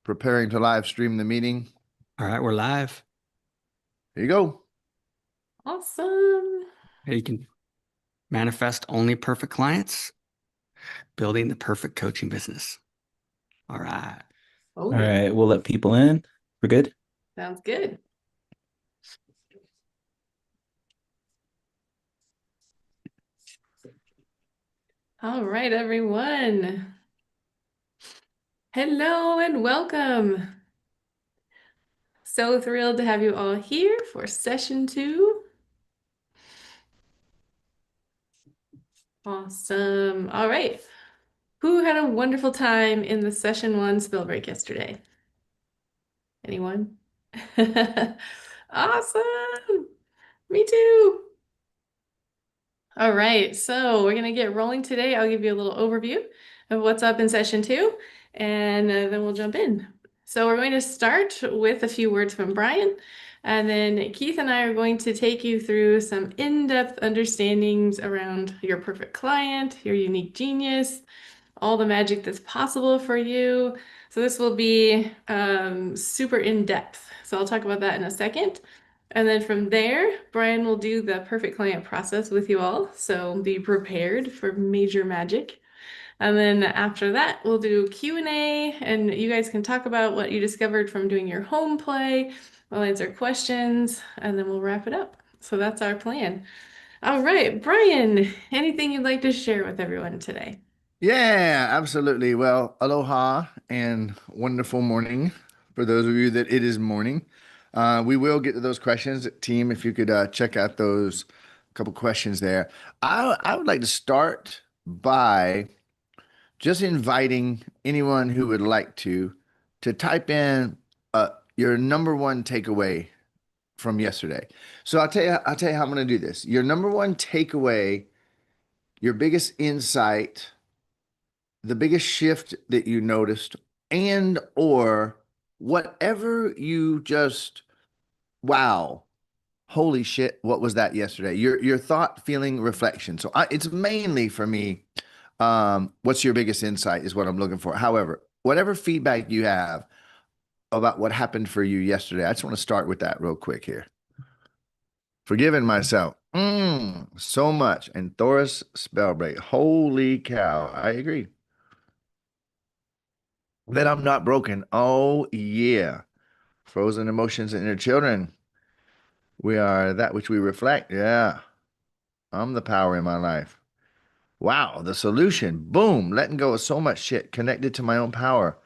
Preparing to live stream the meeting. All right, we're live. Here you go. Awesome. You can manifest only perfect clients, building the perfect coaching business. All right. Oh, All yeah. right, we'll let people in. We're good. Sounds good. All right, everyone. Hello and welcome. So thrilled to have you all here for session 2. Awesome. All right. Who had a wonderful time in the session 1 spell break yesterday? Anyone? Awesome. Me too. All right, so we're going to get rolling today. I'll give you a little overview of what's up in session 2, and then we'll jump in. So we're going to start with a few words from Brian, and then Keith and I are going to take you through some in-depth understandings around your perfect client, your unique genius, all the magic that's possible for you. So this will be super in-depth. So I'll talk about that in a second. And then from there, Brian will do the perfect client process with you all. So be prepared for major magic. And then after that, we'll do Q&A, and you guys can talk about what you discovered from doing your home play. We'll answer questions, and then we'll wrap it up. So that's our plan. All right, Brian, anything you'd like to share with everyone today? Yeah, absolutely. Well, aloha and wonderful morning for those of you that it is morning. We will get to those questions. Team, if you could check out those couple questions there. I would like to start by just inviting anyone who would like to type in your number one takeaway from yesterday. So I'll tell you how I'm going to do this. Your number one takeaway, your biggest insight, the biggest shift that you noticed, and or whatever you just, wow, holy shit, what was that yesterday? Your thought, feeling, reflection. So it's mainly for me, what's your biggest insight is what I'm looking for. However, whatever feedback you have about what happened for you yesterday, I just want to start with that real quick here. Forgiving myself. So much. And Thoris Spellbreak. Holy cow. I agree. That I'm not broken. Oh, yeah. Frozen emotions in your children. We are that which we reflect. Yeah. I'm the power in my life. Wow. The solution. Boom. Letting go of so much shit connected to my own power.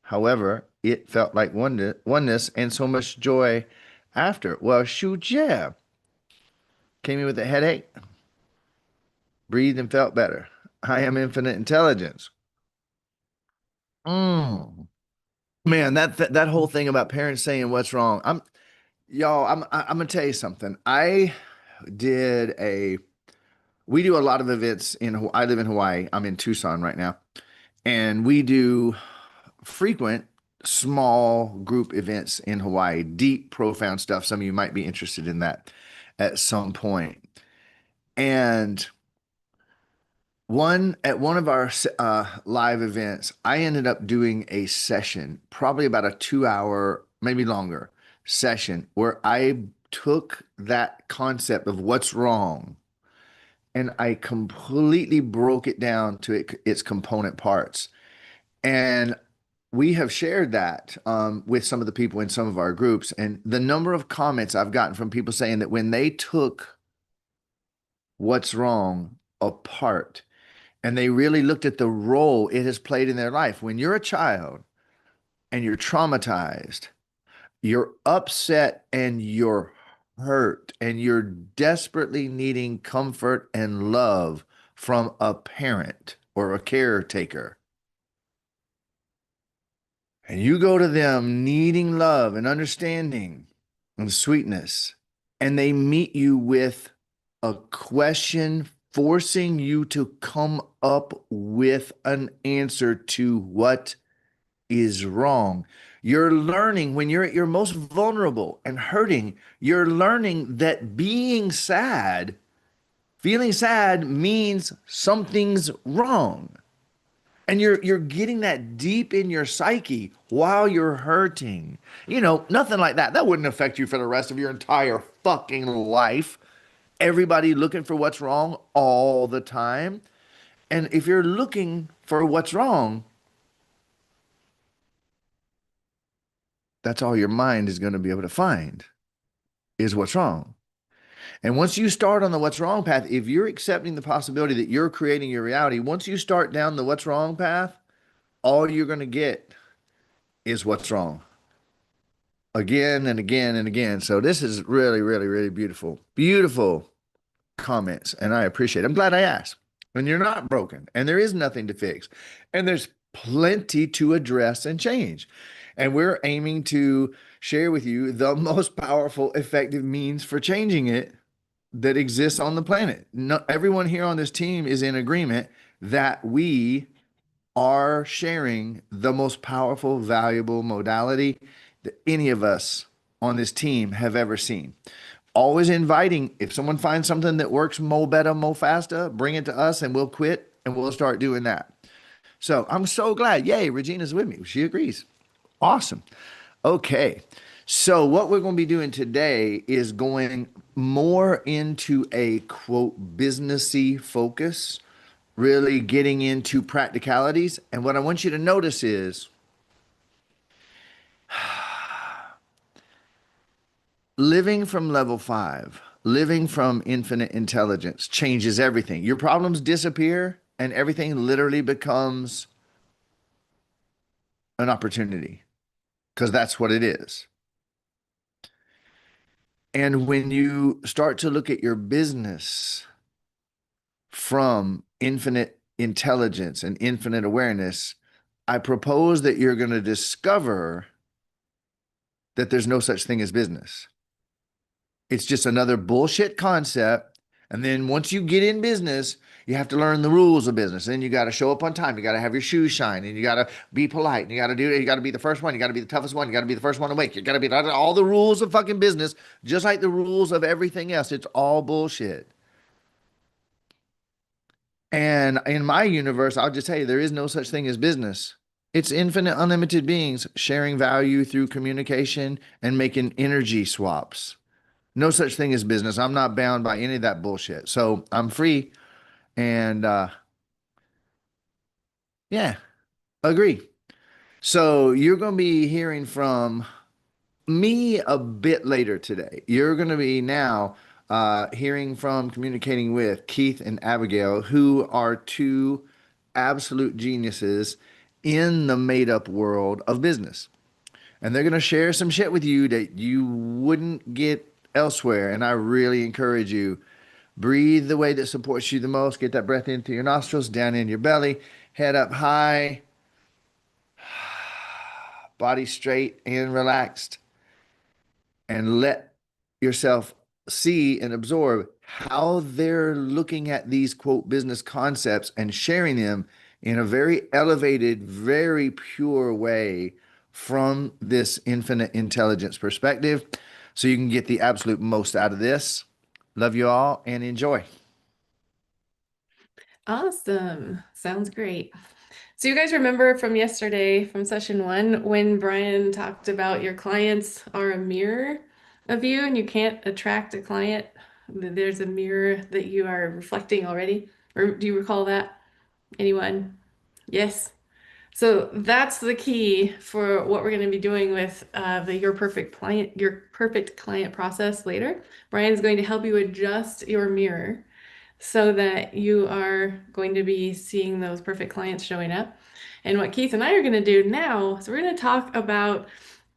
However, it felt like oneness and so much joy after. Well, shoot, yeah. Came in with a headache. Breathed and felt better. I am infinite intelligence. Mm. Man, that whole thing about parents saying what's wrong. I'm gonna tell you something. Did a we do a lot of events I live in Hawaii. I'm in Tucson right now. And we do frequent small group events in Hawaii, deep, profound stuff. Some of you might be interested in that at some point. And at one of our live events, I ended up doing a session, probably about a 2 hour, maybe longer session, where I took that concept of what's wrong and I completely broke it down to its component parts. And we have shared that with some of the people in some of our groups. And the number of comments I've gotten from people saying that when they took what's wrong apart, and they really looked at the role it has played in their life. When you're a child and you're traumatized, you're upset and you're hurt and you're desperately needing comfort and love from a parent or a caretaker. And you go to them needing love and understanding and sweetness, and they meet you with a question forcing you to come up with an answer to what is wrong. You're learning when you're at your most vulnerable and hurting, you're learning that being sad, feeling sad means something's wrong. And you're getting that deep in your psyche while you're hurting. Nothing like that. That wouldn't affect you for the rest of your entire fucking life. Everybody looking for what's wrong all the time. And if you're looking for what's wrong, that's all your mind is going to be able to find is what's wrong. And once you start on the what's wrong path, if you're accepting the possibility that you're creating your reality, once you start down the what's wrong path, all you're going to get is what's wrong again and again and again. So this is really, really, really beautiful. Beautiful comments. And I appreciate it. I'm glad I asked. And you're not broken. And there is nothing to fix. And there's plenty to address and change. And we're aiming to share with you the most powerful, effective means for changing it that exists on the planet. No, everyone here on this team is in agreement that we are sharing the most powerful, valuable modality that any of us on this team have ever seen. Always inviting, if someone finds something that works mo better, mo faster, bring it to us and we'll quit and we'll start doing that. So I'm so glad. Yay, Regina's with me. She agrees. Awesome. Okay. So what we're going to be doing today is going more into a quote businessy focus, really getting into practicalities. And what I want you to notice is living from level 5, living from infinite intelligence changes everything. Your problems disappear and everything literally becomes an opportunity because that's what it is. And when you start to look at your business from infinite intelligence and infinite awareness, I propose that you're going to discover that there's no such thing as business. It's just another bullshit concept. And then once you get in business, you have to learn the rules of business. Then you got to show up on time. You got to have your shoes shine, and you got to be polite. And you got to do it. You got to be the first one. You got to be the toughest one. You got to be the first one awake. You got to be all the rules of fucking business, just like the rules of everything else. It's all bullshit. And in my universe, I'll just tell you, there is no such thing as business. It's infinite, unlimited beings sharing value through communication and making energy swaps. No such thing as business. I'm not bound by any of that bullshit. So I'm free. And yeah, agree. So you're going to be hearing from me a bit later today. You're going to be now hearing from, communicating with Keith and Abigail, who are two absolute geniuses in the made up world of business. And they're going to share some shit with you that you wouldn't get elsewhere. And I really encourage you, breathe the way that supports you the most. Get that breath in through your nostrils, down in your belly, head up high, body straight and relaxed, and let yourself see and absorb how they're looking at these quote business concepts and sharing them in a very elevated, very pure way from this infinite intelligence perspective so you can get the absolute most out of this. Love you all and enjoy. Awesome. Sounds great. So you guys remember from yesterday, from session 1, when Brian talked about your clients are a mirror of you and you can't attract a client. There's a mirror that you are reflecting already. Or do you recall that? Anyone? Yes. So that's the key for what we're going to be doing with your perfect client process later. Brian's going to help you adjust your mirror so that you are going to be seeing those perfect clients showing up. And what Keith and I are going to do now, so we're going to talk about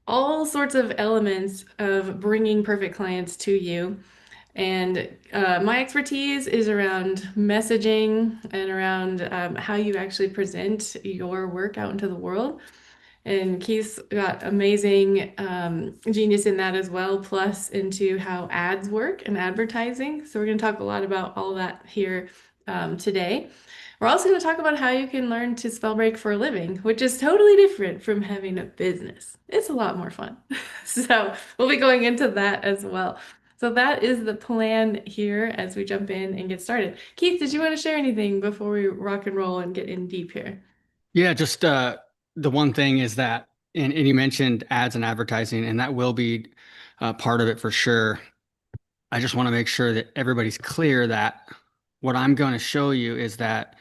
all sorts of elements of bringing perfect clients to you. And my expertise is around messaging and around how you actually present your work out into the world. And Keith's got amazing genius in that as well, plus into how ads work and advertising. So we're going to talk a lot about all that here today. We're also going to talk about how you can learn to spell break for a living, which is totally different from having a business. It's a lot more fun. So we'll be going into that as well. So that is the plan here as we jump in and get started. Keith, did you want to share anything before we rock and roll and get in deep here? Yeah, just the one thing is that, and you mentioned ads and advertising, and that will be part of it for sure. I just want to make sure that everybody's clear that what I'm going to show you is that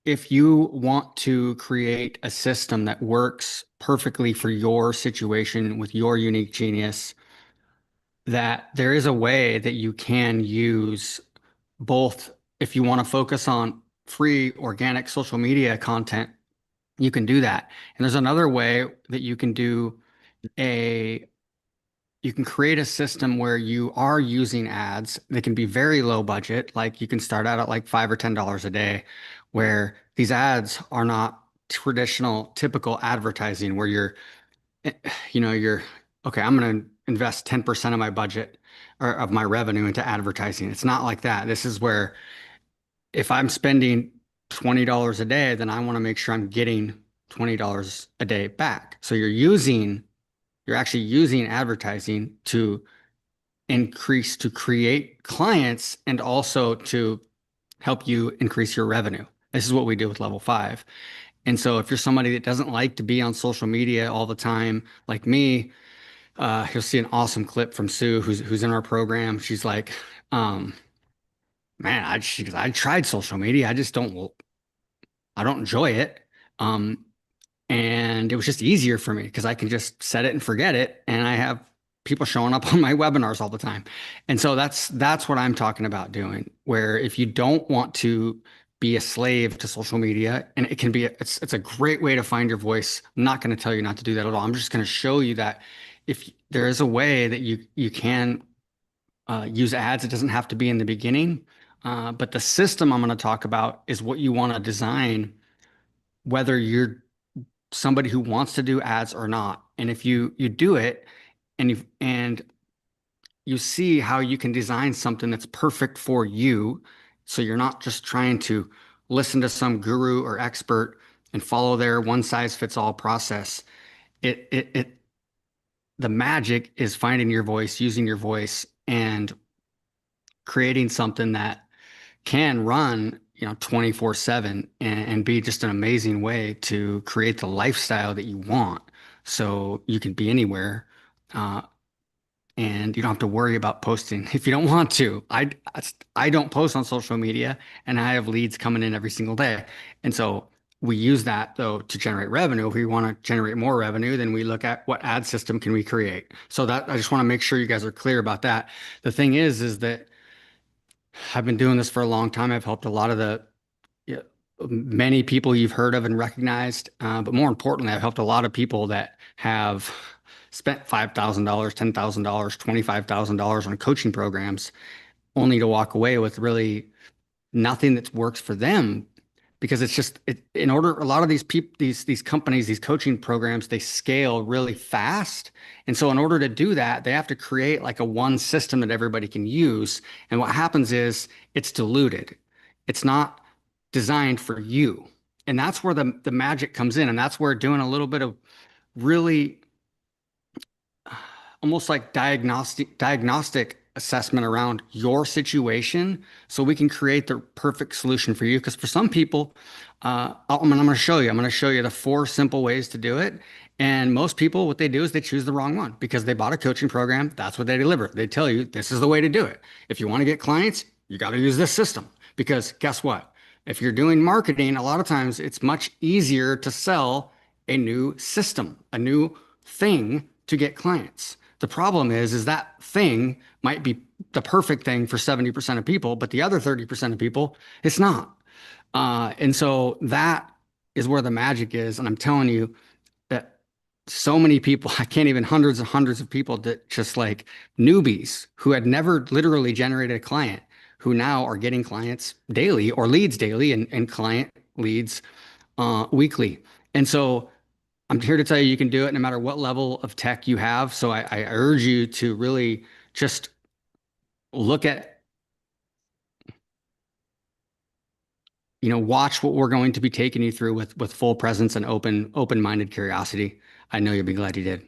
if you want to create a system that works perfectly for your situation with your unique genius, that there is a way that you can use both. If you want to focus on free organic social media content, you can do that. And there's another way that you can do a you can create a system where you are using ads that can be very low budget. Like you can start out at like $5 or $10 a day, where these ads are not traditional, typical advertising where eh, you're okay, I'm going to invest 10% of my budget or of my revenue into advertising. It's not like that. This is where if I'm spending $20 a day, then I want to make sure I'm getting $20 a day back. So you're actually using advertising to to create clients and also to help you increase your revenue. This is what we do with level five. And so if you're somebody that doesn't like to be on social media all the time, like me, you'll see an awesome clip from Sue, who's in our program. She's like, um, man, I tried social media. I don't enjoy it. Um, and it was just easier for me because I can just set it and forget it. And I have people showing up on my webinars all the time. And so that's what I'm talking about doing, where if you don't want to be a slave to social media, and it can be, it's a great way to find your voice. I'm not going to tell you not to do that at all. I'm just going to show you that if there is a way that you can use ads, it doesn't have to be in the beginning. But the system I'm going to talk about is what you want to design, whether you're somebody who wants to do ads or not. And if you do it and you see how you can design something that's perfect for you, so you're not just trying to listen to some guru or expert and follow their one size fits all process. It the magic is finding your voice, using your voice, and creating something that can run 24/7 and be just an amazing way to create the lifestyle that you want, so you can be anywhere, uh, and you don't have to worry about posting if you don't want to. I don't post on social media, and I have leads coming in every single day. And so we use that though to generate revenue. If we want to generate more revenue, then we look at what ad system can we create. So that I just want to make sure you guys are clear about that. The thing is that I've been doing this for a long time. I've helped a lot of the yeah, many people you've heard of and recognized, but more importantly, I've helped a lot of people that have spent $5,000, $10,000, $25,000 on coaching programs, only to walk away with really nothing that works for them, because it's just in order. A lot of these people, these companies, these coaching programs, they scale really fast, and so in order to do that, they have to create like a one system that everybody can use. And what happens is it's diluted. It's not designed for you, and that's where the magic comes in, and that's where doing a little bit of really almost like diagnostic assessment around your situation, so we can create the perfect solution for you. Because for some people, I'm going to show you. I'm going to show you the 4 simple ways to do it. And most people, what they do is they choose the wrong one because they bought a coaching program. That's what they deliver. They tell you this is the way to do it. If you want to get clients, you got to use this system. Because guess what? If you're doing marketing, a lot of times it's much easier to sell a new system, a new thing to get clients. The problem is that thing might be the perfect thing for 70% of people, but the other 30% of people, it's not. And so that is where the magic is. And I'm telling you that so many people, I can't even hundreds and hundreds of people that just like newbies who had never literally generated a client, who now are getting clients daily or leads daily and client leads weekly. And so I'm here to tell you, you can do it no matter what level of tech you have. So I urge you to really just look at, watch what we're going to be taking you through with full presence and open-minded curiosity. I know you'll be glad you did.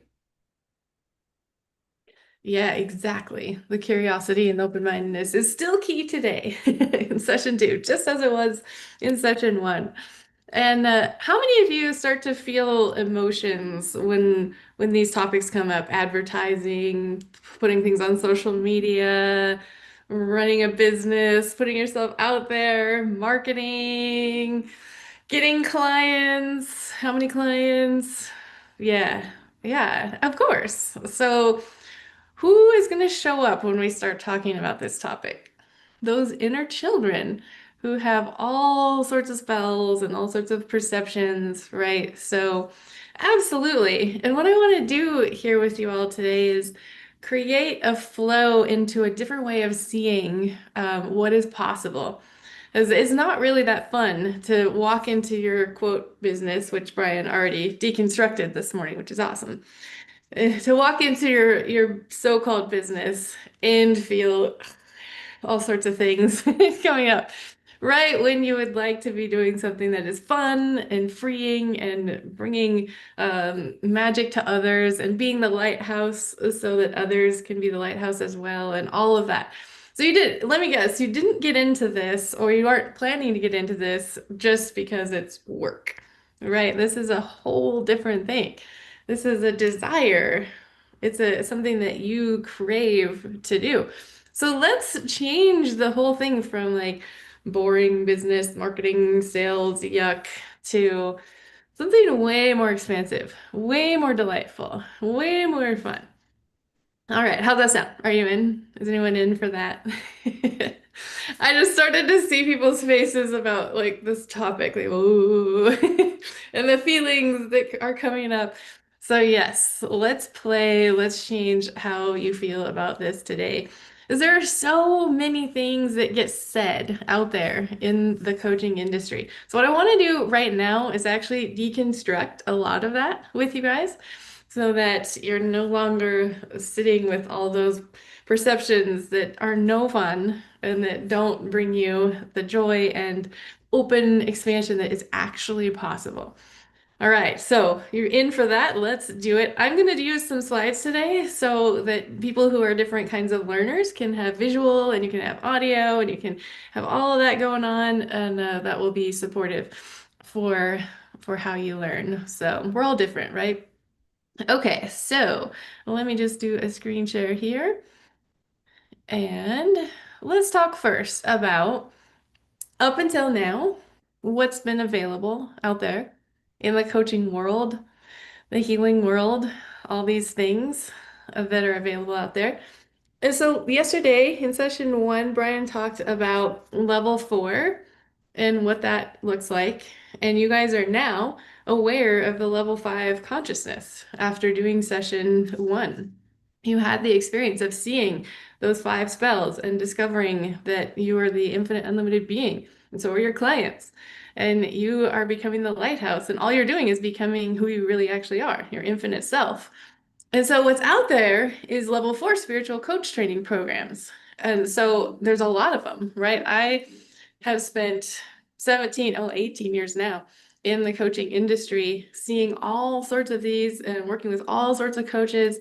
Yeah, exactly. The curiosity and open-mindedness is still key today in session 2, just as it was in session 1. And how many of you start to feel emotions when these topics come up? Advertising, putting things on social media, running a business, putting yourself out there, marketing, getting clients. How many clients? Yeah, yeah, of course. So who is going to show up when we start talking about this topic? Those inner children who have all sorts of spells and all sorts of perceptions, right? So, absolutely. And what I want to do here with you all today is create a flow into a different way of seeing what is possible. Because it's not really that fun to walk into your quote business, which Brian already deconstructed this morning, which is awesome. To walk into your so-called business and feel all sorts of things coming up right when you would like to be doing something that is fun and freeing and bringing magic to others and being the lighthouse so that others can be the lighthouse as well and all of that. So let me guess, you didn't get into this or you aren't planning to get into this just because it's work, right? This is a whole different thing. This is a desire. It's something that you crave to do. So let's change the whole thing from like boring business, marketing, sales, yuck, to something way more expansive, way more delightful, way more fun. All right, how's that sound? Are you in? Is anyone in for that? I just started to see people's faces about like this topic, like ooh, and the feelings that are coming up. So yes, let's play. Let's change how you feel about this today. Because there are so many things that get said out there in the coaching industry. So what I want to do right now is actually deconstruct a lot of that with you guys so that you're no longer sitting with all those perceptions that are no fun and that don't bring you the joy and open expansion that is actually possible. All right, so you're in for that. Let's do it. I'm going to use some slides today so that people who are different kinds of learners can have visual and you can have audio and you can have all of that going on, and that will be supportive for how you learn. So we're all different, right? Okay, so let me just do a screen share here. And let's talk first about up until now, what's been available out there in the coaching world, the healing world, all these things that are available out there. And so yesterday in session one, Brian talked about level 4 and what that looks like. And you guys are now aware of the level 5 consciousness after doing session 1. You had the experience of seeing those 5 spells and discovering that you are the infinite unlimited being. And so are your clients. And you are becoming the lighthouse. And all you're doing is becoming who you really actually are, your infinite self. And so what's out there is level 4 spiritual coach training programs. And so there's a lot of them, right? I have spent 18 years now in the coaching industry, seeing all sorts of these and working with all sorts of coaches.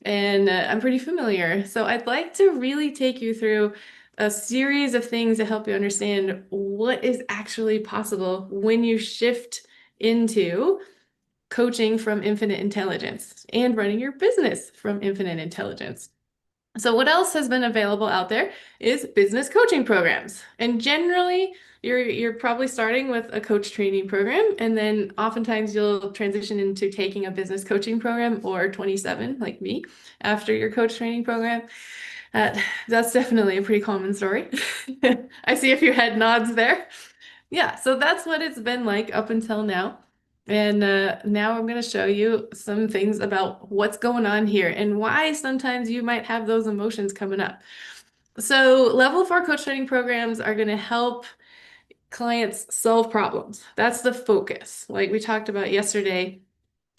And I'm pretty familiar. So I'd like to really take you through a series of things to help you understand what is actually possible when you shift into coaching from infinite intelligence and running your business from infinite intelligence. So what else has been available out there is business coaching programs. And generally, you're probably starting with a coach training program, and then oftentimes you'll transition into taking a business coaching program or 27, like me, after your coach training program. That's definitely a pretty common story. I see a few head nods there. Yeah, so that's what it's been like up until now. And now I'm going to show you some things about what's going on here and why sometimes you might have those emotions coming up. So level 4 coach training programs are going to help clients solve problems. That's the focus. Like we talked about yesterday,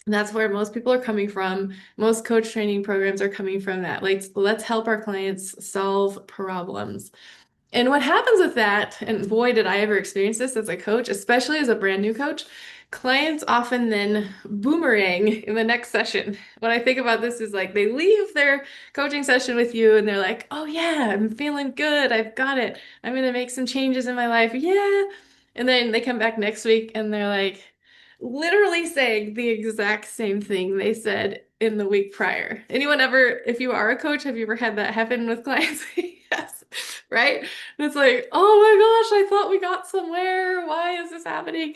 that's where most people are coming from. Most coach training programs are coming from that. Like, let's help our clients solve problems. And what happens with that, and boy, did I ever experience this as a coach, especially as a brand new coach, clients often then boomerang in the next session. When I think about this is like they leave their coaching session with you and they're like, oh yeah, I'm feeling good. I've got it. I'm going to make some changes in my life. Yeah. And then they come back next week and they're like literally saying the exact same thing they said in the week prior. Anyone ever, if you are a coach, have you ever had that happen with clients? Yes, right? And it's like, oh my gosh, I thought we got somewhere. Why is this happening?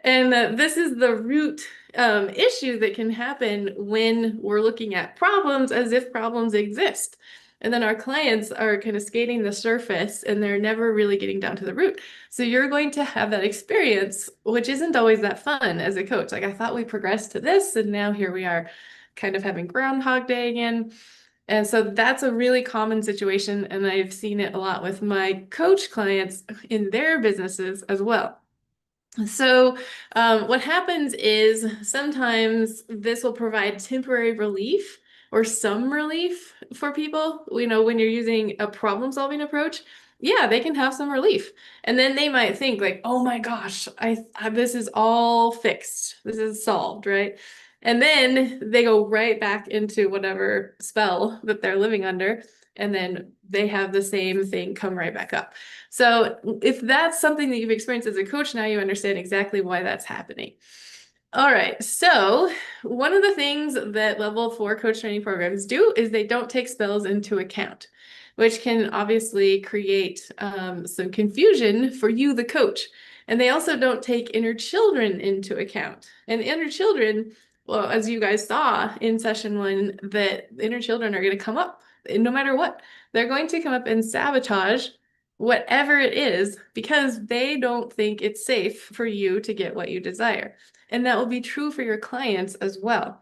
And this is the root issue that can happen when we're looking at problems as if problems exist. And then our clients are kind of skating the surface and they're never really getting down to the root. So you're going to have that experience, which isn't always that fun as a coach. Like, I thought we progressed to this, and now here we are kind of having Groundhog Day again. And so that's a really common situation. And I've seen it a lot with my coach clients in their businesses as well. So what happens is sometimes this will provide temporary relief or some relief for people. You know, when you're using a problem-solving approach, yeah, they can have some relief. And then they might think like, oh my gosh, this is all fixed. This is solved, right? And then they go right back into whatever spell that they're living under. And then they have the same thing come right back up. So if that's something that you've experienced as a coach, now you understand exactly why that's happening. All right, so one of the things that level 4 coach training programs do is they don't take spells into account, which can obviously create some confusion for you, the coach. And they also don't take inner children into account. And inner children, well, as you guys saw in session 1, that inner children are going to come up no matter what. They're going to come up and sabotage whatever it is because they don't think it's safe for you to get what you desire. And that will be true for your clients as well.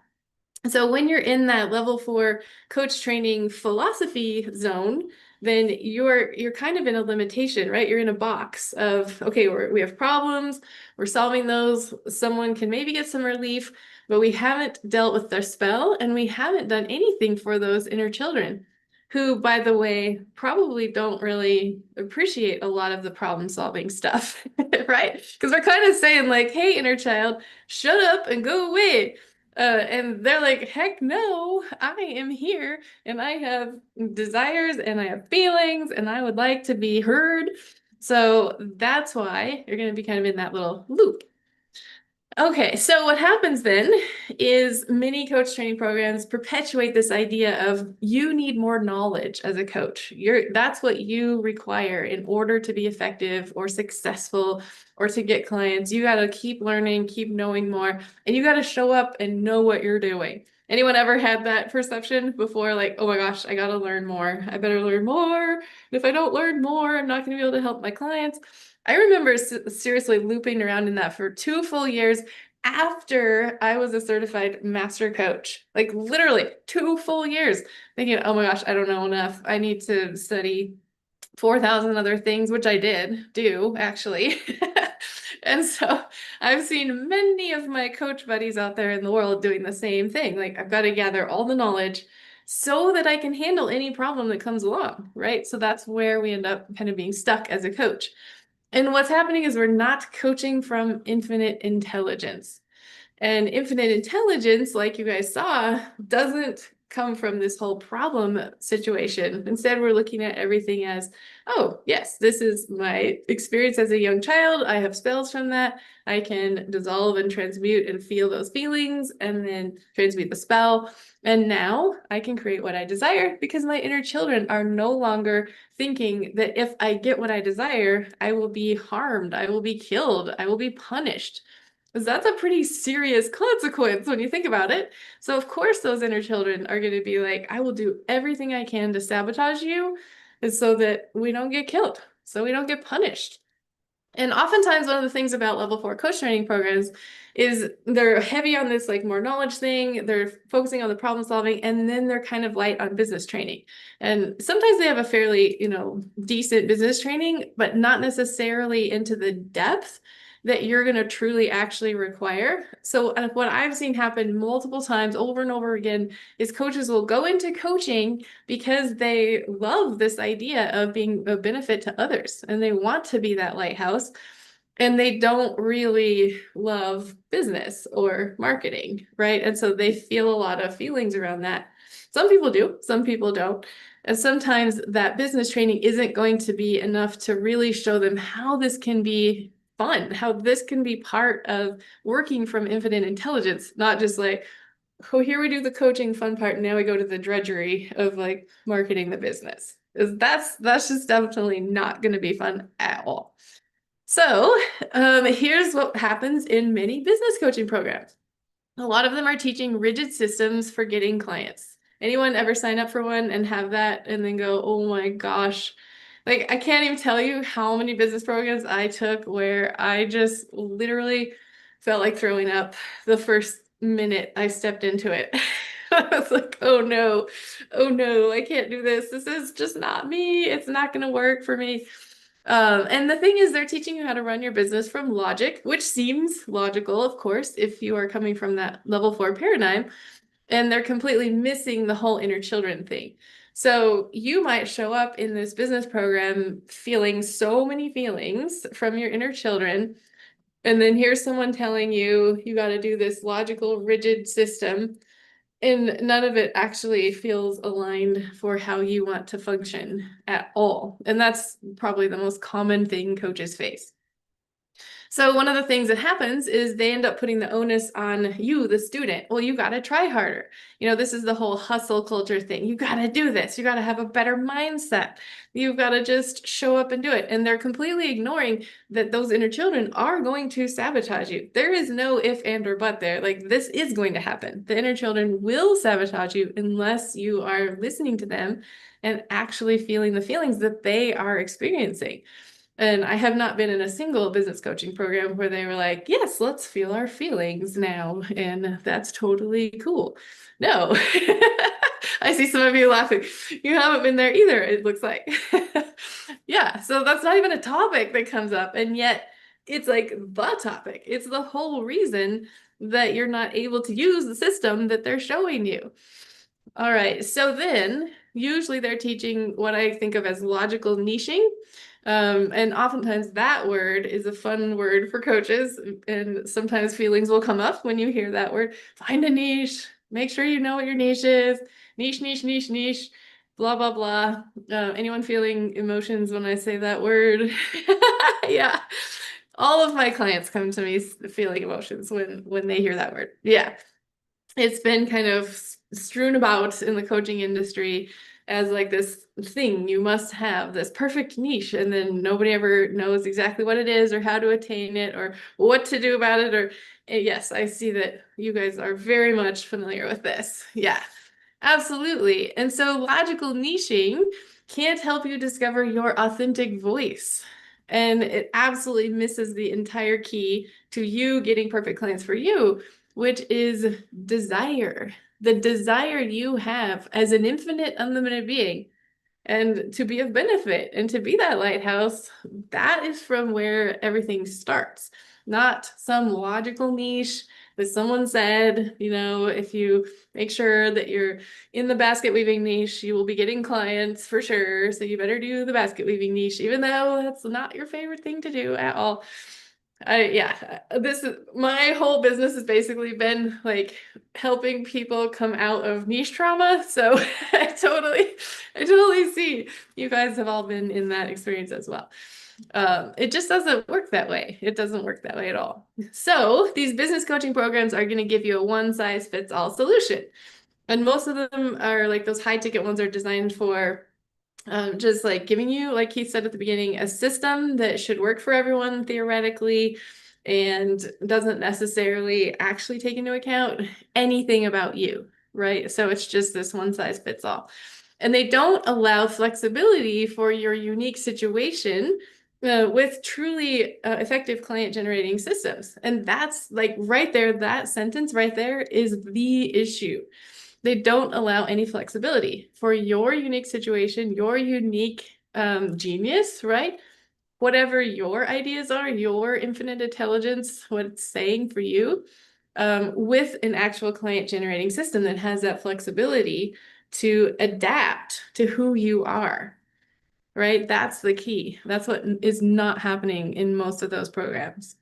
So when you're in that level 4 coach training philosophy zone, then you're kind of in a limitation, right? You're in a box of, okay, we have problems, we're solving those. Someone can maybe get some relief, but we haven't dealt with their spell and we haven't done anything for those inner children who, by the way, probably don't really appreciate a lot of the problem solving stuff, right? Because we're kind of saying like, hey, inner child, shut up and go away. And they're like, heck no, I am here and I have desires and I have feelings and I would like to be heard. So that's why you're going to be kind of in that little loop. Okay, so what happens then is many coach training programs perpetuate this idea of you need more knowledge as a coach. That's what you require in order to be effective or successful or to get clients. You got to keep learning, keep knowing more, and you got to show up and know what you're doing. Anyone ever had that perception before? Like, oh my gosh, I got to learn more. I better learn more. And if I don't learn more, I'm not going to be able to help my clients. I remember seriously looping around in that for 2 full years after I was a certified master coach, like literally 2 full years, thinking, oh my gosh, I don't know enough. I need to study 4,000 other things, which I did do actually. And so I've seen many of my coach buddies out there in the world doing the same thing. Like, I've got to gather all the knowledge so that I can handle any problem that comes along, right? So that's where we end up kind of being stuck as a coach. And what's happening is we're not coaching from infinite intelligence. And infinite intelligence, like you guys saw, doesn't come from this whole problem situation. Instead, we're looking at everything as, oh, yes, this is my experience as a young child. I have spells from that. I can dissolve and transmute and feel those feelings and then transmute the spell. And now I can create what I desire because my inner children are no longer thinking that if I get what I desire, I will be harmed, I will be killed, I will be punished. Because that's a pretty serious consequence when you think about it. So of course those inner children are going to be like, I will do everything I can to sabotage you so that we don't get killed, so we don't get punished. And oftentimes one of the things about level 4 coach training programs is they're heavy on this like more knowledge thing, they're focusing on the problem solving, and then they're kind of light on business training. And sometimes they have a fairly, decent business training, but not necessarily into the depth that you're going to truly actually require. So what I've seen happen multiple times over and over again is coaches will go into coaching because they love this idea of being a benefit to others and they want to be that lighthouse, and they don't really love business or marketing, right? And so they feel a lot of feelings around that. Some people do, some people don't. And sometimes that business training isn't going to be enough to really show them how this can be fun, how this can be part of working from infinite intelligence, not just like, oh, here we do the coaching fun part, and now we go to the drudgery of like marketing the business. That's just definitely not going to be fun at all. So here's what happens in many business coaching programs. A lot of them are teaching rigid systems for getting clients. Anyone ever sign up for one and have that and then go, oh my gosh, like I can't even tell you how many business programs I took where I just literally felt like throwing up the first minute I stepped into it. I was like, oh no, I can't do this. This is just not me. It's not going to work for me. And the thing is, they're teaching you how to run your business from logic, which seems logical, of course, if you are coming from that level 4 paradigm, and they're completely missing the whole inner children thing. So you might show up in this business program feeling so many feelings from your inner children, and then here's someone telling you you got to do this logical, rigid system, and none of it actually feels aligned for how you want to function at all. And that's probably the most common thing coaches face. So one of the things that happens is they end up putting the onus on you, the student. Well, you got to try harder. You know, this is the whole hustle culture thing. You got to do this. You got to have a better mindset. You've got to just show up and do it. And they're completely ignoring that those inner children are going to sabotage you. There is no if, and, or but there. Like, this is going to happen. The inner children will sabotage you unless you are listening to them and actually feeling the feelings that they are experiencing. And I have not been in a single business coaching program where they were like, yes, let's feel our feelings now. And that's totally cool. No, I see some of you laughing. You haven't been there either, it looks like. Yeah, so that's not even a topic that comes up. And yet it's like the topic. It's the whole reason that you're not able to use the system that they're showing you. All right, so then usually they're teaching what I think of as logical niching. And oftentimes that word is a fun word for coaches, and sometimes feelings will come up when you hear that word. Find a niche, make sure you know what your niche is. Niche, niche, niche, niche, blah, blah, blah. Anyone feeling emotions when I say that word? Yeah. All of my clients come to me feeling emotions when they hear that word. Yeah. It's been kind of strewn about in the coaching industry as like this thing you must have, this perfect niche, and then nobody ever knows exactly what it is or how to attain it or what to do about it. Or yes, I see that you guys are very much familiar with this. Yeah, absolutely. And so logical niching can't help you discover your authentic voice. And it absolutely misses the entire key to you getting perfect clients for you, which is desire. The desire you have as an infinite, unlimited being, and to be of benefit and to be that lighthouse. That is from where everything starts, not some logical niche that someone said. You know, if you make sure that you're in the basket weaving niche, you will be getting clients for sure. So you better do the basket weaving niche, even though that's not your favorite thing to do at all. This is my whole business has basically been like helping people come out of niche trauma. So I totally see you guys have all been in that experience as well. It just doesn't work that way. It doesn't work that way at all. So these business coaching programs are going to give you a one size fits all solution. And most of them are like those high ticket ones are designed for just like giving you, like Keith said at the beginning, a system that should work for everyone theoretically and doesn't necessarily actually take into account anything about you, right? So it's just this one size fits all. And they don't allow flexibility for your unique situation with truly effective client generating systems. And that's like right there, that sentence right there is the issue. They don't allow any flexibility for your unique situation, your unique genius, right? Whatever your ideas are, your infinite intelligence, what it's saying for you, with an actual client generating system that has that flexibility to adapt to who you are, right? That's the key. That's what is not happening in most of those programs.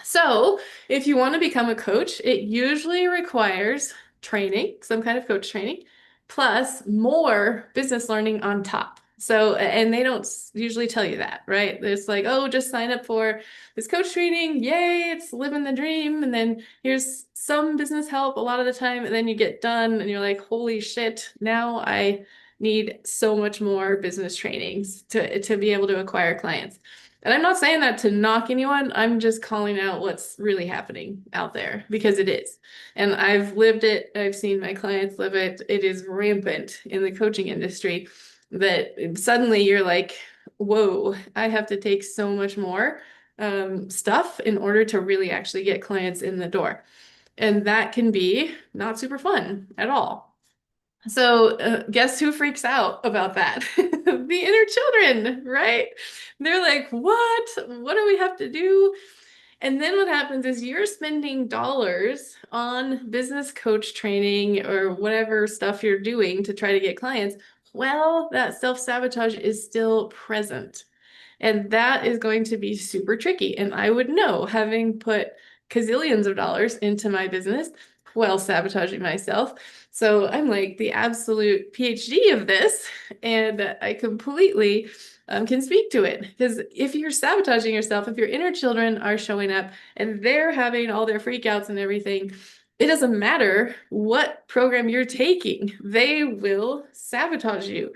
So if you want to become a coach, it usually requires training, some kind of coach training, plus more business learning on top. So, and they don't usually tell you that, right? It's like, oh, just sign up for this coach training. Yay, it's living the dream. And then here's some business help a lot of the time. And then you get done and you're like, holy shit, now I need so much more business trainings to be able to acquire clients. And I'm not saying that to knock anyone. I'm just calling out what's really happening out there because it is. And I've lived it. I've seen my clients live it. It is rampant in the coaching industry that suddenly you're like, whoa, I have to take so much more stuff in order to really actually get clients in the door. And that can be not super fun at all. So guess who freaks out about that? The inner children, right? They're like, what? What do we have to do? And then what happens is you're spending dollars on business coach training or whatever stuff you're doing to try to get clients. Well, that self-sabotage is still present. And that is going to be super tricky. And I would know, having put gazillions of dollars into my business while sabotaging myself. So I'm like the absolute PhD of this, and I completely can speak to it. Because if you're sabotaging yourself, if your inner children are showing up and they're having all their freakouts and everything, it doesn't matter what program you're taking, they will sabotage you.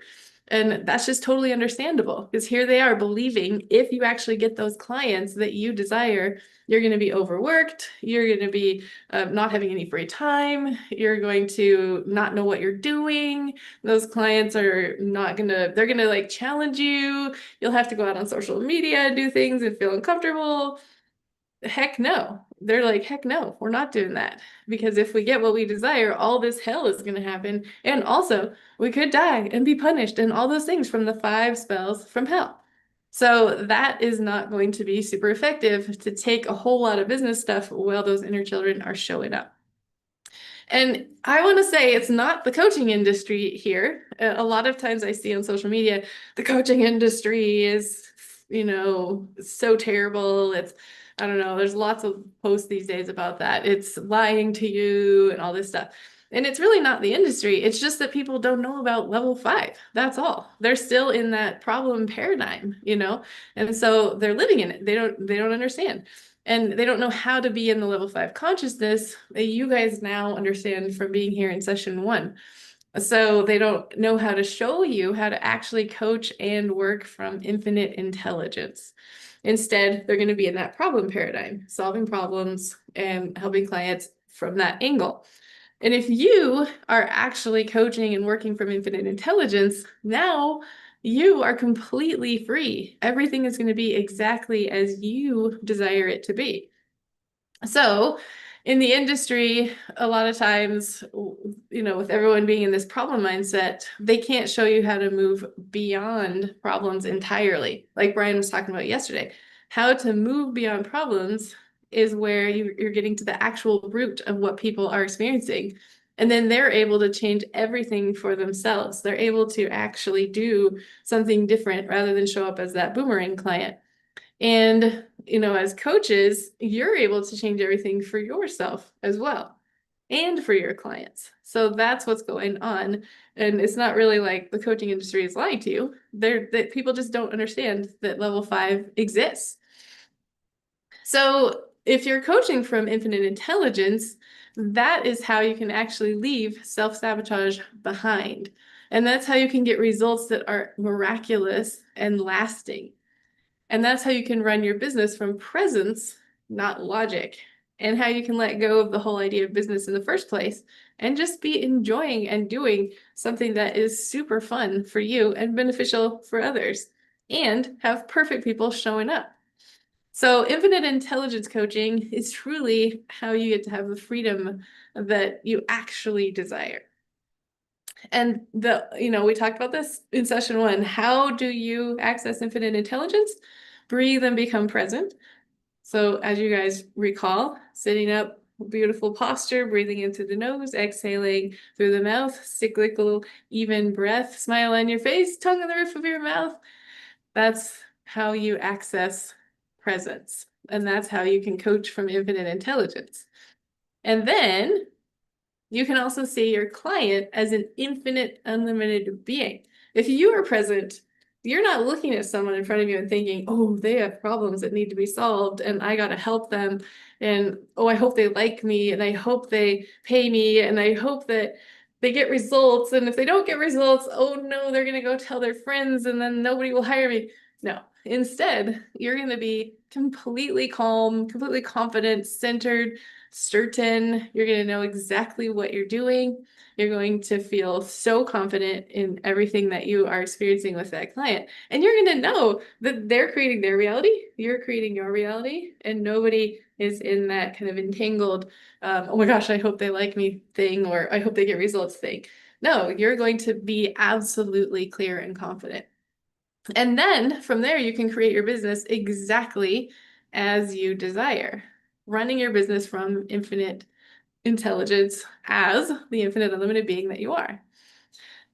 And that's just totally understandable because here they are believing if you actually get those clients that you desire, you're going to be overworked, you're going to be not having any free time, you're going to not know what you're doing. Those clients are not going to, they're going to like challenge you. You'll have to go out on social media and do things and feel uncomfortable. Heck no. They're like, heck no, we're not doing that. Because if we get what we desire, all this hell is going to happen. And also, we could die and be punished and all those things from the 5 spells from hell. So that is not going to be super effective to take a whole lot of business stuff while those inner children are showing up. And I want to say it's not the coaching industry here. A lot of times I see on social media, the coaching industry is, so terrible. It's, I don't know, there's lots of posts these days about that. It's lying to you and all this stuff. And it's really not the industry. It's just that people don't know about level 5. That's all. They're still in that problem paradigm, and so they're living in it. They don't understand. And they don't know how to be in the level 5 consciousness that you guys now understand from being here in session 1. So they don't know how to show you how to actually coach and work from infinite intelligence. Instead, they're going to be in that problem paradigm, solving problems and helping clients from that angle. And if you are actually coaching and working from infinite intelligence, now you are completely free. Everything is going to be exactly as you desire it to be. So in the industry, a lot of times, with everyone being in this problem mindset, they can't show you how to move beyond problems entirely. Like Brian was talking about yesterday, how to move beyond problems is where you're getting to the actual root of what people are experiencing. And then they're able to change everything for themselves. They're able to actually do something different rather than show up as that boomerang client. And, as coaches, you're able to change everything for yourself as well and for your clients. So that's what's going on. And it's not really like the coaching industry is lying to you. That people just don't understand that level 5 exists. So if you're coaching from infinite intelligence, that is how you can actually leave self-sabotage behind. And that's how you can get results that are miraculous and lasting. And that's how you can run your business from presence, not logic, and how you can let go of the whole idea of business in the first place and just be enjoying and doing something that is super fun for you and beneficial for others and have perfect people showing up. So infinite intelligence coaching is truly how you get to have the freedom that you actually desire. And we talked about this in session 1. How do you access infinite intelligence? Breathe and become present. So as you guys recall, sitting up, beautiful posture, breathing into the nose, exhaling through the mouth, cyclical, even breath, smile on your face, tongue on the roof of your mouth. That's how you access presence. And that's how you can coach from infinite intelligence. And then you can also see your client as an infinite, unlimited being. If you are present, you're not looking at someone in front of you and thinking, oh, they have problems that need to be solved and I got to help them. And oh, I hope they like me and I hope they pay me and I hope that they get results. And if they don't get results, oh no, they're going to go tell their friends and then nobody will hire me. No, instead, you're going to be completely calm, completely confident, centered, certain. You're going to know exactly what you're doing. You're going to feel so confident in everything that you are experiencing with that client. And you're going to know that they're creating their reality, you're creating your reality, and nobody is in that kind of entangled, oh my gosh, I hope they like me thing, or I hope they get results thing. No, you're going to be absolutely clear and confident. And then from there, you can create your business exactly as you desire, running your business from infinite intelligence as the infinite unlimited being that you are.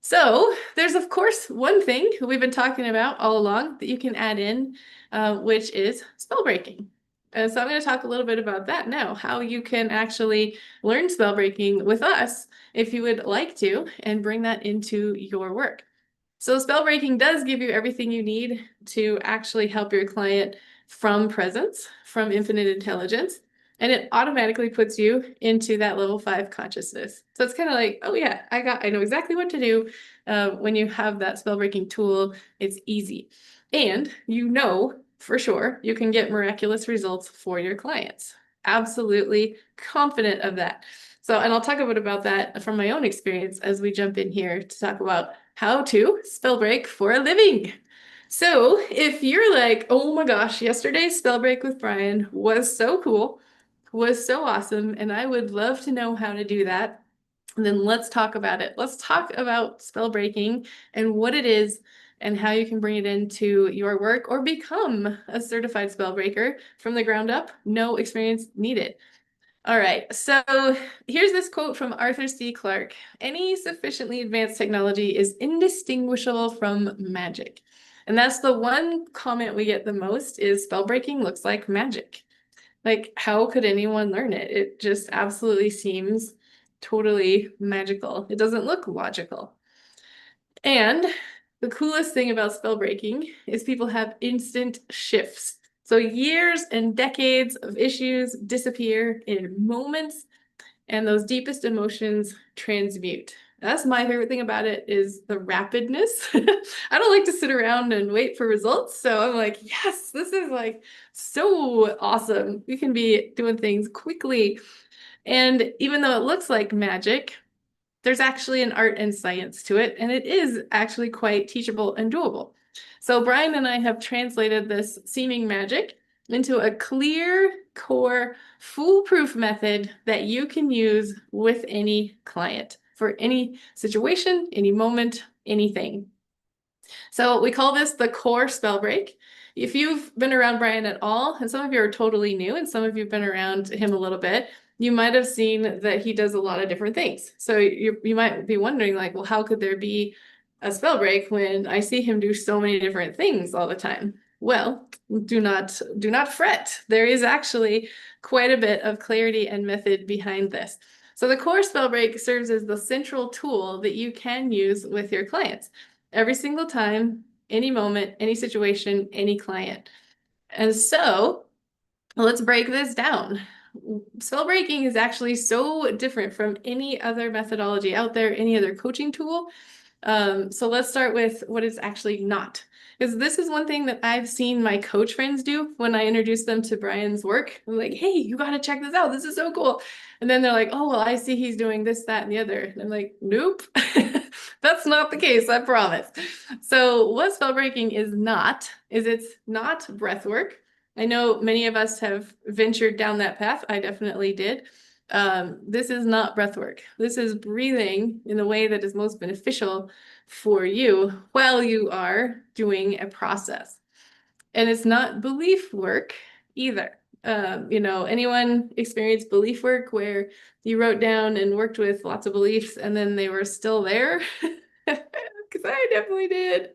So there's, of course, one thing we've been talking about all along that you can add in, which is spell breaking. And so I'm going to talk a little bit about that now, how you can actually learn spell breaking with us if you would like to, and bring that into your work. So spell breaking does give you everything you need to actually help your client from presence, from infinite intelligence, and it automatically puts you into that level 5 consciousness. So it's kind of like, oh yeah, I know exactly what to do. When you have that spell breaking tool, it's easy. And you know for sure you can get miraculous results for your clients. Absolutely confident of that. So, and I'll talk a bit about that from my own experience as we jump in here to talk about how to spell break for a living. So if you're like, oh my gosh, yesterday's spell break with Brian was so cool, was so awesome, and I would love to know how to do that, then let's talk about it. Let's talk about spell breaking and what it is and how you can bring it into your work or become a certified spell breaker from the ground up. No experience needed. All right, so here's this quote from Arthur C. Clarke. Any sufficiently advanced technology is indistinguishable from magic. And that's the one comment we get the most is spell breaking looks like magic. Like, how could anyone learn it? It just absolutely seems totally magical. It doesn't look logical. And the coolest thing about spell breaking is people have instant shifts. So years and decades of issues disappear in moments, and those deepest emotions transmute. That's my favorite thing about it is the rapidness. I don't like to sit around and wait for results. So I'm like, yes, this is like so awesome. We can be doing things quickly. And even though it looks like magic, there's actually an art and science to it, and it is actually quite teachable and doable. So Brian and I have translated this seeming magic into a clear, core, foolproof method that you can use with any client for any situation, any moment, anything. So we call this the core spell break. If you've been around Brian at all, and some of you are totally new, and some of you have been around him a little bit, you might have seen that he does a lot of different things. So you might be wondering, like, well, how could there be a spell break when I see him do so many different things all the time? Well, do not fret. There is actually quite a bit of clarity and method behind this. So the core spell break serves as the central tool that you can use with your clients every single time, any moment, any situation, any client. And so let's break this down. Spell breaking is actually so different from any other methodology out there, any other coaching tool. So let's start with what it's actually not. Because this is one thing that I've seen my coach friends do when I introduce them to Brian's work. I'm like, hey, you got to check this out. This is so cool. And then they're like, oh, well, I see he's doing this, that, and the other. And I'm like, nope, that's not the case, I promise. So what spell breaking is it's not breath work. I know many of us have ventured down that path. I definitely did. This is not breath work. This is breathing in the way that is most beneficial for you while you are doing a process. And it's not belief work either. Anyone experienced belief work where you wrote down and worked with lots of beliefs and then they were still there? Because I definitely did.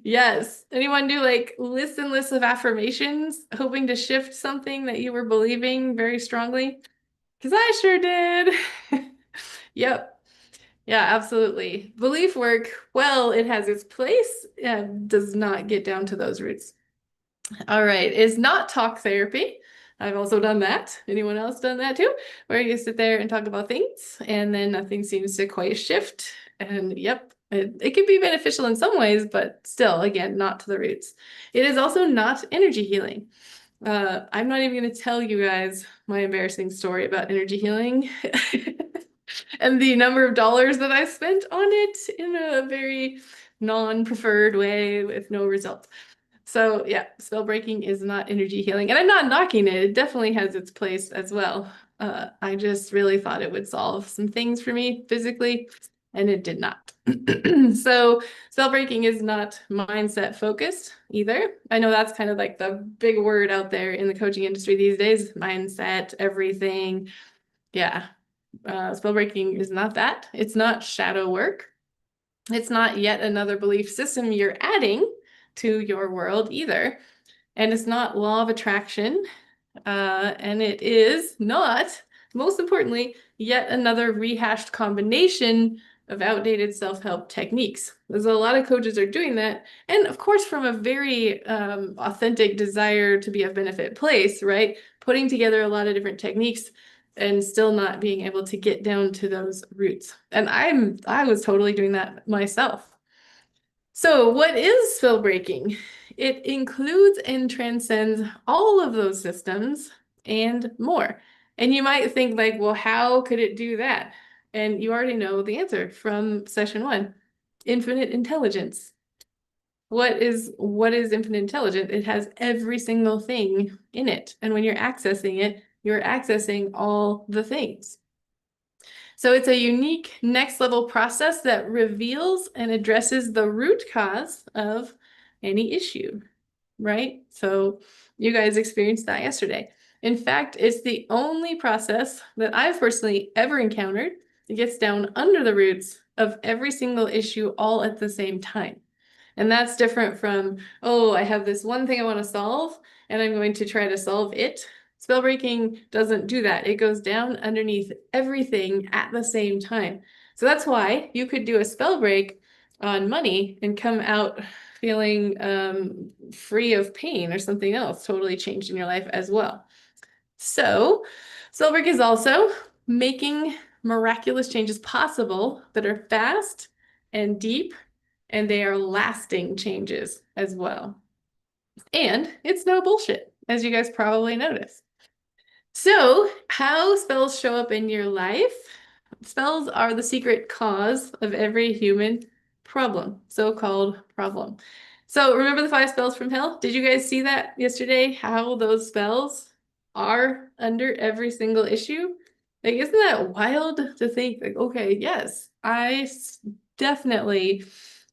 Yes. Anyone do like lists and lists of affirmations, hoping to shift something that you were believing very strongly? Because I sure did. Yep. Yeah, absolutely. Belief work, well, it has its place, does not get down to those roots. All right, is not talk therapy. I've also done that. Anyone else done that too? Where you sit there and talk about things and then nothing seems to quite shift. And yep, it can be beneficial in some ways, but still, again, not to the roots. It is also not energy healing. I'm not even going to tell you guys my embarrassing story about energy healing and the number of dollars that I spent on it in a very non-preferred way with no results. So yeah, spell breaking is not energy healing, and I'm not knocking it. It definitely has its place as well. I just really thought it would solve some things for me physically, and it did not. So spell breaking is not mindset focused either. I know that's kind of like the big word out there in the coaching industry these days, mindset, everything. Yeah. Spell breaking is not that. It's not shadow work. It's not yet another belief system you're adding to your world either. And it's not law of attraction. And it is not, most importantly, yet another rehashed combination of outdated self-help techniques. There's a lot of coaches are doing that. And of course, from a very authentic desire to be of benefit place, right? Putting together a lot of different techniques and still not being able to get down to those roots. And I was totally doing that myself. So what is spell breaking? It includes and transcends all of those systems and more. And you might think like, well, how could it do that? And you already know the answer from session 1, infinite intelligence. What is infinite intelligence? It has every single thing in it. And when you're accessing it, you're accessing all the things. So it's a unique next level process that reveals and addresses the root cause of any issue, right? So you guys experienced that yesterday. In fact, it's the only process that I've personally ever encountered that gets down under the roots of every single issue all at the same time. And that's different from, oh, I have this one thing I want to solve and I'm going to try to solve it. Spell breaking doesn't do that. It goes down underneath everything at the same time. So that's why you could do a spell break on money and come out feeling free of pain or something else totally changed in your life as well. So spell break is also making miraculous changes possible that are fast and deep, and they are lasting changes as well. And it's no bullshit, as you guys probably noticed. So, how spells show up in your life? Spells are the secret cause of every human problem, so-called problem. So, remember the 5 spells from hell? Did you guys see that yesterday? How those spells are under every single issue? Like, isn't that wild to think? Like, okay, yes, I definitely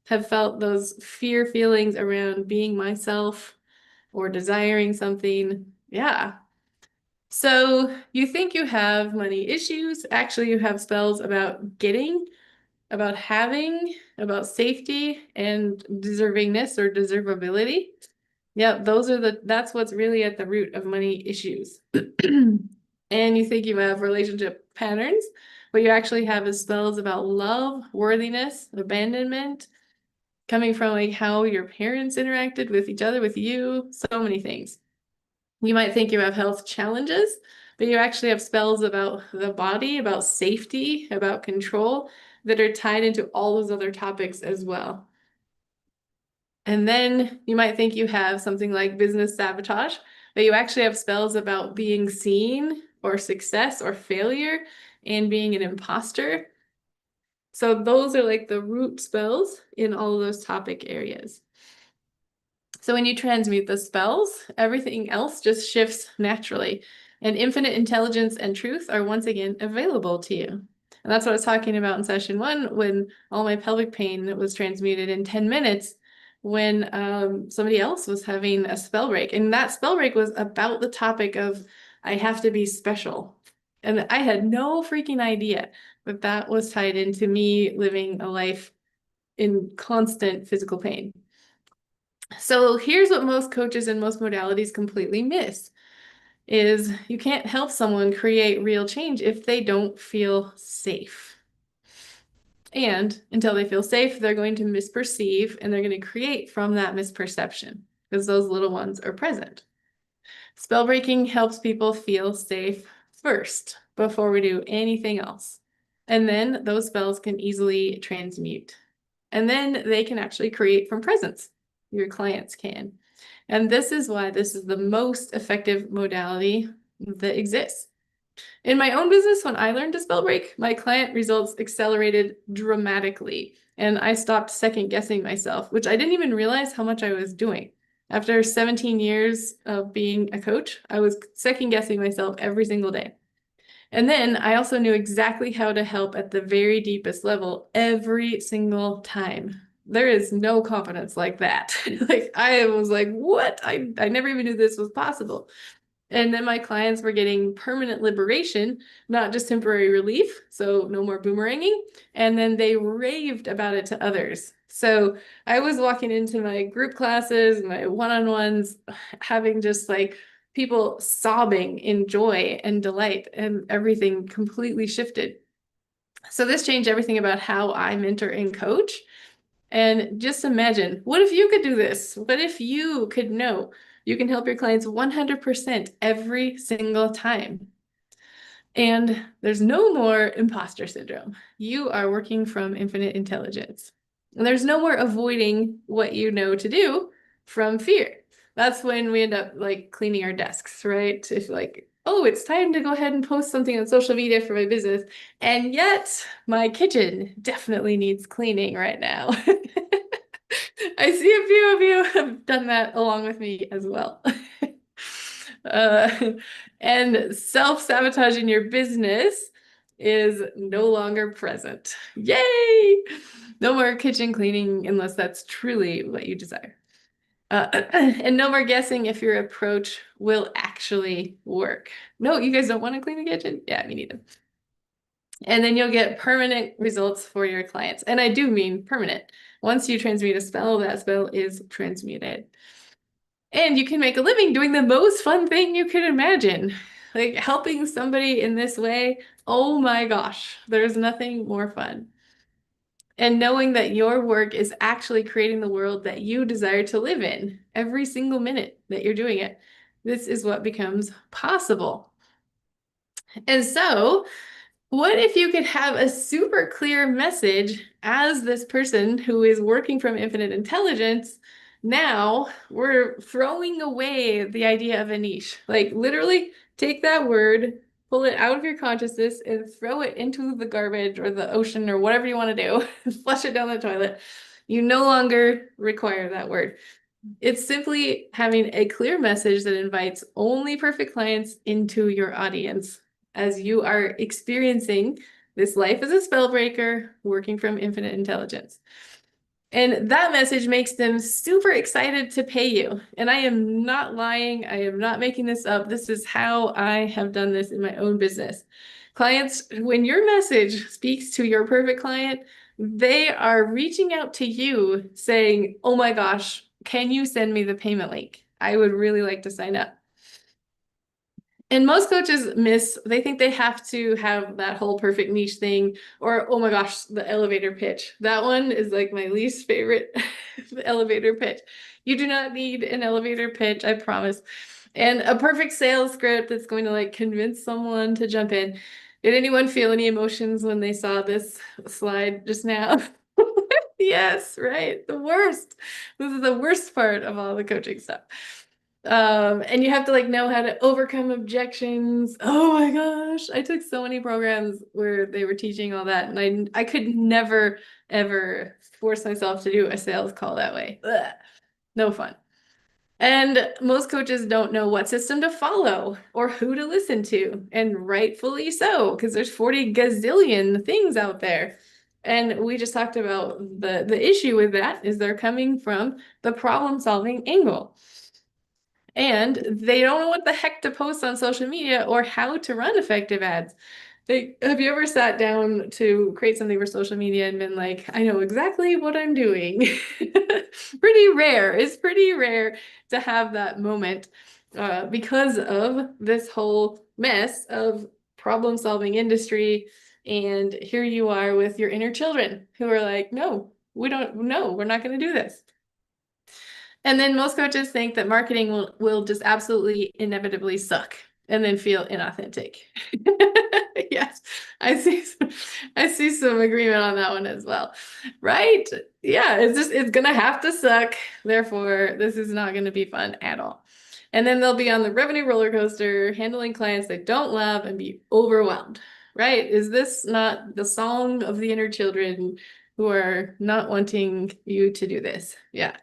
have felt those fear feelings around being myself or desiring something. Yeah. So you think you have money issues. Actually, you have spells about getting, about having, about safety and deservingness or deservability. Yeah, that's what's really at the root of money issues. And you think you have relationship patterns. What you actually have is spells about love, worthiness, abandonment, coming from like how your parents interacted with each other, with you, so many things. You might think you have health challenges, but you actually have spells about the body, about safety, about control that are tied into all those other topics as well. And then you might think you have something like business sabotage, but you actually have spells about being seen or success or failure and being an imposter. So those are like the root spells in all of those topic areas. So when you transmute the spells, everything else just shifts naturally. And infinite intelligence and truth are once again available to you. And that's what I was talking about in session 1 when all my pelvic pain was transmuted in 10 minutes when somebody else was having a spell break. And that spell break was about the topic of I have to be special. And I had no freaking idea that that was tied into me living a life in constant physical pain. So here's what most coaches and most modalities completely miss is you can't help someone create real change if they don't feel safe. And until they feel safe, they're going to misperceive and they're going to create from that misperception because those little ones are present. Spell breaking helps people feel safe first before we do anything else. And then those spells can easily transmute. And then they can actually create from presence. Your clients can. And this is why this is the most effective modality that exists. In my own business, when I learned to spell break, my client results accelerated dramatically. And I stopped second guessing myself, which I didn't even realize how much I was doing. After 17 years of being a coach, I was second guessing myself every single day. And then I also knew exactly how to help at the very deepest level every single time. There is no confidence like that. Like I was like, what? I never even knew this was possible. And then my clients were getting permanent liberation, not just temporary relief. So no more boomeranging. And then they raved about it to others. So I was walking into my group classes, my one-on-ones, having just like people sobbing in joy and delight, and everything completely shifted. So this changed everything about how I mentor and coach. And just imagine, what if you could do this? What if you could know you can help your clients 100% every single time? And there's no more imposter syndrome. You are working from infinite intelligence. And there's no more avoiding what you know to do from fear. That's when we end up like cleaning our desks, right? If like, oh, it's time to go ahead and post something on social media for my business. And yet my kitchen definitely needs cleaning right now. I see a few of you have done that along with me as well. And self-sabotaging your business is no longer present. Yay! No more kitchen cleaning unless that's truly what you desire. And no more guessing if your approach will actually work. No, you guys don't want to clean the kitchen? Yeah, me neither. And then you'll get permanent results for your clients. And I do mean permanent. Once you transmute a spell, that spell is transmuted. And you can make a living doing the most fun thing you could imagine. Like helping somebody in this way. Oh my gosh, there's nothing more fun. And knowing that your work is actually creating the world that you desire to live in every single minute that you're doing it. This is what becomes possible. And so, what if you could have a super clear message as this person who is working from infinite intelligence? Now we're throwing away the idea of a niche. Like literally take that word, pull it out of your consciousness and throw it into the garbage or the ocean or whatever you want to do, flush it down the toilet. You no longer require that word. It's simply having a clear message that invites only perfect clients into your audience as you are experiencing this life as a spell breaker working from infinite intelligence. And that message makes them super excited to pay you. And I am not lying. I am not making this up. This is how I have done this in my own business. Clients, when your message speaks to your perfect client, they are reaching out to you saying, oh my gosh, can you send me the payment link? I would really like to sign up. And most coaches they think they have to have that whole perfect niche thing, or, oh my gosh, the elevator pitch. That one is like my least favorite elevator pitch. You do not need an elevator pitch, I promise. And a perfect sales script that's going to like convince someone to jump in. Did anyone feel any emotions when they saw this slide just now? Yes, right. The worst. This is the worst part of all the coaching stuff. And you have to like know how to overcome objections. Oh my gosh. I took so many programs where they were teaching all that, and I could never, ever force myself to do a sales call that way. Ugh. No fun. And most coaches don't know what system to follow or who to listen to, and rightfully so, because there's 40 gazillion things out there. And we just talked about the issue with that is they're coming from the problem-solving angle. And they don't know what the heck to post on social media or how to run effective ads. Have you ever sat down to create something for social media and been like, I know exactly what I'm doing? Pretty rare. It's pretty rare to have that moment because of this whole mess of problem-solving industry And here you are with your inner children who are like, no, we don't know, we're not going to do this. And then most coaches think that marketing will just absolutely inevitably suck and then feel inauthentic. Yes, I see some agreement on that one as well. Right? Yeah, it's gonna have to suck. Therefore, this is not gonna be fun at all. And then they'll be on the revenue roller coaster, handling clients they don't love and be overwhelmed. Right? Is this not the song of the inner children who are not wanting you to do this? Yeah.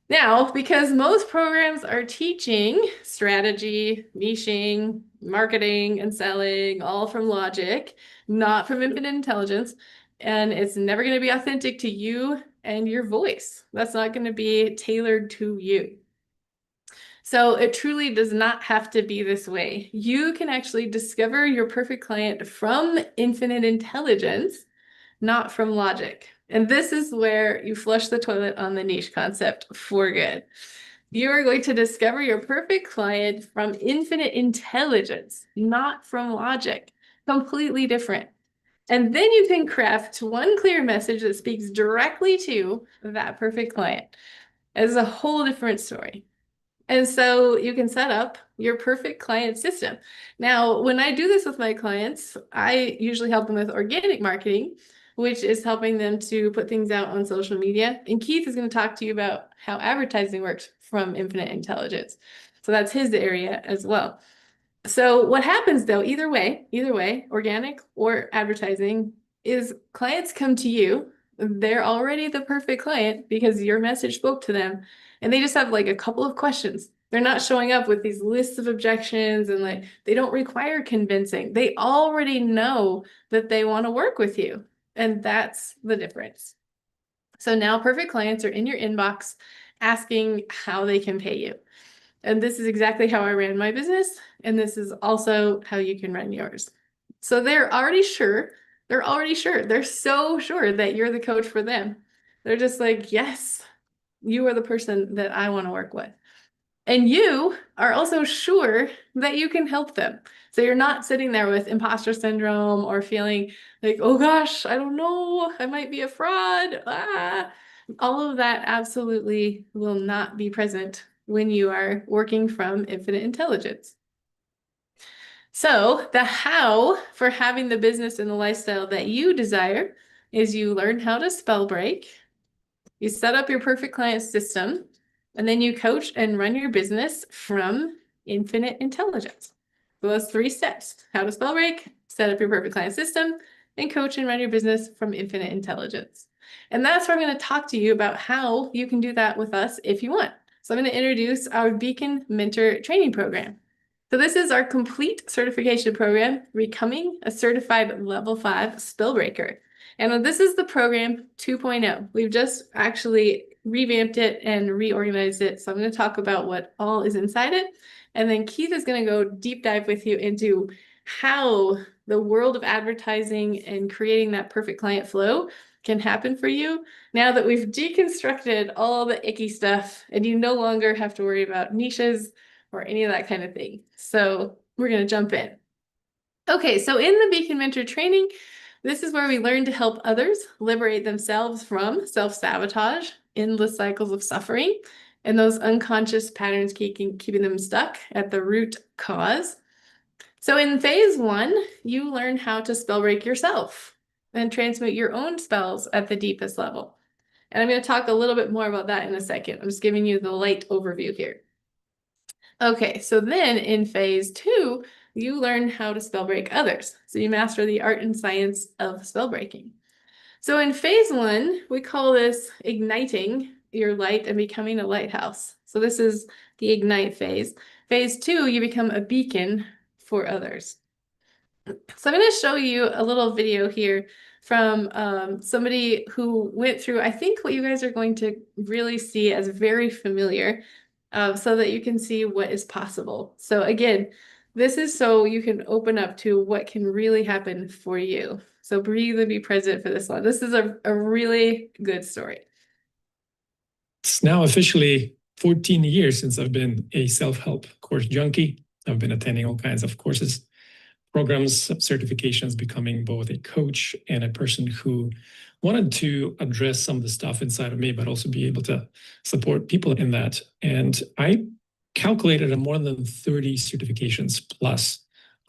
Now, because most programs are teaching strategy, niching, marketing, and selling all from logic, not from infinite intelligence, and it's never going to be authentic to you and your voice. That's not going to be tailored to you. So it truly does not have to be this way. You can actually discover your perfect client from infinite intelligence, not from logic. And this is where you flush the toilet on the niche concept for good. You are going to discover your perfect client from infinite intelligence, not from logic. Completely different. And then you can craft one clear message that speaks directly to that perfect client. It's a whole different story. And so you can set up your perfect client system. Now, when I do this with my clients, I usually help them with organic marketing, which is helping them to put things out on social media. And Keith is going to talk to you about how advertising works from infinite intelligence. So that's his area as well. So what happens though, either way, organic or advertising, is clients come to you. They're already the perfect client because your message spoke to them. And they just have like a couple of questions. They're not showing up with these lists of objections and like they don't require convincing. They already know that they want to work with you. And that's the difference. So now perfect clients are in your inbox asking how they can pay you. And this is exactly how I ran my business. And this is also how you can run yours. So they're already sure. They're so sure that you're the coach for them. They're just like, yes, you are the person that I want to work with. And you are also sure that you can help them. So you're not sitting there with imposter syndrome or feeling like, oh gosh, I don't know, I might be a fraud. All of that absolutely will not be present when you are working from infinite intelligence. So the how for having the business and the lifestyle that you desire is you learn how to spell break, you set up your perfect client system, and then you coach and run your business from infinite intelligence. So those 3 steps: how to spell break, set up your perfect client system, and coach and run your business from infinite intelligence. And that's where I'm going to talk to you about how you can do that with us if you want. So I'm going to introduce our Beacon Mentor training program. So this is our complete certification program, becoming a certified level 5 spell breaker. And this is the program 2.0. We've just actually revamped it and reorganized it. So I'm going to talk about what all is inside it. And then Keith is going to go deep dive with you into how the world of advertising and creating that perfect client flow can happen for you now that we've deconstructed all the icky stuff and you no longer have to worry about niches or any of that kind of thing. So we're going to jump in. Okay, so in the Beacon Mentor training, this is where we learn to help others liberate themselves from self-sabotage, endless cycles of suffering, and those unconscious patterns keeping them stuck at the root cause. So in phase 1, you learn how to spell break yourself and transmute your own spells at the deepest level. And I'm going to talk a little bit more about that in a second. I'm just giving you the light overview here. Okay, so then in phase 2, you learn how to spell break others. So you master the art and science of spell breaking. So in phase 1, we call this igniting your light and becoming a lighthouse. So this is the ignite phase. Phase 2, you become a beacon for others. So I'm going to show you a little video here from somebody who went through, I think, what you guys are going to really see as very familiar, so that you can see what is possible. So again, this is so you can open up to what can really happen for you. So breathe and be present for this one. This is a really good story. It's now officially 14 years since I've been a self-help course junkie. I've been attending all kinds of courses. programs, certifications, becoming both a coach and a person who wanted to address some of the stuff inside of me, but also be able to support people in that. And I calculated more than 30 certifications plus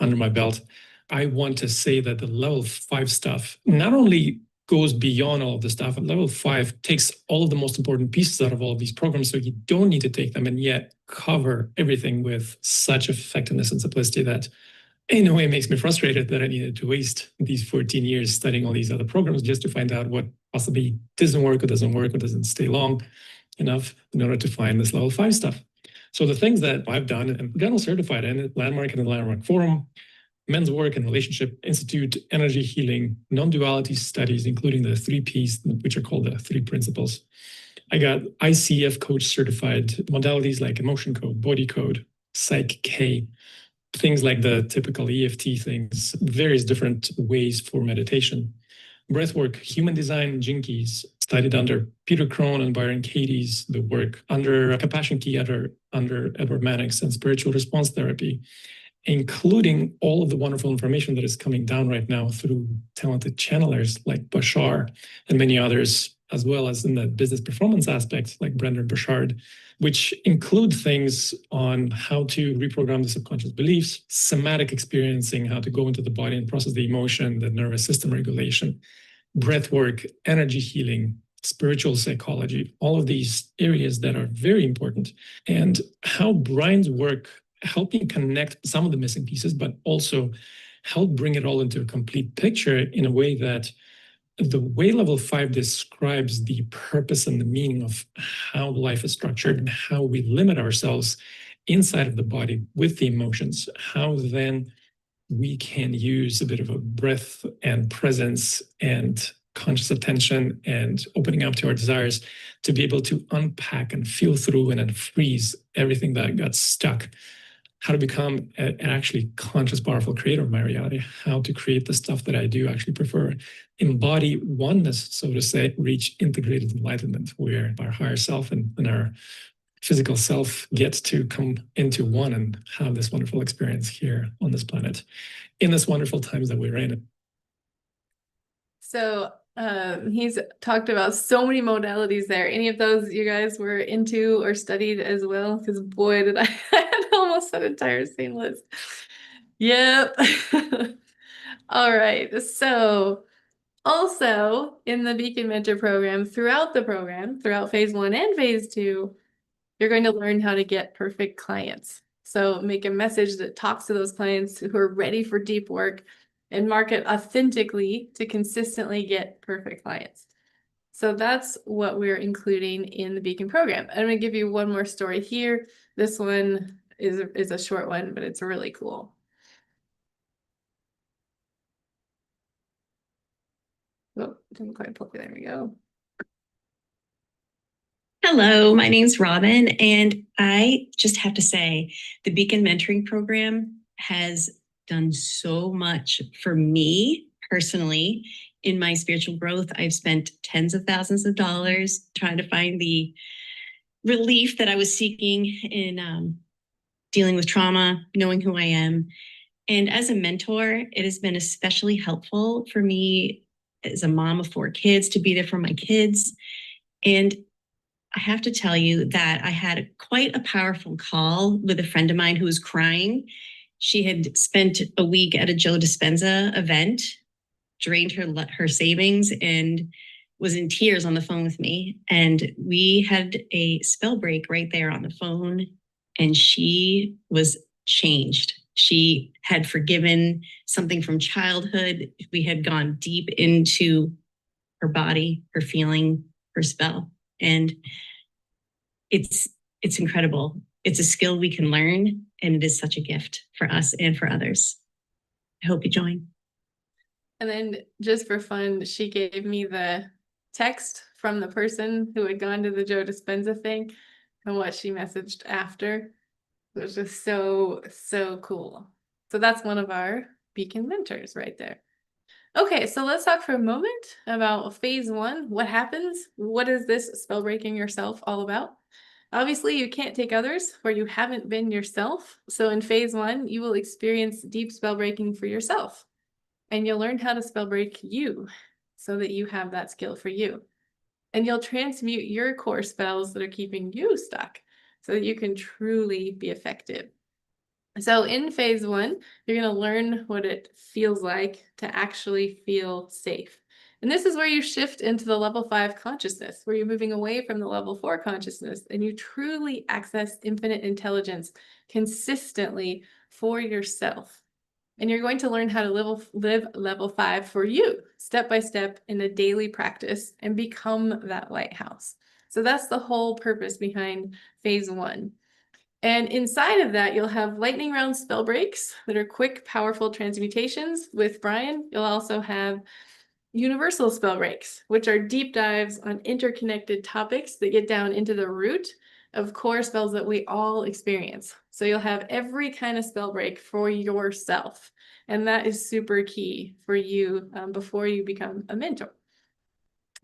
under my belt. I want to say that the level 5 stuff not only goes beyond all of the stuff, but level 5 takes all of the most important pieces out of all of these programs, so you don't need to take them and yet cover everything with such effectiveness and simplicity that in a way it makes me frustrated that I needed to waste these 14 years studying all these other programs just to find out what possibly doesn't work or doesn't stay long enough in order to find this level 5 stuff. So the things that I've done and gotten certified in Landmark and the Landmark Forum, Men's Work and Relationship Institute, Energy Healing, Non-Duality Studies, including the 3 Ps, which are called the 3 Principles. I got ICF coach certified, modalities like emotion code, body code, psych K, things like the typical EFT things, various different ways for meditation. Breathwork, human design, Jinkies, studied under Peter Crone and Byron Katie's the work, under Compassion Key, under Edward Mannix, and spiritual response therapy, including all of the wonderful information that is coming down right now through talented channelers like Bashar and many others, as well as in the business performance aspect like Brendan Burchard, which include things on how to reprogram the subconscious beliefs, somatic experiencing, how to go into the body and process the emotion, the nervous system regulation, breath work, energy healing, spiritual psychology, all of these areas that are very important, and how Brian's work helping connect some of the missing pieces, but also help bring it all into a complete picture in a way that the way level 5 describes the purpose and the meaning of how life is structured and how we limit ourselves inside of the body with the emotions, how then we can use a bit of a breath and presence and conscious attention and opening up to our desires to be able to unpack and feel through and unfreeze everything that got stuck. How to become an actually conscious, powerful creator of my reality, how to create the stuff that I do actually prefer, embody oneness, so to say, reach integrated enlightenment, where our higher self and our physical self get to come into one and have this wonderful experience here on this planet in this wonderful times that we're in. So he's talked about so many modalities there. Any of those you guys were into or studied as well? Because boy, did I had almost that entire same list. Yep. All right. So also in the Beacon Mentor program, throughout phase 1 and phase 2, you're going to learn how to get perfect clients. So make a message that talks to those clients who are ready for deep work and market authentically to consistently get perfect clients. So that's what we're including in the Beacon program. I'm going to give you one more story here. This one is a short one, but it's really cool. Oh, didn't quite pull it. There we go. Hello, my name's Robin, and I just have to say the Beacon Mentoring Program has done so much for me personally in my spiritual growth. I've spent tens of thousands of dollars trying to find the relief that I was seeking in dealing with trauma, knowing who I am. And as a mentor, it has been especially helpful for me as a mom of 4 kids to be there for my kids. And I have to tell you that I had quite a powerful call with a friend of mine who was crying. She had spent a week at a Joe Dispenza event, drained her savings, and was in tears on the phone with me. And we had a spell break right there on the phone, and she was changed. She had forgiven something from childhood. We had gone deep into her body, her feeling, her spell. And it's incredible. It's a skill we can learn, and it is such a gift for us and for others. I hope you join. And then just for fun, she gave me the text from the person who had gone to the Joe Dispenza thing and what she messaged after. It was just so, so cool. So that's one of our Beacon mentors right there. Okay, so let's talk for a moment about phase 1. What happens? What is this spell breaking yourself all about? Obviously, you can't take others where you haven't been yourself. So in phase one, you will experience deep spell breaking for yourself. And you'll learn how to spell break you so that you have that skill for you. And you'll transmute your core spells that are keeping you stuck so that you can truly be effective. So in phase one, you're going to learn what it feels like to actually feel safe. And this is where you shift into the level 5 consciousness, where you're moving away from the level 4 consciousness and you truly access infinite intelligence consistently for yourself. And you're going to learn how to live level 5 for you, step by step in a daily practice and become that lighthouse. So that's the whole purpose behind phase one. And inside of that, you'll have lightning round spell breaks that are quick, powerful transmutations with Brian. You'll also have universal spell breaks, which are deep dives on interconnected topics that get down into the root of core spells that we all experience. So you'll have every kind of spell break for yourself. And that is super key for you before you become a mentor.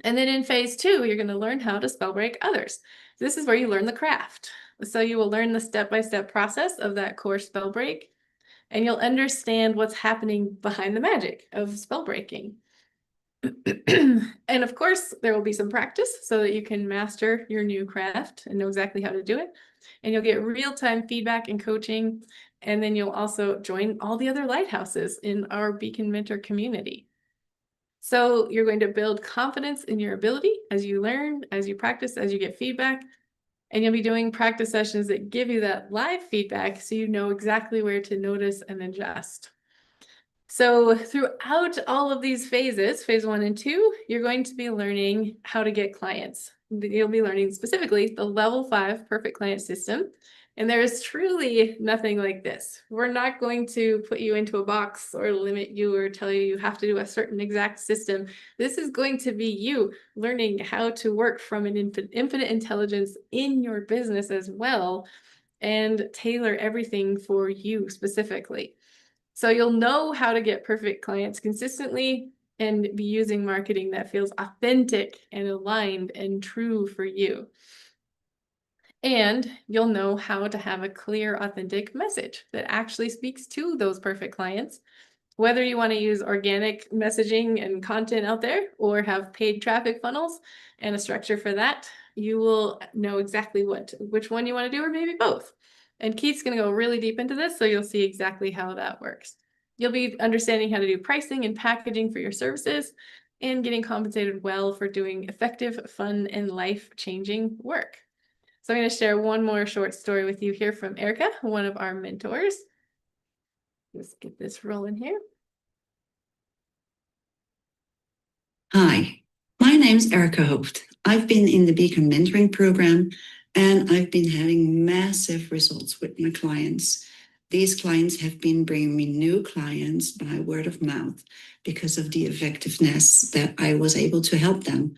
And then in phase two, you're going to learn how to spell break others. This is where you learn the craft. So you will learn the step-by-step process of that core spell break, and you'll understand what's happening behind the magic of spell breaking. And of course, there will be some practice so that you can master your new craft and know exactly how to do it. And you'll get real-time feedback and coaching. And then you'll also join all the other lighthouses in our Beacon Mentor community. So you're going to build confidence in your ability as you learn, as you practice, as you get feedback. And you'll be doing practice sessions that give you that live feedback so you know exactly where to notice and adjust. So throughout all of these phases, phase 1 and 2, you're going to be learning how to get clients. You'll be learning specifically the level 5 perfect client system. And there is truly nothing like this. We're not going to put you into a box or limit you or tell you you have to do a certain exact system. This is going to be you learning how to work from an infinite intelligence in your business as well and tailor everything for you specifically. So you'll know how to get perfect clients consistently and be using marketing that feels authentic and aligned and true for you. And you'll know how to have a clear, authentic message that actually speaks to those perfect clients. Whether you want to use organic messaging and content out there or have paid traffic funnels and a structure for that, you will know exactly which one you want to do, or maybe both. And Keith's going to go really deep into this, so you'll see exactly how that works. You'll be understanding how to do pricing and packaging for your services and getting compensated well for doing effective, fun, and life-changing work. So I'm going to share one more short story with you here from Erica, one of our mentors. Let's get this rolling here. Hi, my name's Erica Hooft. I've been in the Beacon Mentoring Program and I've been having massive results with my clients. These clients have been bringing me new clients by word of mouth because of the effectiveness that I was able to help them.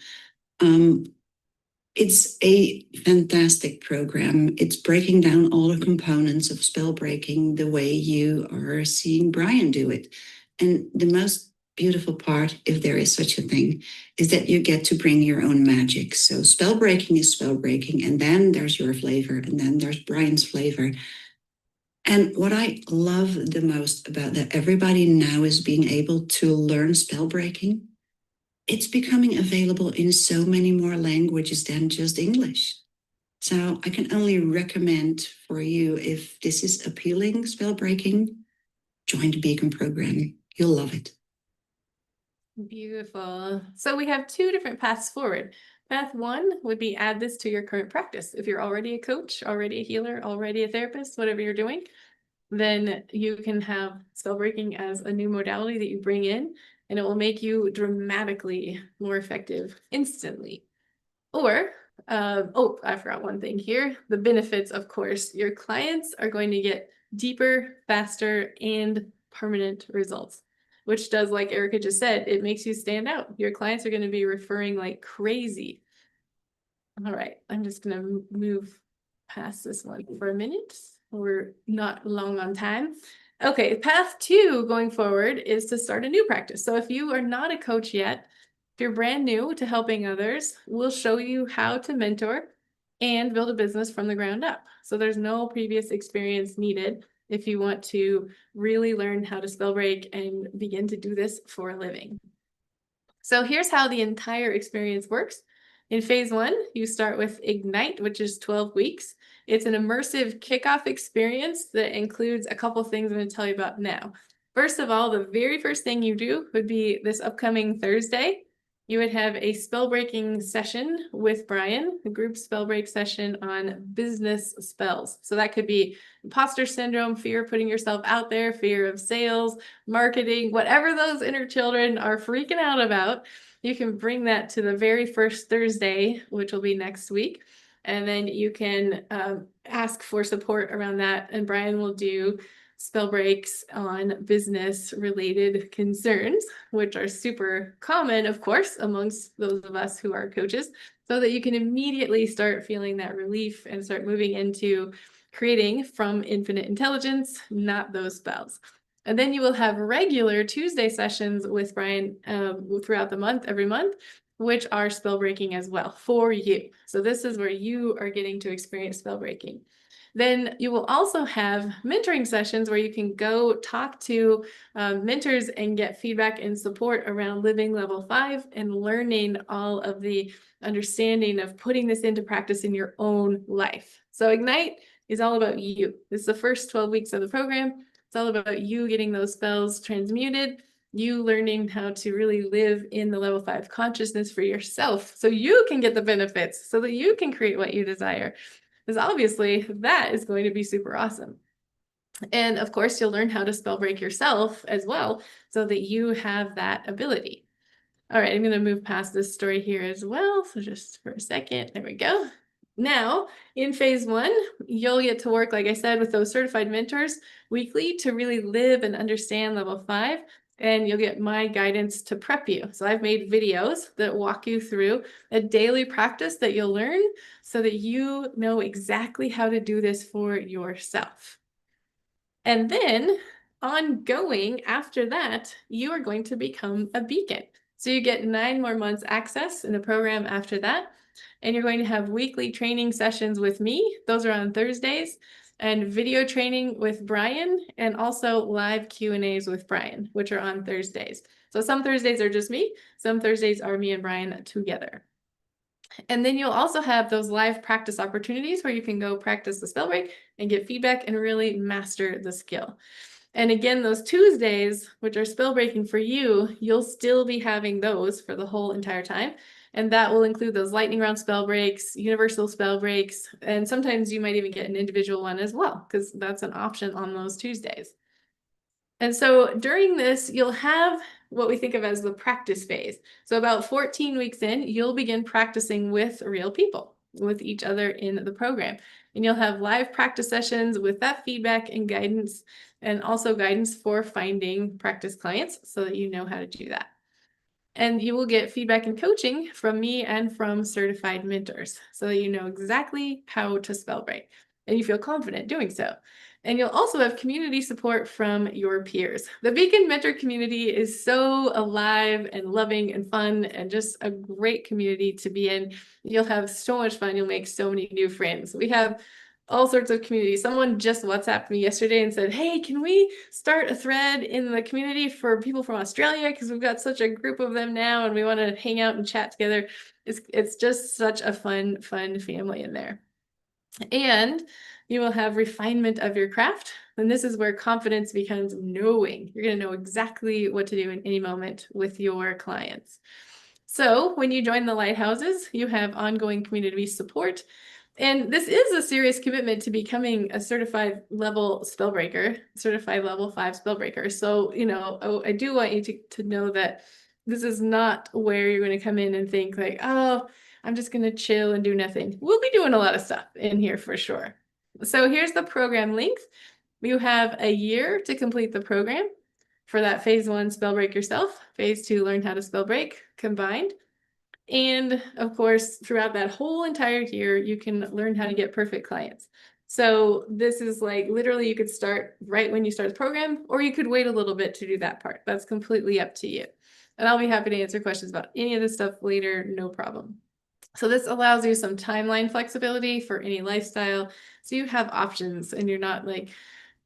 It's a fantastic program. It's breaking down all the components of spell breaking the way you are seeing Brian do it. And the most beautiful part, if there is such a thing, is that you get to bring your own magic. So spell breaking is spell breaking, and then there's your flavor, and then there's Brian's flavor. And what I love the most about that everybody now is being able to learn spell breaking. It's becoming available in so many more languages than just English. So I can only recommend for you, if this is appealing, spell breaking, join the Beacon program. You'll love it. Beautiful. So we have two different paths forward. Path one would be add this to your current practice. If you're already a coach, already a healer, already a therapist, whatever you're doing, then you can have spell breaking as a new modality that you bring in, and it will make you dramatically more effective instantly. Or, oh, I forgot one thing here. The benefits, of course, your clients are going to get deeper, faster, and permanent results, which does, like Erica just said, it makes you stand out. Your clients are going to be referring like crazy. All right, I'm just going to move past this one for a minute. We're not long on time. Okay, path two going forward is to start a new practice. So if you are not a coach yet, if you're brand new to helping others, we'll show you how to mentor and build a business from the ground up. So there's no previous experience needed if you want to really learn how to spell break and begin to do this for a living. So here's how the entire experience works. In phase 1, you start with Ignite, which is 12 weeks. It's an immersive kickoff experience that includes a couple things I'm going to tell you about now. First of all, the very first thing you do would be this upcoming Thursday. You would have a spell breaking session with Brian, a group spell break session on business spells. So that could be imposter syndrome, fear of putting yourself out there, fear of sales, marketing, whatever those inner children are freaking out about. You can bring that to the very first Thursday, which will be next week. And then you can ask for support around that. And Brian will do spell breaks on business related concerns, which are super common, of course, amongst those of us who are coaches, so that you can immediately start feeling that relief and start moving into creating from infinite intelligence, not those spells. And then you will have regular Tuesday sessions with Brian throughout the month, every month, which are spell breaking as well for you. So this is where you are getting to experience spell breaking. Then you will also have mentoring sessions where you can go talk to mentors and get feedback and support around living level 5 and learning all of the understanding of putting this into practice in your own life. So Ignite is all about you. This is the first 12 weeks of the program. It's all about you getting those spells transmuted, you learning how to really live in the level 5 consciousness for yourself so you can get the benefits, so that you can create what you desire. Because obviously that is going to be super awesome. And of course, you'll learn how to spell break yourself as well, so that you have that ability. All right, I'm going to move past this story here as well. So just for a second, there we go. Now, in phase 1, you'll get to work, like I said, with those certified mentors weekly to really live and understand level 5. And you'll get my guidance to prep you. So I've made videos that walk you through a daily practice that you'll learn so that you know exactly how to do this for yourself. And then ongoing after that, you are going to become a beacon. So you get 9 more months access in the program after that. And you're going to have weekly training sessions with me. Those are on Thursdays, and video training with Brian, and also live Q&As with Brian, which are on Thursdays. So some Thursdays are just me. Some Thursdays are me and Brian together. And then you'll also have those live practice opportunities where you can go practice the spell break and get feedback and really master the skill. And again, those Tuesdays, which are spell breaking for you, you'll still be having those for the whole entire time. And that will include those lightning round spell breaks, universal spell breaks, and sometimes you might even get an individual one as well, because that's an option on those Tuesdays. And so during this, you'll have what we think of as the practice phase. So about 14 weeks in, you'll begin practicing with real people, with each other in the program. And you'll have live practice sessions with that feedback and guidance, and also guidance for finding practice clients so that you know how to do that. And you will get feedback and coaching from me and from certified mentors so that you know exactly how to spell break and you feel confident doing so. And you'll also have community support from your peers. The Beacon Mentor community is so alive and loving and fun and just a great community to be in. You'll have so much fun. You'll make so many new friends. We have all sorts of communities. Someone just WhatsApped me yesterday and said, hey, can we start a thread in the community for people from Australia? Because we've got such a group of them now and we want to hang out and chat together. It's just such a fun family in there. And you will have refinement of your craft. And this is where confidence becomes knowing. You're going to know exactly what to do in any moment with your clients. So when you join the lighthouses, you have ongoing community support. And this is a serious commitment to becoming a certified level spellbreaker, certified level 5 spellbreaker. So, you know, I do want you to know that this is not where you're going to come in and think like, oh, I'm just going to chill and do nothing. We'll be doing a lot of stuff in here for sure. So here's the program length. You have a year to complete the program for that phase 1 spell break yourself, phase 2 learn how to spell break combined. And of course, throughout that whole entire year, you can learn how to get perfect clients. So this is like literally you could start right when you start the program, or you could wait a little bit to do that part. That's completely up to you. And I'll be happy to answer questions about any of this stuff later, no problem. So this allows you some timeline flexibility for any lifestyle. So you have options and you're not like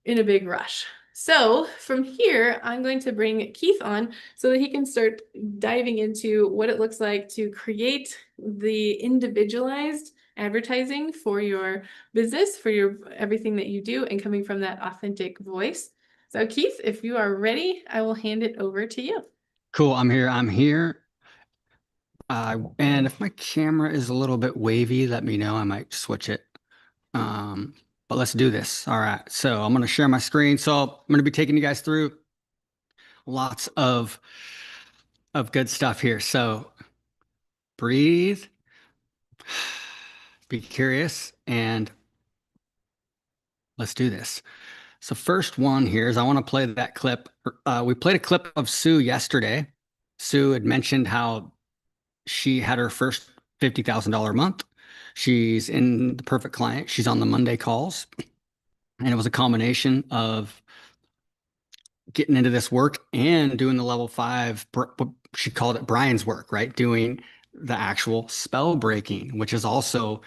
in a big rush. So from here, I'm going to bring Keith on so that he can start diving into what it looks like to create the individualized advertising for your business, for your everything that you do, and coming from that authentic voice. So Keith, if you are ready, I will hand it over to you. Cool. I'm here. I'm here. And if my camera is a little bit wavy, let me know. I might switch it. But let's do this. All right. So I'm going to share my screen. So I'm going to be taking you guys through lots of good stuff here. So breathe, be curious, and let's do this. So first one here is I want to play that clip. We played a clip of Sue yesterday. Sue had mentioned how she had her first $50,000 month. She's in the perfect client. She's on the Monday calls. And it was a combination of getting into this work and doing the level 5, she called it Brian's work, right? Doing the actual spell breaking, which has also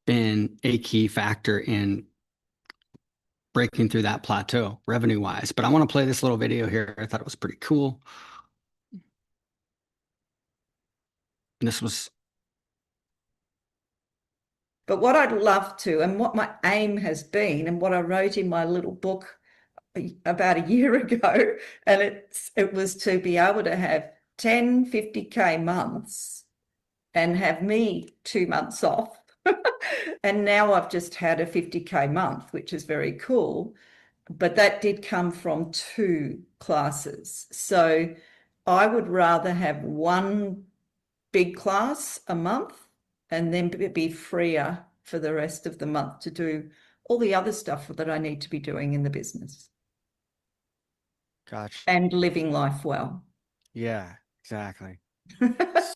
been a key factor in breaking through that plateau revenue wise. But I want to play this little video here. I thought it was pretty cool. And this was. But what I'd love to, and what my aim has been, and what I wrote in my little book about a year ago, and it was to be able to have 10 50K months and have me 2 months off. And now I've just had a 50K month, which is very cool. But that did come from 2 classes. So I would rather have one big class a month and then be freer for the rest of the month to do all the other stuff that I need to be doing in the business. Gotcha. And living life well. Yeah, exactly.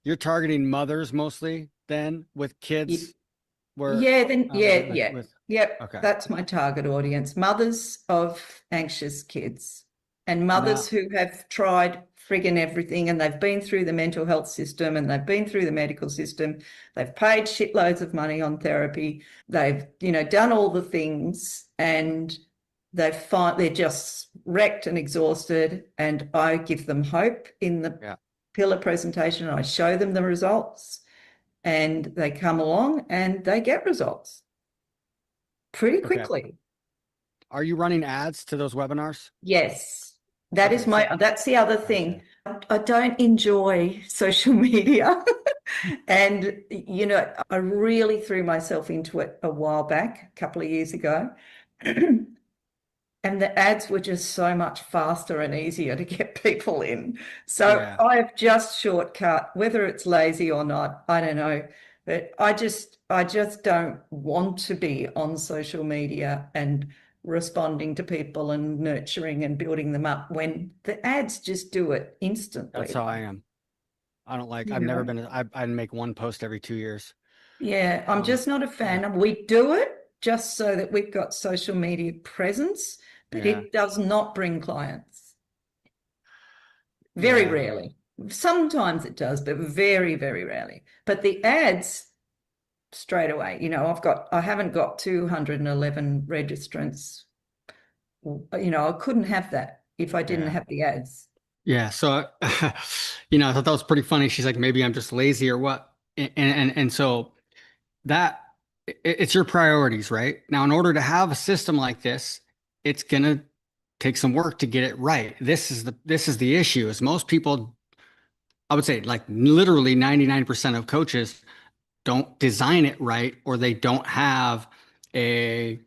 You're targeting mothers mostly then with kids? Yep. Okay. That's my target audience. Mothers of anxious kids and mothers who have tried friggin' everything, and they've been through the mental health system and they've been through the medical system. They've paid shitloads of money on therapy. They've, done all the things, and they're just wrecked and exhausted. And I give them hope in the pillar presentation. I show them the results, and they come along and they get results pretty quickly. Okay. Are you running ads to those webinars? Yes. That's the other thing. I don't enjoy social media. And, I really threw myself into it a while back, a couple of years ago. And the ads were just so much faster and easier to get people in. So I've just shortcut, whether it's lazy or not, I don't know. But I just don't want to be on social media and responding to people and nurturing and building them up when the ads just do it instantly. That's how I am. I don't like, I'd make one post every 2 years. Yeah, I'm just not a fan. We do it just so that we've got social media presence, but it does not bring clients. Very rarely. Sometimes it does, but very, very rarely. But the ads straight away, I haven't got 211 registrants. I couldn't have that if I didn't have the ads. Yeah. So, I thought that was pretty funny. She's like, maybe I'm just lazy or what? And so it's your priorities, right? Now, in order to have a system like this, it's going to take some work to get it right. This is the issue is most people, I would say like literally 99% of coaches don't design it right, or they don't have a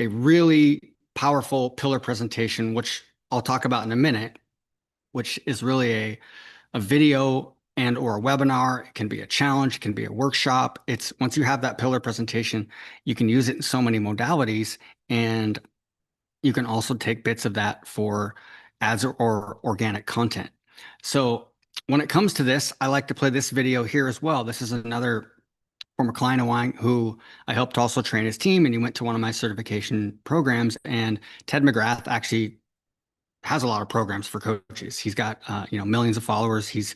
really powerful pillar presentation, which I'll talk about in a minute, which is really a video and or a webinar. It can be a challenge, it can be a workshop. It's once you have that pillar presentation, you can use it in so many modalities, and you can also take bits of that for ads or organic content. So when it comes to this, I like to play this video here as well. This is another former client of mine who I helped also train his team, and he went to one of my certification programs. And Ted McGrath actually has a lot of programs for coaches. He's got millions of followers. He's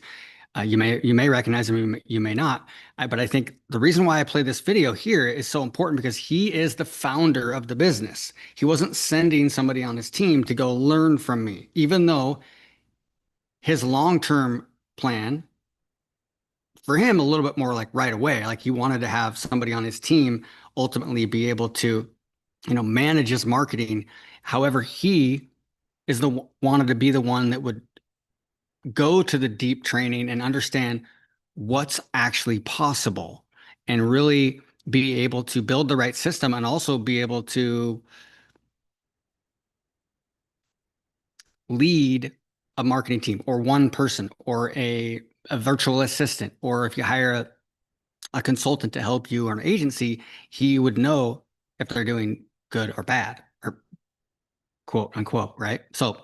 You may recognize him, you may not. But I think the reason why I play this video here is so important because he is the founder of the business. He wasn't sending somebody on his team to go learn from me, even though his long-term plan for him a little bit more like right away, like he wanted to have somebody on his team ultimately be able to, manage his marketing. However, he is wanted to be the one that would go to the deep training and understand what's actually possible and really be able to build the right system and also be able to lead a marketing team or one person or a virtual assistant, or if you hire a consultant to help you or an agency, he would know if they're doing good or bad, or quote unquote, right? So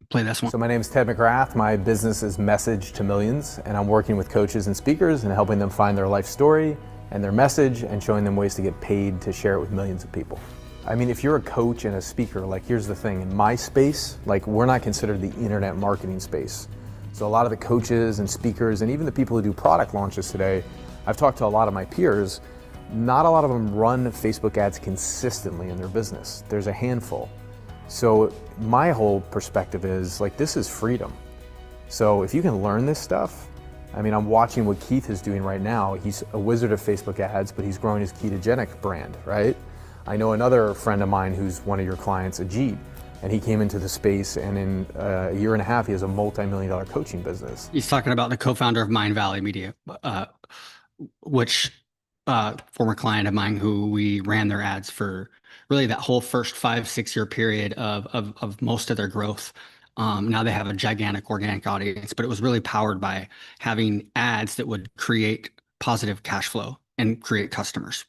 play this one. So my name is Ted McGrath. My business is Message to Millions, and I'm working with coaches and speakers and helping them find their life story and their message and showing them ways to get paid to share it with millions of people. I mean, if you're a coach and a speaker, like here's the thing, in my space, like we're not considered the internet marketing space. So a lot of the coaches and speakers and even the people who do product launches today, I've talked to a lot of my peers, not a lot of them run Facebook ads consistently in their business. There's a handful. So my whole perspective is like, this is freedom. So if you can learn this stuff, I mean, I'm watching what Keith is doing right now. He's a wizard of Facebook ads, but he's growing his ketogenic brand, right? I know another friend of mine who's one of your clients, Ajit, and he came into the space, and in a year and a half, he has a multi-million-dollar coaching business. He's talking about the co-founder of Mind Valley Media, which former client of mine who we ran their ads for really that whole first 5-6 year period of most of their growth. Now they have a gigantic organic audience, but it was really powered by having ads that would create positive cash flow and create customers.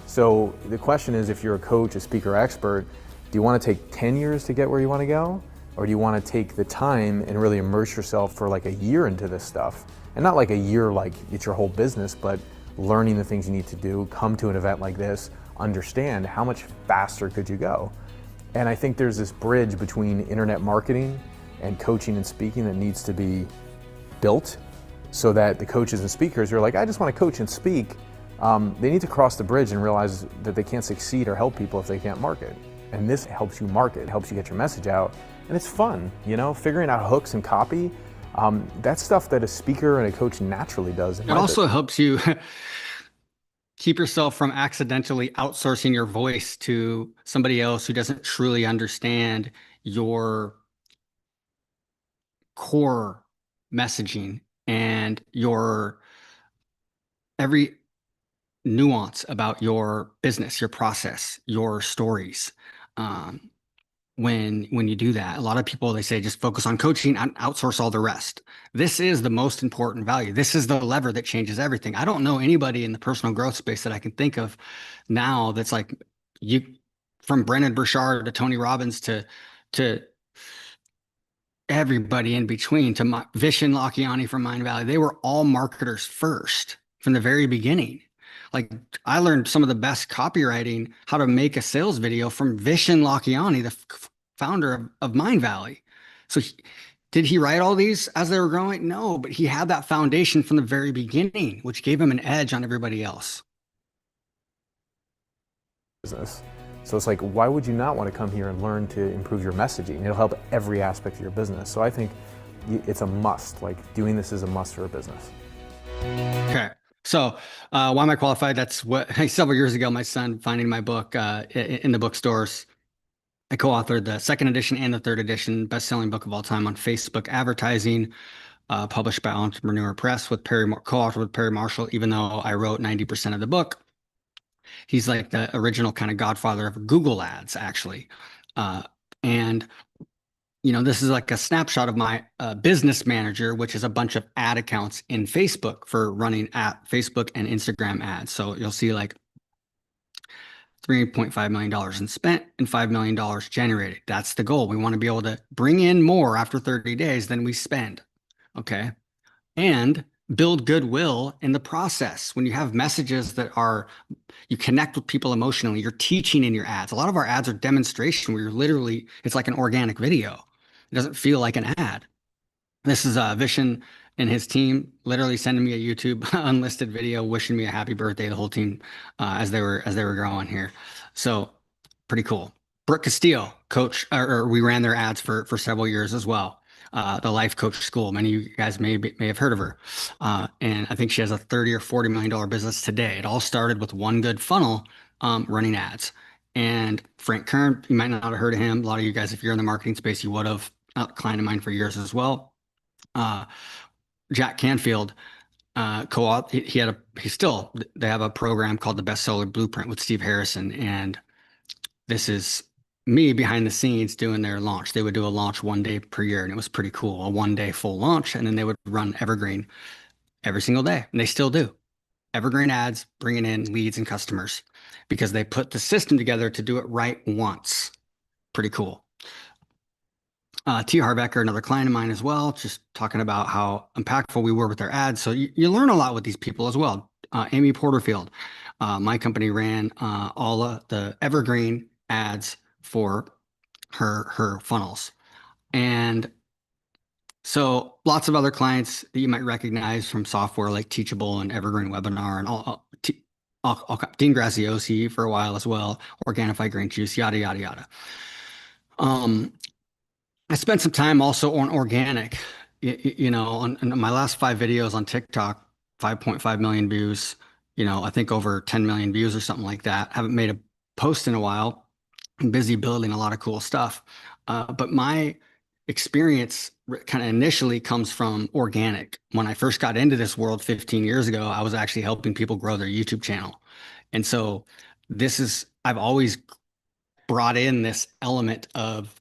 So the question is, if you're a coach, a speaker, expert, do you want to take 10 years to get where you want to go? Or do you want to take the time and really immerse yourself for like a year into this stuff? And not like a year like it's your whole business, but learning the things you need to do, come to an event like this, understand how much faster could you go? And I think there's this bridge between internet marketing and coaching and speaking that needs to be built so that the coaches and speakers who are like, I just want to coach and speak, they need to cross the bridge and realize that they can't succeed or help people if they can't market. And this helps you market, helps you get your message out, and it's fun, figuring out hooks and copy. That's stuff that a speaker and a coach naturally does. It also helps you keep yourself from accidentally outsourcing your voice to somebody else who doesn't truly understand your core messaging and your every nuance about your business, your process, your stories. When you do that, a lot of people, they say, just focus on coaching and outsource all the rest. This is the most important value. This is the lever that changes everything. I don't know anybody in the personal growth space that I can think of now that's like you, from Brennan Burchard to Tony Robbins to everybody in between, to Vishen Lakhiani from Mind Valley. They were all marketers first from the very beginning. Like I learned some of the best copywriting, how to make a sales video from Vishen Lakhiani, the founder of Mind Valley. So did he write all these as they were growing? No, but he had that foundation from the very beginning, which gave him an edge on everybody else. Business. So it's like, why would you not want to come here and learn to improve your messaging? It'll help every aspect of your business. So I think it's a must. Like doing this is a must for a business. Okay. So why am I qualified? That's what several years ago, my son finding my book in the bookstores. I co-authored the second edition and the third edition, best-selling book of all time on Facebook advertising, published by Entrepreneur Press with co-authored with Perry Marshall, even though I wrote 90% of the book. He's like the original kind of godfather of Google ads, actually. And this is like a snapshot of my business manager, which is a bunch of ad accounts in Facebook for running at Facebook and Instagram ads. So you'll see like $3.5 million in spent and $5 million generated. That's the goal. We want to be able to bring in more after 30 days than we spend. Okay. And build goodwill in the process. When you have messages that you connect with people emotionally, you're teaching in your ads. A lot of our ads are demonstration where it's like an organic video. It doesn't feel like an ad. This is Vishen and his team literally sending me a YouTube unlisted video, wishing me a happy birthday, the whole team, as they were growing here. So pretty cool. Brooke Castillo, coach, or we ran their ads for several years as well. The Life Coach School. Many of you guys may have heard of her. And I think she has a $30 or $40 million business today. It all started with one good funnel, running ads. And Frank Kern, you might not have heard of him. A lot of you guys, if you're in the marketing space, you would have. A client of mine for years as well. Jack Canfield, co-op, they have a program called the Bestseller Blueprint with Steve Harrison. And this is me behind the scenes doing their launch. They would do a launch one day per year, and it was pretty cool. A 1 day full launch, and then they would run evergreen every single day, and they still do. Evergreen ads, bringing in leads and customers because they put the system together to do it right once. Pretty cool. T. Harbecker, another client of mine as well, just talking about how impactful we were with their ads. So you learn a lot with these people as well. Amy Porterfield, my company ran all of the evergreen ads for her funnels. And so lots of other clients that you might recognize from software like Teachable and Evergreen Webinar and all Dean Graziosi for a while as well, Organifi Green Juice, yada, yada, yada. I spent some time also on organic, on my last 5 videos on TikTok, 5.5 million views, I think over 10 million views or something like that. Haven't made a post in a while. I'm busy building a lot of cool stuff. But my experience kind of initially comes from organic. When I first got into this world 15 years ago, I was actually helping people grow their YouTube channel. And so I've always brought in this element of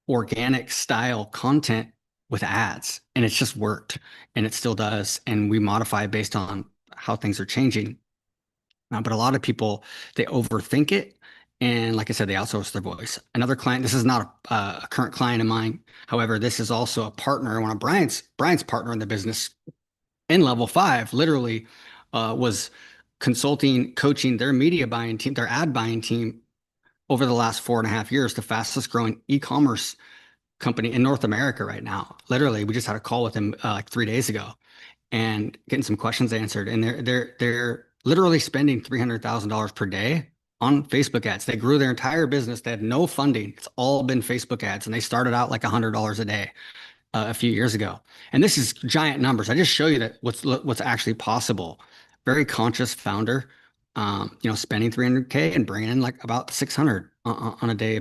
organic style content with ads, and it's just worked, and it still does. And we modify based on how things are changing. But a lot of people, they overthink it. And like I said, they outsource their voice. Another client, this is not a current client of mine. However, this is also a partner, one of Brian's partner in the business in level 5, literally was consulting, coaching their media buying team, their ad buying team over the last 4.5 years, the fastest growing e-commerce company in North America right now. Literally, we just had a call with him like 3 days ago and getting some questions answered. And they're literally spending $300,000 per day on Facebook ads. They grew their entire business. They had no funding. It's all been Facebook ads. And they started out like $100 a day a few years ago. And this is giant numbers. I just show you that what's actually possible. Very conscious founder, spending $300K and bringing in like about 600 on a day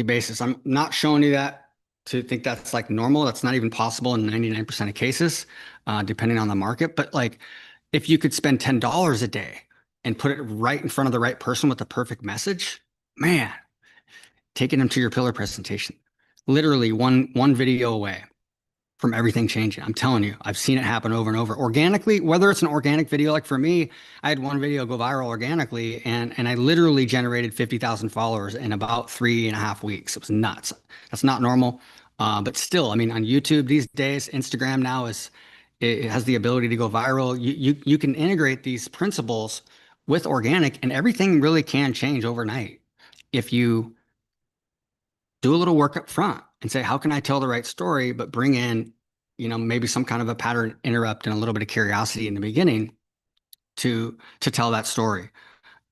basis. I'm not showing you that to think that's like normal. That's not even possible in 99% of cases, depending on the market. But like, if you could spend $10 a day and put it right in front of the right person with the perfect message, man, taking them to your pillar presentation, literally one video away from everything changing. I'm telling you, I've seen it happen over and over organically, whether it's an organic video. Like for me, I had one video go viral organically and I literally generated 50,000 followers in about 3.5 weeks. It was nuts. That's not normal. But still, I mean, on YouTube these days, Instagram now it has the ability to go viral. You can integrate these principles with organic, and everything really can change overnight if you do a little work up front and say, how can I tell the right story, but bring in, maybe some kind of a pattern interrupt and a little bit of curiosity in the beginning to tell that story.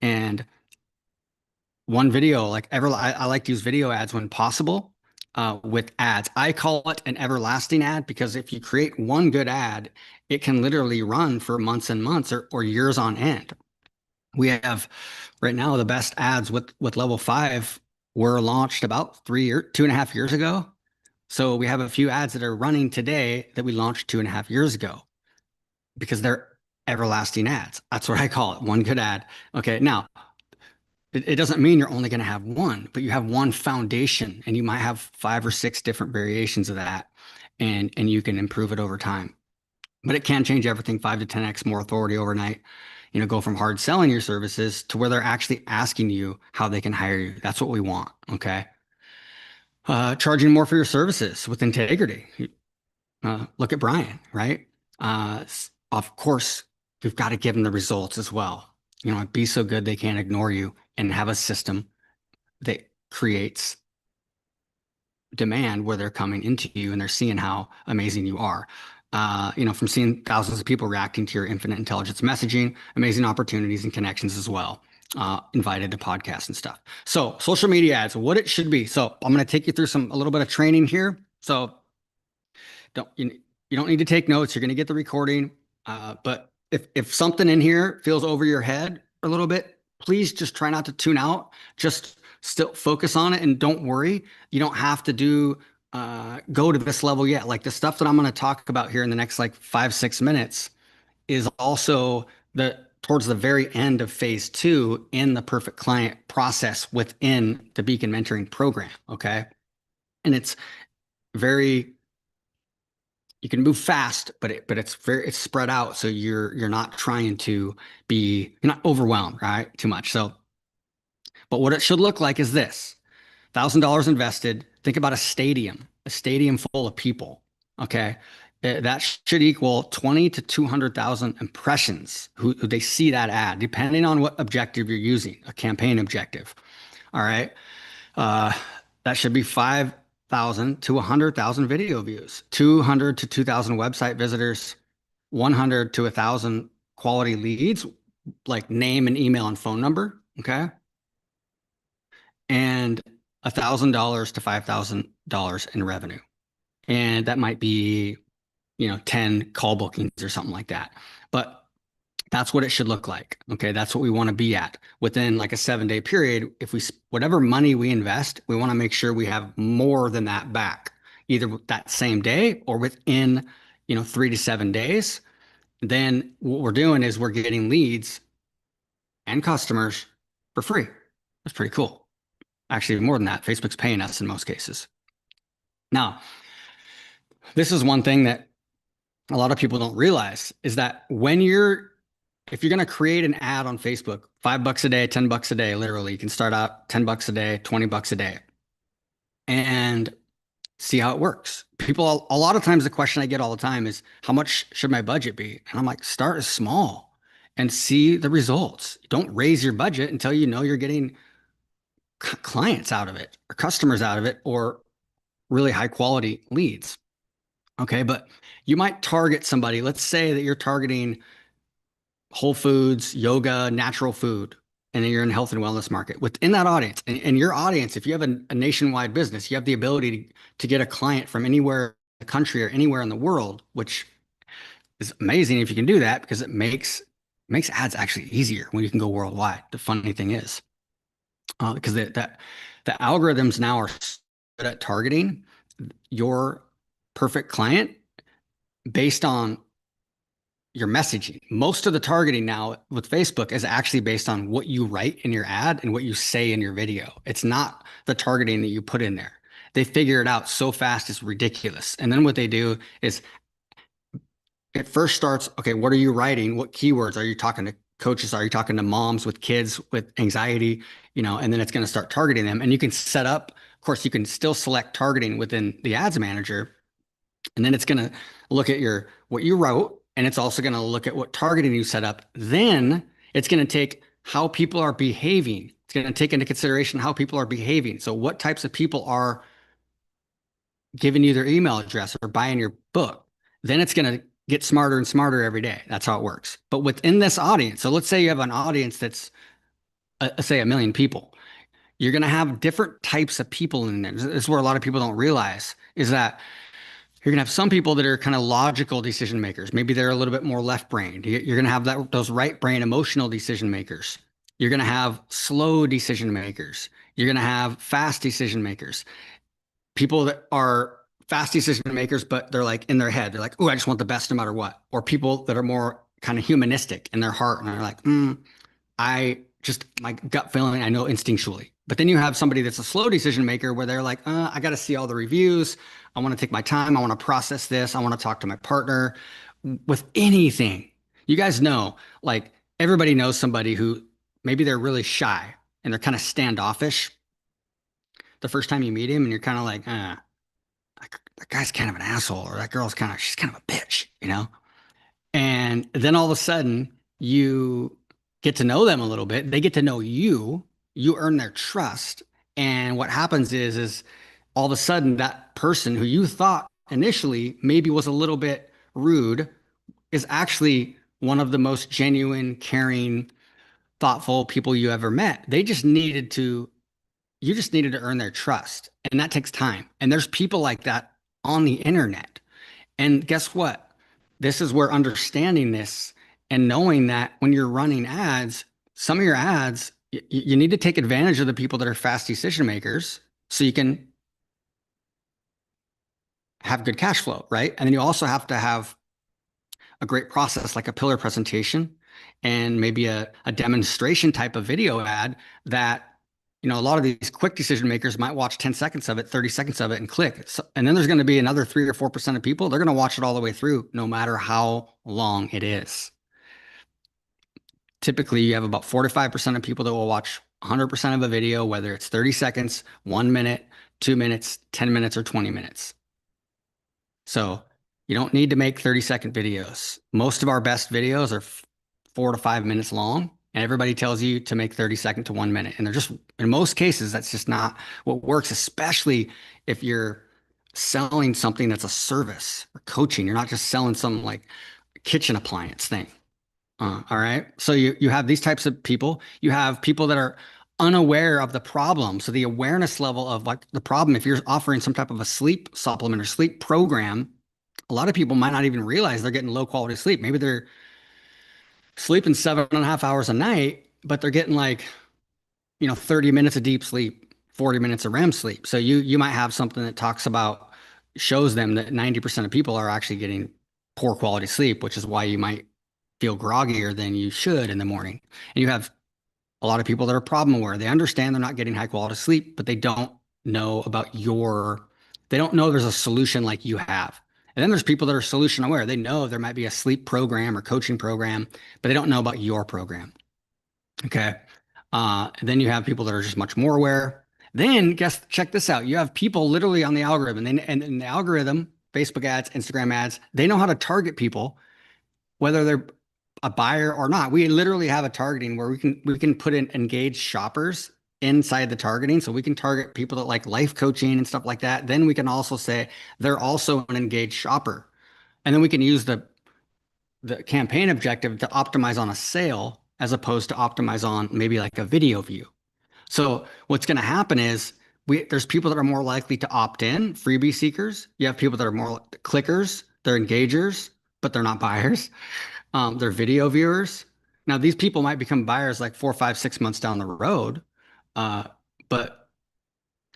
And one video, I like to use video ads when possible with ads. I call it an everlasting ad because if you create one good ad, it can literally run for months and months or years on end. We have right now the best ads with level 5 were launched about 2.5 years ago. So we have a few ads that are running today that we launched 2.5 years ago because they're everlasting ads. That's what I call it. One good ad. Okay. Now it doesn't mean you're only going to have one, but you have one foundation and you might have 5 or 6 different variations of that and you can improve it over time. But it can change everything 5 to 10x more authority overnight. Go from hard selling your services to where they're actually asking you how they can hire you. That's what we want. Okay. Charging more for your services with integrity. Look at Brian, right? Of course, we've got to give them the results as well. Be so good they can't ignore you and have a system that creates demand where they're coming into you and they're seeing how amazing you are. From seeing thousands of people reacting to your infinite intelligence messaging, amazing opportunities and connections as well. Invited to podcasts and stuff. So social media ads, what it should be. So I'm going to take you through a little bit of training here. So you don't need to take notes. You're going to get the recording. But if something in here feels over your head a little bit, please just try not to tune out. Just still focus on it and don't worry. You don't have to go to this level yet. Like the stuff that I'm going to talk about here in the next like 5-6 minutes is also towards the very end of phase 2 in the perfect client process within the Beacon Mentoring program. Okay. And it's you can move fast, but it's spread out. So you're not trying to you're not overwhelmed, right? Too much. So, but what it should look like is this: $1,000 invested. Think about a stadium full of people. Okay. That should equal 20 to 200,000 impressions who they see that ad, depending on what objective you're using, a campaign objective. All right. That should be 5,000 to 100,000 video views, 200 to 2,000 website visitors, 100 to 1,000 quality leads, like name and email and phone number. Okay. And $1,000 to $5,000 in revenue. And that might be, 10 call bookings or something like that. But that's what it should look like. Okay. That's what we want to be at within like a 7-day period. Whatever money we invest, we want to make sure we have more than that back, either that same day or within, 3 to 7 days. Then what we're doing is we're getting leads and customers for free. That's pretty cool. Actually, more than that, Facebook's paying us in most cases. Now, this is one thing that a lot of people don't realize is that if you're going to create an ad on Facebook, $5 a day, $10 a day, literally, you can start out $10 a day, $20 a day, and see how it works. People, a lot of times the question I get all the time is, how much should my budget be? And I'm like, start small and see the results. Don't raise your budget until you know you're getting clients out of it or customers out of it or really high quality leads. Okay. But you might target somebody. Let's say that you're targeting Whole Foods, yoga, natural food, and then you're in the health and wellness market. Within that audience, and your audience, if you have a nationwide business, you have the ability to get a client from anywhere in the country or anywhere in the world, which is amazing if you can do that because it makes ads actually easier when you can go worldwide. The funny thing is, because the algorithms now are good at targeting your perfect client based on your messaging. Most of the targeting now with Facebook is actually based on what you write in your ad and what you say in your video. It's not the targeting that you put in there. They figure it out so fast, it's ridiculous. And then what they do is it first starts, okay, what are you writing? What keywords? Are you talking to coaches? Are you talking to moms with kids with anxiety? And then it's going to start targeting them. And you can set up, of course, you can still select targeting within the ads manager. And then it's going to look at what you wrote. And it's also going to look at what targeting you set up. Then it's going to take how people are behaving. It's going to take into consideration how people are behaving. So what types of people are giving you their email address or buying your book? Then it's going to get smarter and smarter every day. That's how it works. But within this audience, so let's say you have an audience that's, say, 1 million people. You're going to have different types of people in there. This is where a lot of people don't realize is that you're going to have some people that are kind of logical decision makers. Maybe they're a little bit more left-brained. You're going to have those right-brain emotional decision makers. You're going to have slow decision makers. You're going to have fast decision makers. People that are fast decision makers, but they're like in their head. They're like, oh, I just want the best no matter what. Or people that are more kind of humanistic in their heart. And they're like, my gut feeling, I know instinctually. But then you have somebody that's a slow decision maker where they're like, I got to see all the reviews. I want to take my time. I want to process this. I want to talk to my partner with anything. You guys know, like everybody knows somebody who maybe they're really shy and they're kind of standoffish. The first time you meet him and you're kind of like, that guy's kind of an asshole or that girl's she's kind of a bitch, And then all of a sudden you get to know them a little bit. They get to know you. You earn their trust. And what happens is all of a sudden that person who you thought initially maybe was a little bit rude is actually one of the most genuine, caring, thoughtful people you ever met. You just needed to earn their trust. And that takes time. And there's people like that on the internet. And guess what? This is where understanding this and knowing that when you're running ads, some of your ads, you need to take advantage of the people that are fast decision makers so you can have good cash flow, right? And then you also have to have a great process like a pillar presentation and maybe a demonstration type of video ad that, a lot of these quick decision makers might watch 10 seconds of it, 30 seconds of it and click. So, and then there's going to be another 3 or 4% of people, they're going to watch it all the way through, no matter how long it is. Typically, you have about 45% of people that will watch 100% of a video, whether it's 30 seconds, 1 minute, 2 minutes, 10 minutes, or 20 minutes. So you don't need to make 30-second videos. Most of our best videos are 4 to 5 minutes long, and everybody tells you to make 30-second to 1 minute. And they're just, in most cases, that's just not what works, especially if you're selling something that's a service or coaching. You're not just selling some like kitchen appliance thing. All right. So you have these types of people. You have people that are unaware of the problem. So the awareness level of like the problem, if you're offering some type of a sleep supplement or sleep program, a lot of people might not even realize they're getting low quality sleep. Maybe they're sleeping 7.5 hours a night, but they're getting like, 30 minutes of deep sleep, 40 minutes of REM sleep. So you might have something that shows them that 90% of people are actually getting poor quality sleep, which is why you might feel groggier than you should in the morning. And you have a lot of people that are problem aware. They understand they're not getting high quality sleep, but they don't know they don't know there's a solution like you have. And then there's people that are solution aware. They know there might be a sleep program or coaching program, but they don't know about your program. Okay. And then you have people that are just much more aware. Then check this out. You have people literally on the algorithm and the algorithm, Facebook ads, Instagram ads, they know how to target people, whether they're a buyer or not. We literally have a targeting where we can put in engaged shoppers inside the targeting. So we can target people that like life coaching and stuff like that. Then we can also say they're also an engaged shopper. And then we can use the campaign objective to optimize on a sale as opposed to optimize on maybe like a video view. So what's going to happen is there's people that are more likely to opt in, freebie seekers. You have people that are more clickers, they're engagers, but they're not buyers. They're video viewers. Now, these people might become buyers like 4, 5, 6 months down the road. But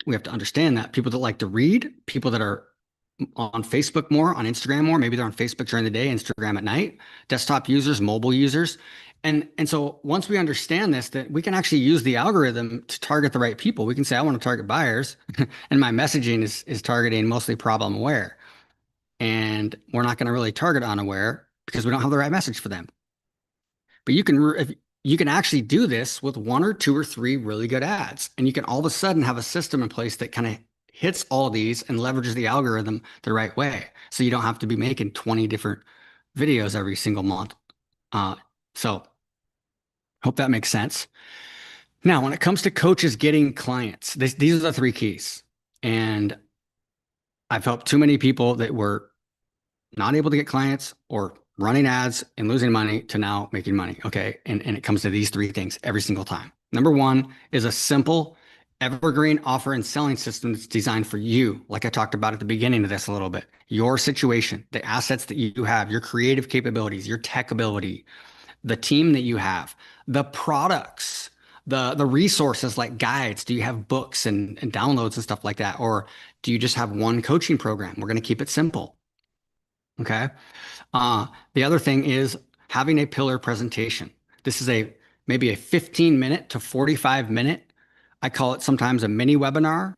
we have to understand that people that like to read, people that are on Facebook more, on Instagram more, maybe they're on Facebook during the day, Instagram at night, desktop users, mobile users. And so once we understand this, that we can actually use the algorithm to target the right people. We can say, I want to target buyers and my messaging is targeting mostly problem aware. And we're not going to really target unaware because we don't have the right message for them. But you can actually do this with 1 or 2 or 3 really good ads. And you can all of a sudden have a system in place that kind of hits all these and leverages the algorithm the right way. So you don't have to be making 20 different videos every single month. So hope that makes sense. Now, when it comes to coaches getting clients, these are the 3 keys. And I've helped too many people that were not able to get clients or running ads and losing money to now making money. Okay. And it comes to these 3 things every single time. Number 1 is a simple evergreen offer and selling system that's designed for you. Like I talked about at the beginning of this a little bit, your situation, the assets that you have, your creative capabilities, your tech ability, the team that you have, the products, the resources like guides. Do you have books and downloads and stuff like that? Or do you just have one coaching program? We're going to keep it simple. Okay. The other thing is having a pillar presentation. This is maybe a 15-minute to 45-minute. I call it sometimes a mini webinar.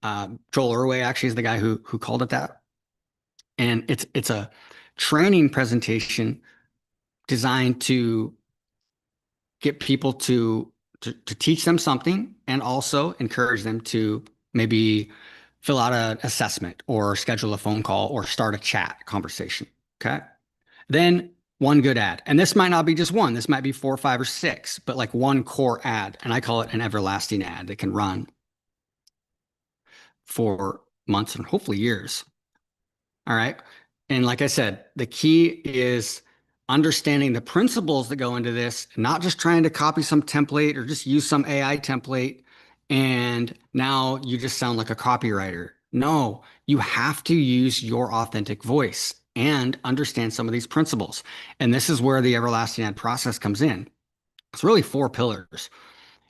Joel Irway actually is the guy who called it that. And it's a training presentation designed to get people to teach them something and also encourage them to maybe fill out an assessment or schedule a phone call or start a chat conversation. Okay. Then one good ad. And this might not be just one. This might be 4, 5, or 6, but like one core ad. And I call it an everlasting ad that can run for months and hopefully years. All right. And like I said, the key is understanding the principles that go into this, not just trying to copy some template or just use some AI template and now you just sound like a copywriter. No, you have to use your authentic voice and understand some of these principles. And this is where the everlasting ad process comes in. It's really 4 pillars.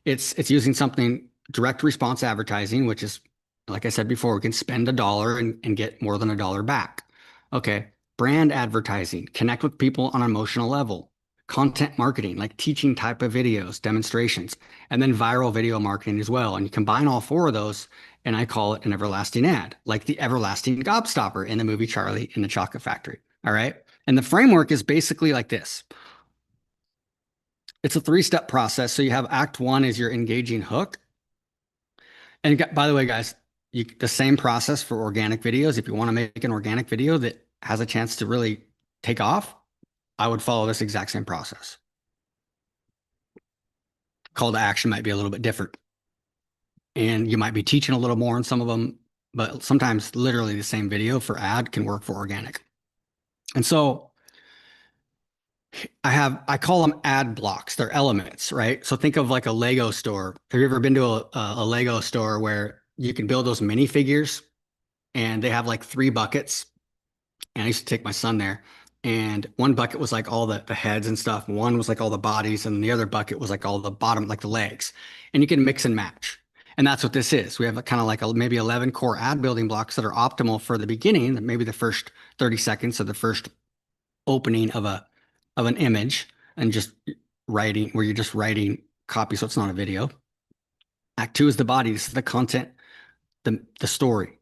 It's using something direct response advertising, which is, like I said before, we can spend $1 and get more than $1 back. Okay. Brand advertising, connect with people on an emotional level. Content marketing, like teaching type of videos, demonstrations, and then viral video marketing as well. And you combine all 4 of those, and I call it an everlasting ad, like the everlasting gobstopper in the movie Charlie in the Chocolate Factory. All right. And the framework is basically like this. It's a 3-step process. So you have act 1 is your engaging hook. And by the way, guys, the same process for organic videos. If you want to make an organic video that has a chance to really take off, I would follow this exact same process. Call to action might be a little bit different. And you might be teaching a little more on some of them, but sometimes literally the same video for ad can work for organic. And so I call them ad blocks. They're elements, right? So think of like a Lego store. Have you ever been to a Lego store where you can build those minifigures and they have like 3 buckets? And I used to take my son there, and one bucket was like all the heads and stuff. One was like all the bodies, and the other bucket was like all the bottom, like the legs. And you can mix and match. And that's what this is. We have kind of like maybe 11 core ad building blocks that are optimal for the beginning, maybe the first 30 seconds of the first opening of an image, and just writing, where you're just writing copy, so it's not a video. Act 2 is the body. This is the content, the story,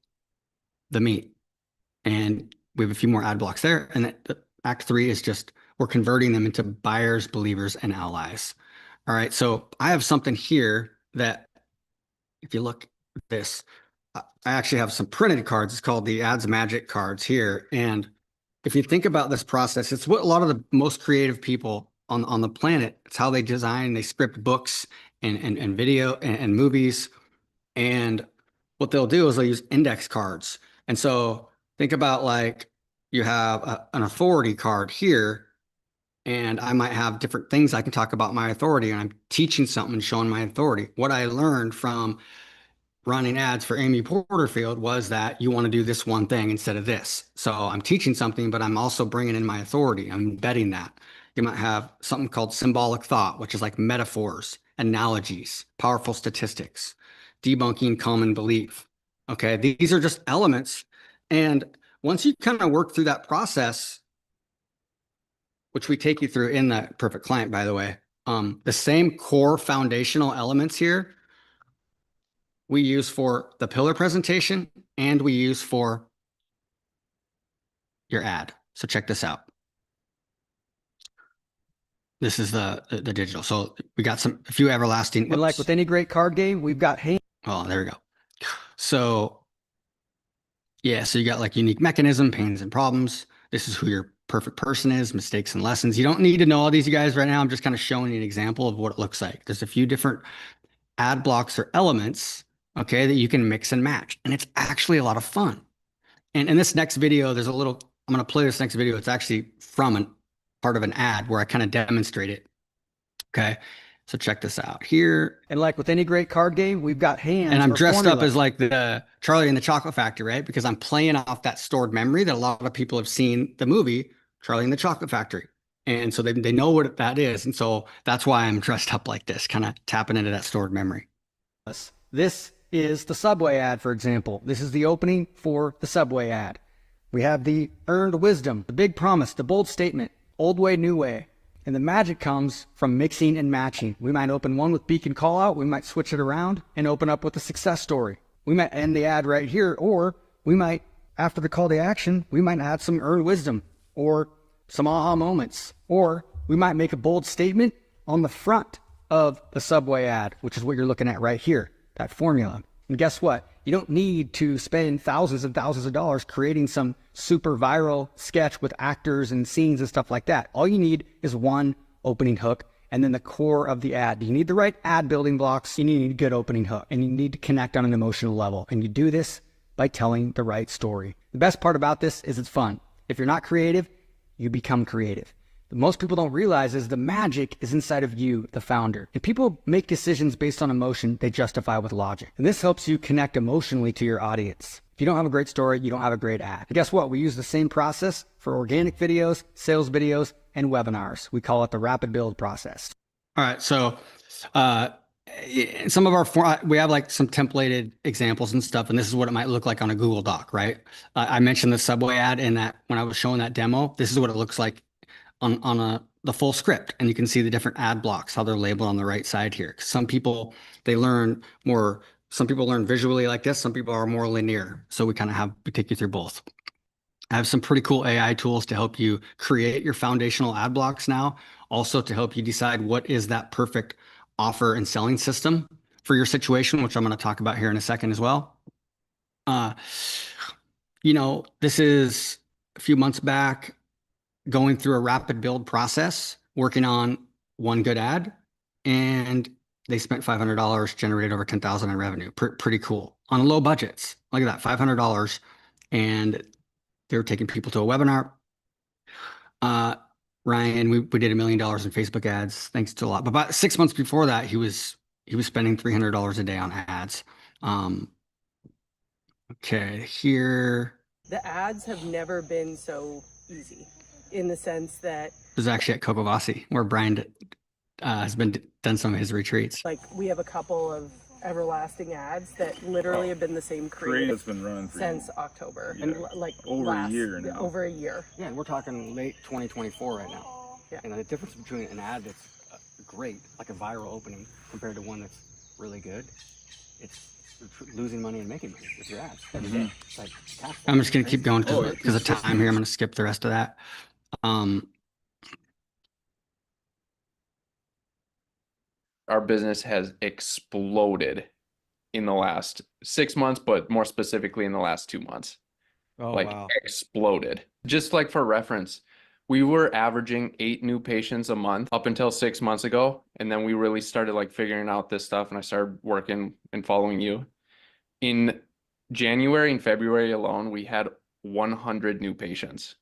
the meat. And we have a few more ad blocks there. And act 3 is just, we're converting them into buyers, believers, and allies. All right. So I have something here that, if you look at this, I actually have some printed cards. It's called the Ads Magic cards here. And if you think about this process, it's what a lot of the most creative people on the planet, it's how they design, they script books and video and movies. And what they'll do is they'll use index cards. And so think about, like, you have an authority card here, and I might have different things I can talk about my authority, and I'm teaching something, showing my authority. What I learned from running ads for Amy Porterfield was that you want to do this one thing instead of this. So I'm teaching something, but I'm also bringing in my authority. I'm embedding that. You might have something called symbolic thought, which is like metaphors, analogies, powerful statistics, debunking common belief. Okay, these are just elements. And once you kind of work through that process, which we take you through in the Perfect Client, by the way, the same core foundational elements here we use for the pillar presentation, and we use for your ad. So check this out. This is the digital. So we got a few everlasting. And like with any great card game, we've got Oh, there we go. So yeah, so you got like unique mechanism, pains and problems. This is who your perfect person is, mistakes and lessons. You don't need to know all these, you guys, right now. I'm just kind of showing you an example of what it looks like. There's a few different ad blocks or elements, okay, that you can mix and match. And it's actually a lot of fun. And in this next video, I'm going to play this next video. It's actually from part of an ad where I kind of demonstrate it. Okay. So check this out here. And like with any great card game, we've got hands. And I'm dressed up as like the Charlie in the Chocolate Factory, right? Because I'm playing off that stored memory that a lot of people have seen the movie Charlie in the Chocolate Factory. And so they know what that is. And so that's why I'm dressed up like this, kind of tapping into that stored memory. This is the Subway ad, for example. This is the opening for the Subway ad. We have the earned wisdom, the big promise, the bold statement, old way, new way. And the magic comes from mixing and matching. We might open one with beacon call out. We might switch it around and open up with a success story. We might end the ad right here, or we might, after the call to action, we might add some earned wisdom or some aha moments, or we might make a bold statement on the front of the Subway ad, which is what you're looking at right here, that formula. And guess what? You don't need to spend thousands and thousands of dollars creating some super viral sketch with actors and scenes and stuff like that. All you need is one opening hook and then the core of the ad. You need the right ad building blocks. You need a good opening hook, and you need to connect on an emotional level. And you do this by telling the right story. The best part about this is it's fun. If you're not creative, you become creative. What most people don't realize is the magic is inside of you, the founder. And people make decisions based on emotion they justify with logic. And this helps you connect emotionally to your audience. If you don't have a great story, you don't have a great ad. And guess what? We use the same process for organic videos, sales videos, and webinars. We call it the rapid build process. All right. So some of our, we have like some templated examples and stuff, and this is what it might look like on a Google Doc, right? I mentioned the Subway ad in that when I was showing that demo, this is what it looks like on the full script. And you can see the different ad blocks, how they're labeled on the right side here. Some people, some people learn visually like this. Some people are more linear. So we take you through both. I have some pretty cool AI tools to help you create your foundational ad blocks now. Also to help you decide what is that perfect offer and selling system for your situation, which I'm going to talk about here in a second as well. This is a few months back, going through a rapid build process, working on one good ad, and they spent $500, generated over $10,000 in revenue. Pretty cool on low budgets. Look at that, $500, and they were taking people to a webinar. Ryan, we did $1 million in Facebook ads, thanks to a lot. But about 6 months before that, he was spending $300 a day on ads. Okay, here. The ads have never been so easy in the sense that this is actually at Cocovaci, where Brian has done some of his retreats. Like we have a couple of everlasting ads that literally have been the same creative has been running since October, yeah, and like over a year now. Over a year. Yeah, and we're talking late 2024 right now. Yeah. And the difference between an ad that's great, like a viral opening, compared to one that's really good, it's losing money and making money with your ads every day. It's like cash flow. I'm just going to keep going because of time here. I'm going to skip the rest of that. Our business has exploded in the last 6 months, but more specifically in the last 2 months. Oh, like wow. exploded. Just like for reference, we were averaging 8 new patients a month up until 6 months ago. And then we really started like figuring out this stuff, and I started working and following you. In January and February alone, we had 100 new patients.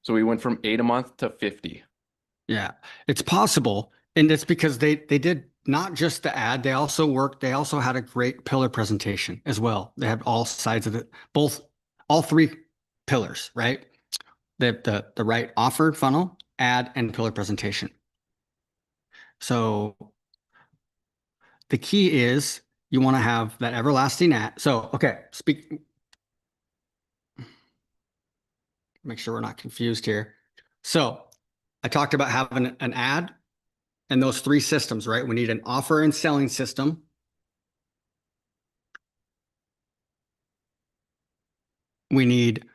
So we went from 8 a month to 50. Yeah, it's possible. And it's because they did not just the ad, they also had a great pillar presentation as well. They had all sides of it, all 3 pillars, right? The right offer, funnel, ad, and pillar presentation. So the key is you want to have that everlasting ad. So, okay, make sure we're not confused here. So I talked about having an ad and those 3 systems, right? We need an offer and selling system. We need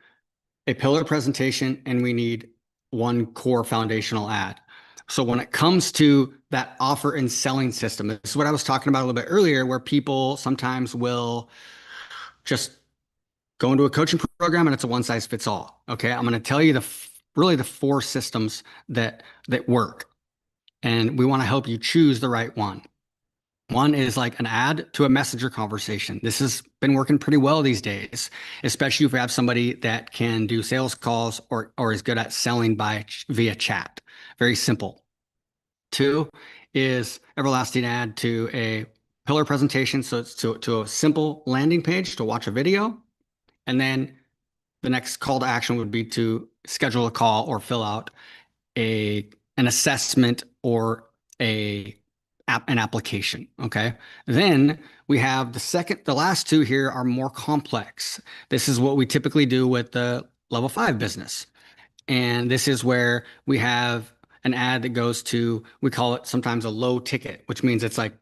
a pillar presentation, and we need one core foundational ad. So when it comes to that offer and selling system, this is what I was talking about a little bit earlier, where people sometimes will just go into a coaching program and it's a one size fits all. Okay. I'm going to tell you really the 4 systems that work. And we want to help you choose the right one. One is like an ad to a messenger conversation. This has been working pretty well these days, especially if you have somebody that can do sales calls or is good at selling via chat. Very simple. 2 is everlasting ad to a pillar presentation. So it's to a simple landing page to watch a video. And then the next call to action would be to schedule a call or fill out an assessment or an application. Okay. Then we have the last 2 here are more complex. This is what we typically do with the level 5 business. And this is where we have an ad that goes to, we call it sometimes a low ticket, which means it's like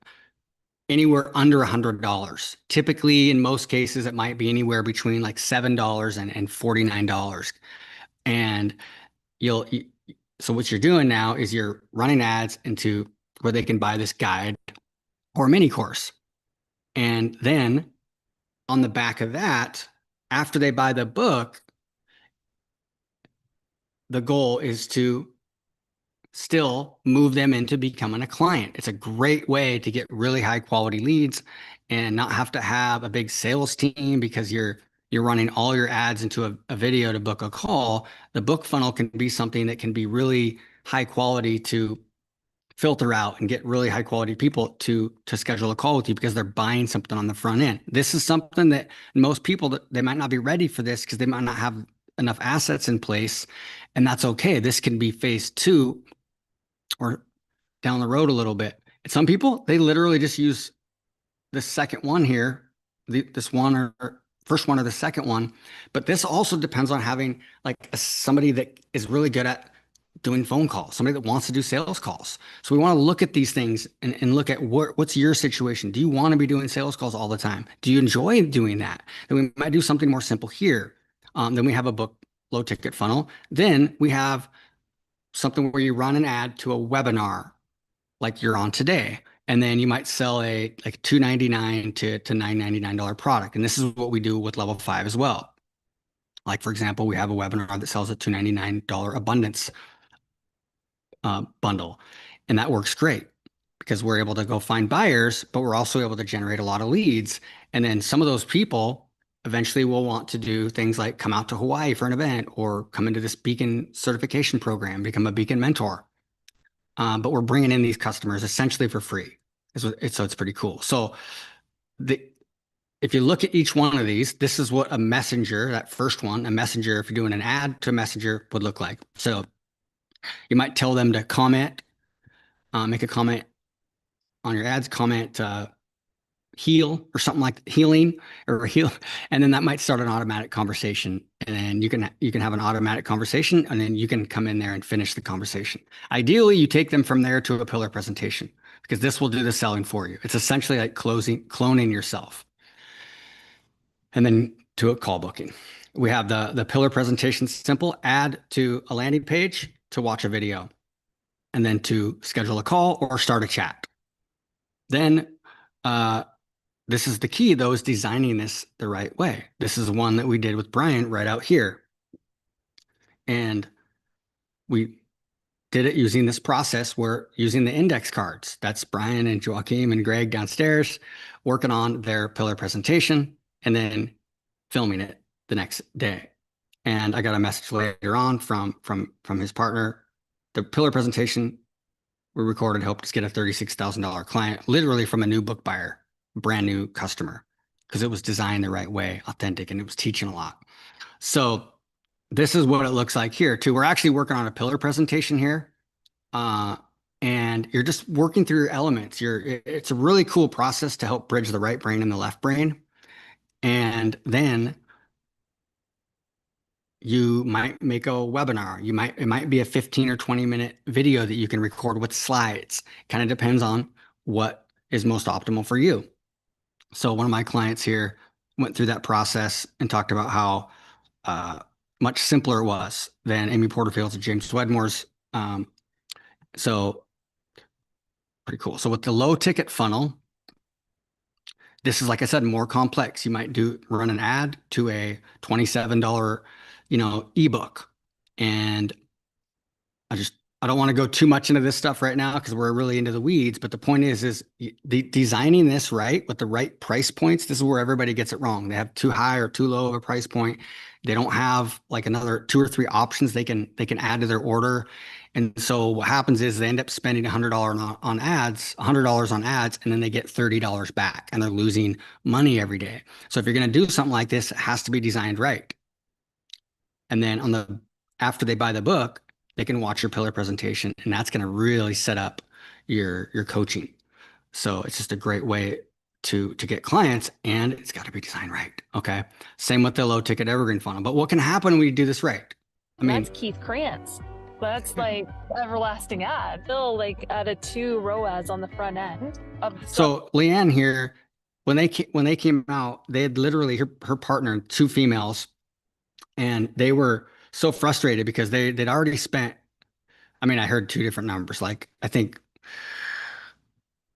anywhere under $100. Typically, in most cases, it might be anywhere between like $7 and $49. And so what you're doing now is you're running ads into where they can buy this guide or mini course. And then on the back of that, after they buy the book, the goal is to still move them into becoming a client. It's a great way to get really high quality leads and not have to have a big sales team, because you're you're running all your ads into a video to book a call, the book funnel can be something that can be really high quality to filter out and get really high quality people to schedule a call with you because they're buying something on the front end. This is something that most people, they might not be ready for this because they might not have enough assets in place, and that's okay. This can be phase 2 or down the road a little bit. And some people, they literally just use the second one here, this one or first one or the second one. But this also depends on having like somebody that is really good at doing phone calls, somebody that wants to do sales calls. So we want to look at these things and look at what's your situation. Do you want to be doing sales calls all the time? Do you enjoy doing that? Then we might do something more simple here. Then we have a book low ticket funnel. Then we have something where you run an ad to a webinar like you're on today. And then you might sell a like $299 to $999 product. And this is what we do with level 5 as well. Like, for example, we have a webinar that sells a $299 abundance bundle. And that works great because we're able to go find buyers, but we're also able to generate a lot of leads. And then some of those people eventually will want to do things like come out to Hawaii for an event or come into this Beacon certification program, become a Beacon mentor. But we're bringing in these customers essentially for free. So it's pretty cool. So if you look at each one of these, this is what a messenger, that first one, a messenger, if you're doing an ad to a messenger, would look like. So you might tell them to comment, make a comment on your ads, comment heal or something like healing or heal, and then that might start an automatic conversation. And then you can have an automatic conversation, and then you can come in there and finish the conversation. Ideally, you take them from there to a pillar presentation because this will do the selling for you. It's essentially like cloning yourself. And then to a call booking. We have the pillar presentation, simple, add to a landing page to watch a video, and then to schedule a call or start a chat. Then this is the key, though, is designing this the right way. This is one that we did with Brian right out here. And we did it using this process where using the index cards. That's Brian and Joaquim and Greg downstairs working on their pillar presentation and then filming it the next day. And I got a message later on from his partner. The pillar presentation we recorded helped us get a $36,000 client, literally from a new book buyer, brand new customer, because it was designed the right way, authentic, and it was teaching a lot. So this is what it looks like here too. We're actually working on a pillar presentation here. And you're just working through your elements. It's a really cool process to help bridge the right brain and the left brain. And then you might make a webinar. It might be a 15 or 20-minute video that you can record with slides. Kind of depends on what is most optimal for you. So one of my clients here went through that process and talked about how much simpler it was than Amy Porterfield's and James Wedmore's. So pretty cool. So with the low ticket funnel, this is, like I said, more complex. You might run an ad to a $27, ebook. And I don't want to go too much into this stuff right now because we're really into the weeds. But the point is designing this right with the right price points. This is where everybody gets it wrong. They have too high or too low of a price point. They don't have like another 2 or 3 options they can add to their order. And so what happens is they end up spending $100 on ads, $100 on ads, and then they get $30 back, and they're losing money every day. So if you're going to do something like this, it has to be designed right. And then after they buy the book, they can watch your pillar presentation, and that's going to really set up your coaching. So it's just a great way to get clients, and it's got to be designed right. Okay. Same with the low ticket evergreen funnel. But what can happen when you do this right? That's Keith Krantz. That's like everlasting ad. They'll like added 2 ROAS on the front end of the So Leanne here, when they came out, they had literally her partner, 2 females, and they were so frustrated because they'd already spent. I mean, I heard 2 different numbers. Like I think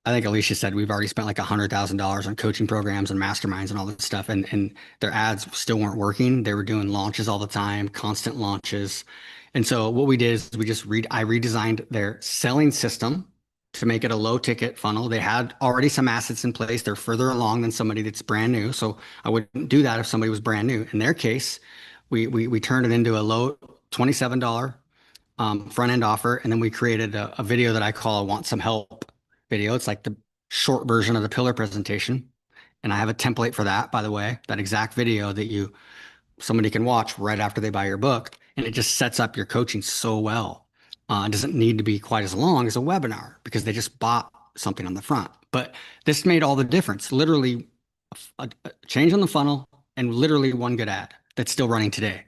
Alicia said we've already spent like $100,000 on coaching programs and masterminds and all this stuff, and their ads still weren't working. They were doing launches all the time, constant launches. And so what we did is I redesigned their selling system to make it a low ticket funnel. They had already some assets in place. They're further along than somebody that's brand new. So I wouldn't do that if somebody was brand new. In their case, we turned it into a low $27 front end offer. And then we created a video that I call a want some help video. It's like the short version of the pillar presentation. And I have a template for that, by the way, that exact video that somebody can watch right after they buy your book. And it just sets up your coaching so well. It doesn't need to be quite as long as a webinar because they just bought something on the front. But this made all the difference. Literally a change on the funnel and literally one good ad that's still running today.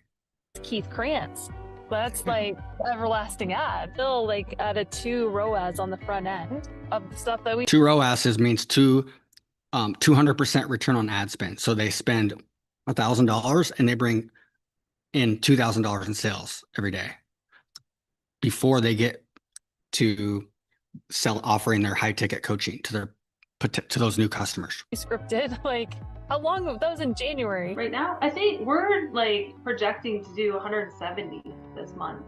Keith Krantz. That's like everlasting ad. Still like added 2 ROAS on the front end of the stuff that we 2 ROAS means 200% return on ad spend. So they spend $1,000 and they bring in $2,000 in sales every day before they get to offering their high ticket coaching to those new customers. scripted. Like, how long that was in January? Right now, I think we're like projecting to do 170 this month.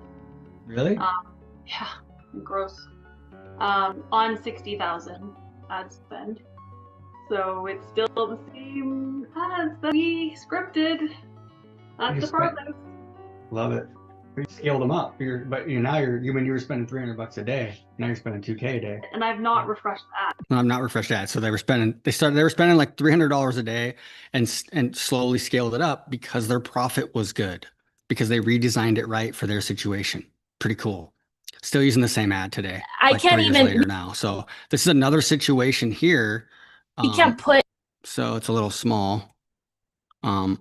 Really? Yeah, gross. On 60,000 ad spend. So it's still the same ads that we scripted. That's the process. Love it. You scaled them up. When you were spending $300 a day, now you're spending $2K a day. And I've not refreshed that. No, I'm not refreshed ads. So they were spending like $300 a day and slowly scaled it up because their profit was good, because they redesigned it right for their situation. Pretty cool. Still using the same ad today. I like can't 3 years even later now. So this is another situation here. You can't put. So it's a little small. I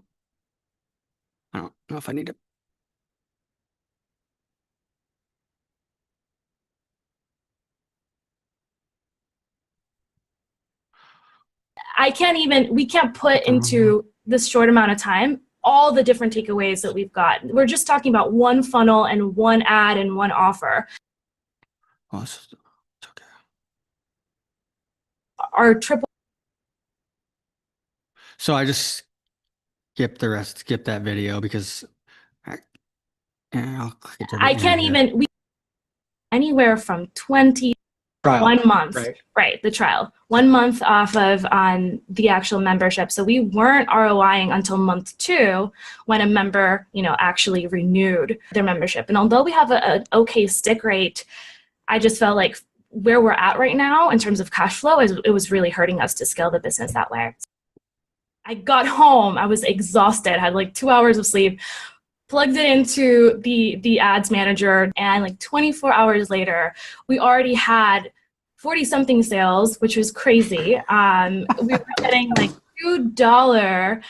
don't know if I need to. We can't put into this short amount of time all the different takeaways that we've got. We're just talking about one funnel and one ad and one offer. Oh, it's okay. Our triple. So I just skip that video because I'll click it to the I end can't here. even. Anywhere from 20. Trial. 1 month, right? The trial, 1 month off of the actual membership. So we weren't ROIing until month 2 when a member, actually renewed their membership. And although we have an okay stick rate, I just felt like where we're at right now in terms of cash flow it was really hurting us to scale the business that way. I got home, I was exhausted, had like 2 hours of sleep, plugged it into the ads manager, and like 24 hours later, we already had 40-something sales, which was crazy. We were getting like $2,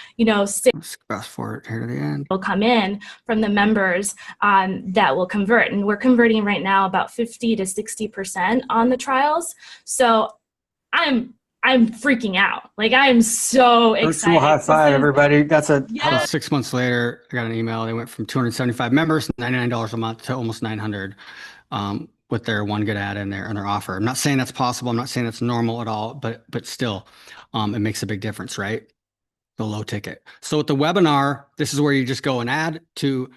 Let's fast forward here to the end. will come in from the members that will convert, and we're converting right now about 50 to 60% on the trials. So I'm freaking out. Like, I am so excited. Virtual high five, everybody. That's Yeah. 6 months later, I got an email. They went from 275 members, $99 a month, to almost 900 with their one good ad in their offer. I'm not saying that's possible. I'm not saying that's normal at all, but still, it makes a big difference, right? The low ticket. So with the webinar, this is where you just go and add to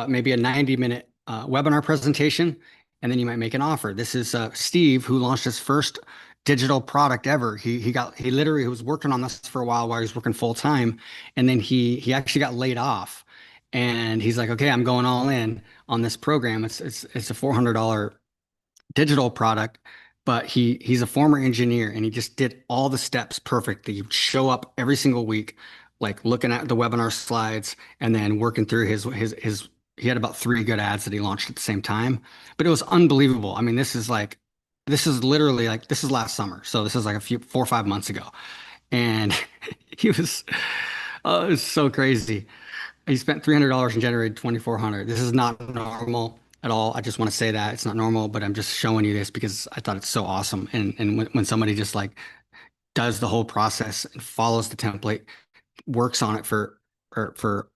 maybe a 90-minute webinar presentation, and then you might make an offer. This is Steve, who launched his first digital product ever. He literally was working on this for a while he was working full time, and then he actually got laid off, and he's like, okay, I'm going all in on this program. It's a $400 digital product, but he's a former engineer, and he just did all the steps perfectly. He'd show up every single week, like looking at the webinar slides and then working through his he had about 3 good ads that he launched at the same time, but it was unbelievable. I mean, this is literally like, this is last summer. So this is like 4 or 5 months ago. And it was so crazy. He spent $300 and generated $2,400. This is not normal at all. I just want to say that it's not normal, but I'm just showing you this because I thought it's so awesome. And when somebody just like does the whole process and follows the template, works on it for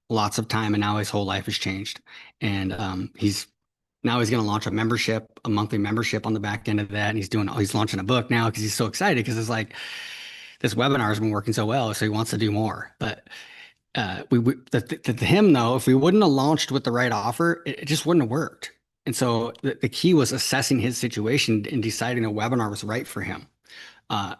lots of time, and now his whole life has changed. And he's going to launch a monthly membership on the back end of that. And he's launching a book now because he's so excited, because it's like, this webinar has been working so well, so he wants to do more. But to him though, if we wouldn't have launched with the right offer, it just wouldn't have worked. And so the key was assessing his situation and deciding a webinar was right for him.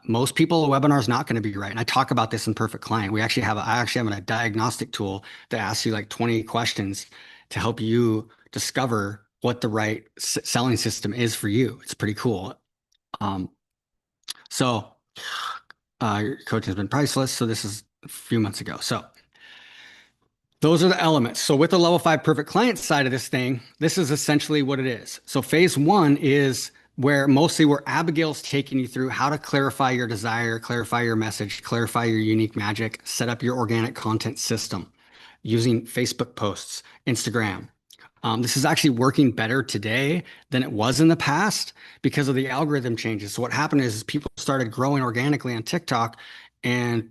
Most people, a webinar is not going to be right. And I talk about this in Perfect Client. I actually have a diagnostic tool that asks you like 20 questions to help you discover what the right selling system is for you. It's pretty cool. So your coaching has been priceless. So this is a few months ago. So those are the elements. So with the level 5 perfect client side of this thing, this is essentially what it is. So phase 1 is where Abigail's taking you through how to clarify your desire, clarify your message, clarify your unique magic, set up your organic content system using Facebook posts, Instagram. This is actually working better today than it was in the past because of the algorithm changes. So what happened is people started growing organically on TikTok, and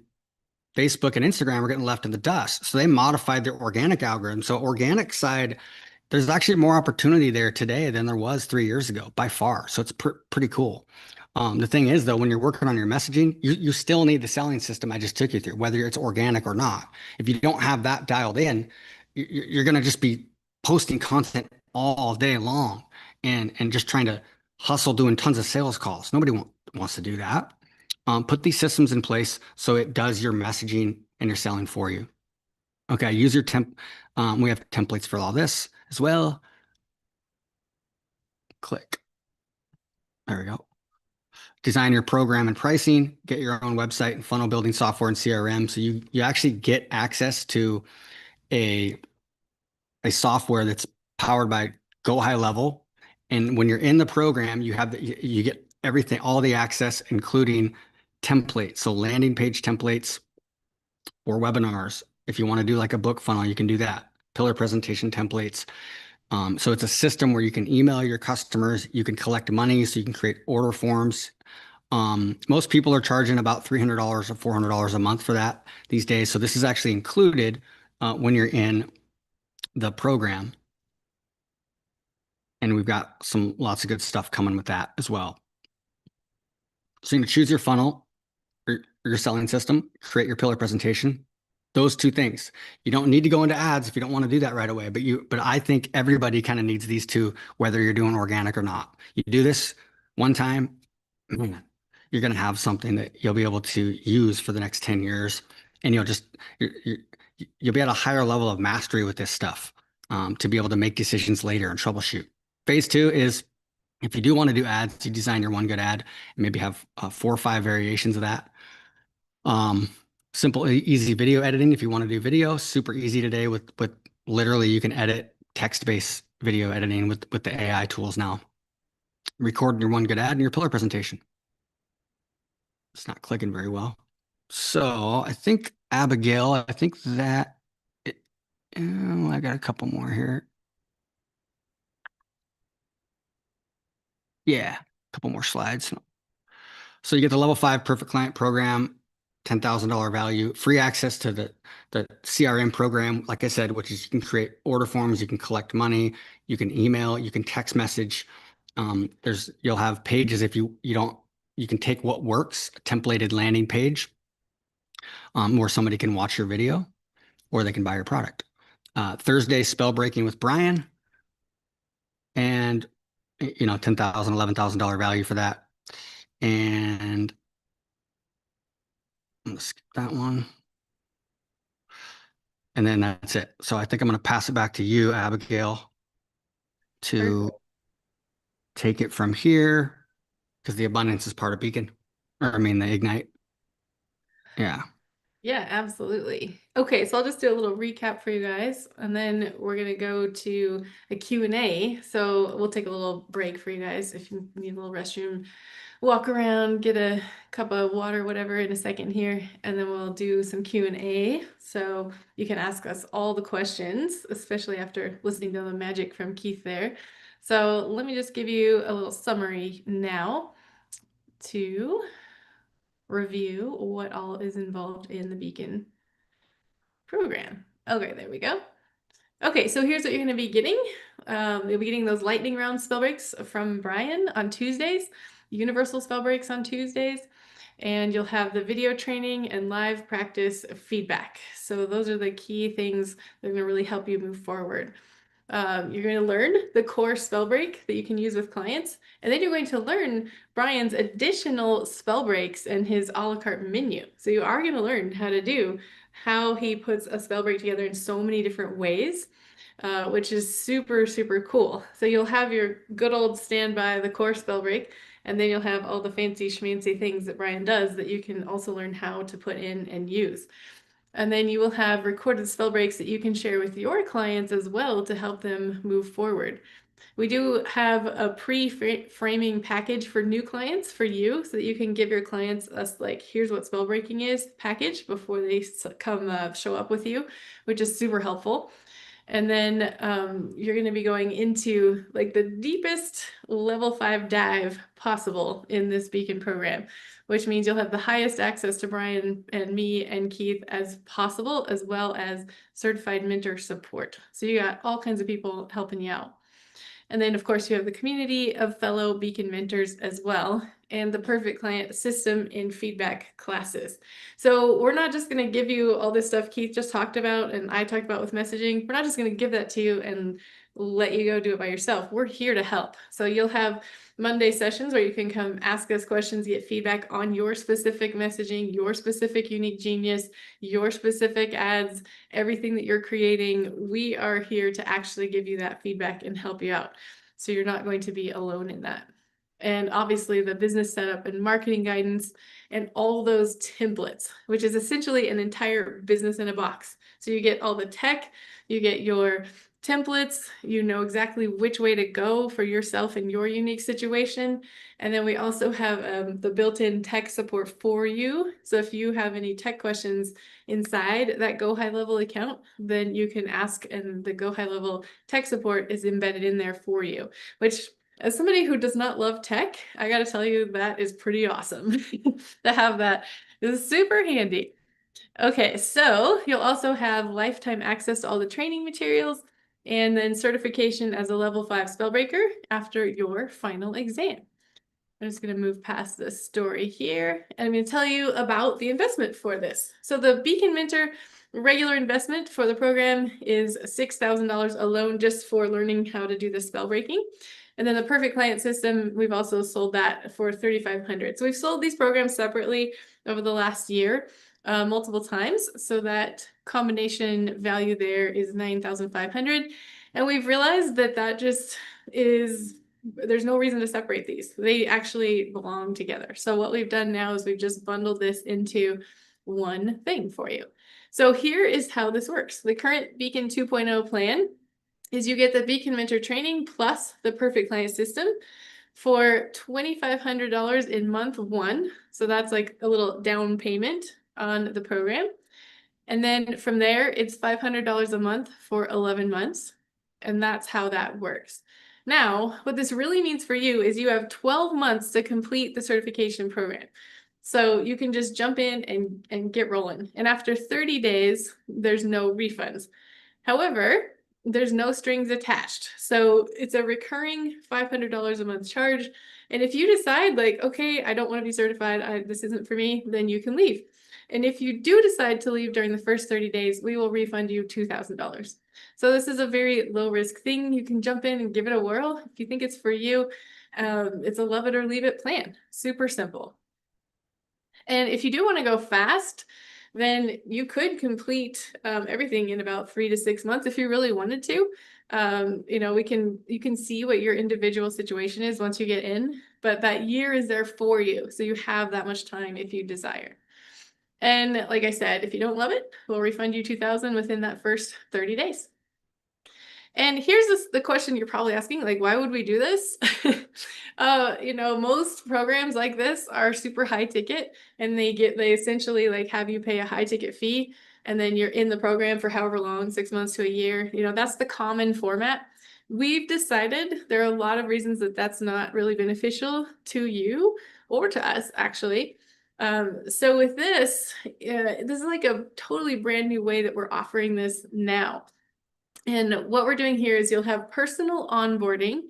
Facebook and Instagram are getting left in the dust. So they modified their organic algorithm. So organic side, there's actually more opportunity there today than there was 3 years ago by far. So it's pretty cool. The thing is, though, when you're working on your messaging, you still need the selling system I just took you through, whether it's organic or not. If you don't have that dialed in, you're going to just be posting content all day long and just trying to hustle doing tons of sales calls. Nobody wants to do that. Put these systems in place so it does your messaging and your selling for you. Okay, use your we have templates for all this as well. Click. There we go. Design your program and pricing, get your own website and funnel building software and CRM. So you actually get access to a software that's powered by Go High Level. And when you're in the program, you get everything, all the access, including templates. So landing page templates or webinars. If you want to do like a book funnel, you can do that. Pillar presentation templates. So it's a system where you can email your customers, you can collect money, so you can create order forms. Most people are charging about $300 or $400 a month for that these days. So this is actually included when you're in the program. And we've got lots of good stuff coming with that as well. So you're going to choose your funnel or your selling system, create your pillar presentation. Those two things. You don't need to go into ads if you don't want to do that right away. But I think everybody kind of needs these two, whether you're doing organic or not. You do this one time, man, you're going to have something that you'll be able to use for the next 10 years. And you'll be at a higher level of mastery with this stuff to be able to make decisions later and troubleshoot. Phase 2 is if you do want to do ads, you design your one good ad and maybe have 4 or 5 variations of that. Simple, easy video editing. If you want to do video, super easy today with literally you can edit text-based video editing with the AI tools now. Record your one good ad and your pillar presentation. It's not clicking very well. So I think Abigail, I got a couple more here. Yeah, a couple more slides. So you get the level 5 perfect client program, $10,000 value, free access to the CRM program, like I said, which is you can create order forms, you can collect money, you can email, you can text message. You'll have pages if you can take what works, a templated landing page, where somebody can watch your video or they can buy your product. Thursday spell breaking with Brian, and $10,000, $11,000 value for that. And let's skip that one. And then that's it. So I think I'm going to pass it back to you, Abigail, to take it from here, because the abundance is part of Beacon, or I mean the Ignite. Yeah. Yeah, absolutely. Okay, so I'll just do a little recap for you guys, and then we're going to go to a Q&A. So we'll take a little break for you guys if you need a little restroom, walk around, get a cup of water, whatever, in a second here, and then we'll do some Q&A. So you can ask us all the questions, especially after listening to the magic from Keith there. So let me just give you a little summary now to review what all is involved in the Beacon program. Okay, there we go. Okay, so here's what you're going to be getting. You'll be getting those lightning round spell breaks from Brian on Tuesdays, universal spell breaks on Tuesdays, and you'll have the video training and live practice feedback. So those are the key things that are going to really help you move forward. You're going to learn the core spell break that you can use with clients, and then you're going to learn Brian's additional spell breaks and his a la carte menu. So you are going to learn how he puts a spell break together in so many different ways, which is super, super cool. So you'll have your good old standby, the core spell break, and then you'll have all the fancy schmancy things that Brian does that you can also learn how to put in and use. And then you will have recorded spell breaks that you can share with your clients as well to help them move forward. We do have a pre-framing package for new clients for you so that you can give your clients like, here's what spell breaking is package before they come show up with you, which is super helpful. And then you're going to be going into like the deepest level 5 dive possible in this Beacon program, which means you'll have the highest access to Brian and me and Keith as possible, as well as certified mentor support. So you got all kinds of people helping you out. And then, of course, you have the community of fellow Beacon mentors as well, and the perfect client system in feedback classes. So we're not just going to give you all this stuff Keith just talked about and I talked about with messaging. We're not just going to give that to you and let you go do it by yourself. We're here to help. So you'll have Monday sessions where you can come ask us questions, get feedback on your specific messaging, your specific unique genius, your specific ads, everything that you're creating. We are here to actually give you that feedback and help you out. So you're not going to be alone in that. And obviously the business setup and marketing guidance and all those templates, which is essentially an entire business in a box. So you get all the tech, you get your templates, you know exactly which way to go for yourself and your unique situation. And then we also have the built-in tech support for you. So if you have any tech questions inside that Go High Level account, then you can ask, and the Go High Level tech support is embedded in there for you, which, as somebody who does not love tech, I got to tell you that is pretty awesome to have that. This is super handy. Okay, so you'll also have lifetime access to all the training materials and then certification as a level 5 spellbreaker after your final exam. I'm just going to move past this story here, and I'm going to tell you about the investment for this. So the Beacon Mentor regular investment for the program is $6,000 alone just for learning how to do the spell breaking. And then the Perfect Client System, we've also sold that for $3,500. So we've sold these programs separately over the last year multiple times. So that combination value there is $9,500. And we've realized that that just is, there's no reason to separate these. They actually belong together. So what we've done now is we've just bundled this into one thing for you. So here is how this works. The current Beacon 2.0 plan is you get the Beacon Mentor training plus the Perfect Client System for $2,500 in month 1. So that's like a little down payment on the program. And then from there, it's $500 a month for 11 months. And that's how that works. Now, what this really means for you is you have 12 months to complete the certification program. So you can just jump in and get rolling. And after 30 days, there's no refunds. However, there's no strings attached. So it's a recurring $500 a month charge. And if you decide like, okay, I don't want to be certified, this isn't for me, then you can leave. And if you do decide to leave during the first 30 days, we will refund you $2,000. So this is a very low risk thing. You can jump in and give it a whirl. If you think it's for you, it's a love it or leave it plan. Super simple. And if you do want to go fast, then you could complete everything in about 3 to 6 months if you really wanted to. You know, you can see what your individual situation is once you get in, but that year is there for you. So you have that much time if you desire. And like I said, if you don't love it, we'll refund you $2,000 within that first 30 days. And here's the question you're probably asking, like, why would we do this? You know, most programs like this are super high ticket, and they essentially like have you pay a high ticket fee, and then you're in the program for however long, 6 months to a year. You know, that's the common format. We've decided there are a lot of reasons that that's not really beneficial to you or to us, actually. So with this, this is like a totally brand new way that we're offering this now. And what we're doing here is you'll have personal onboarding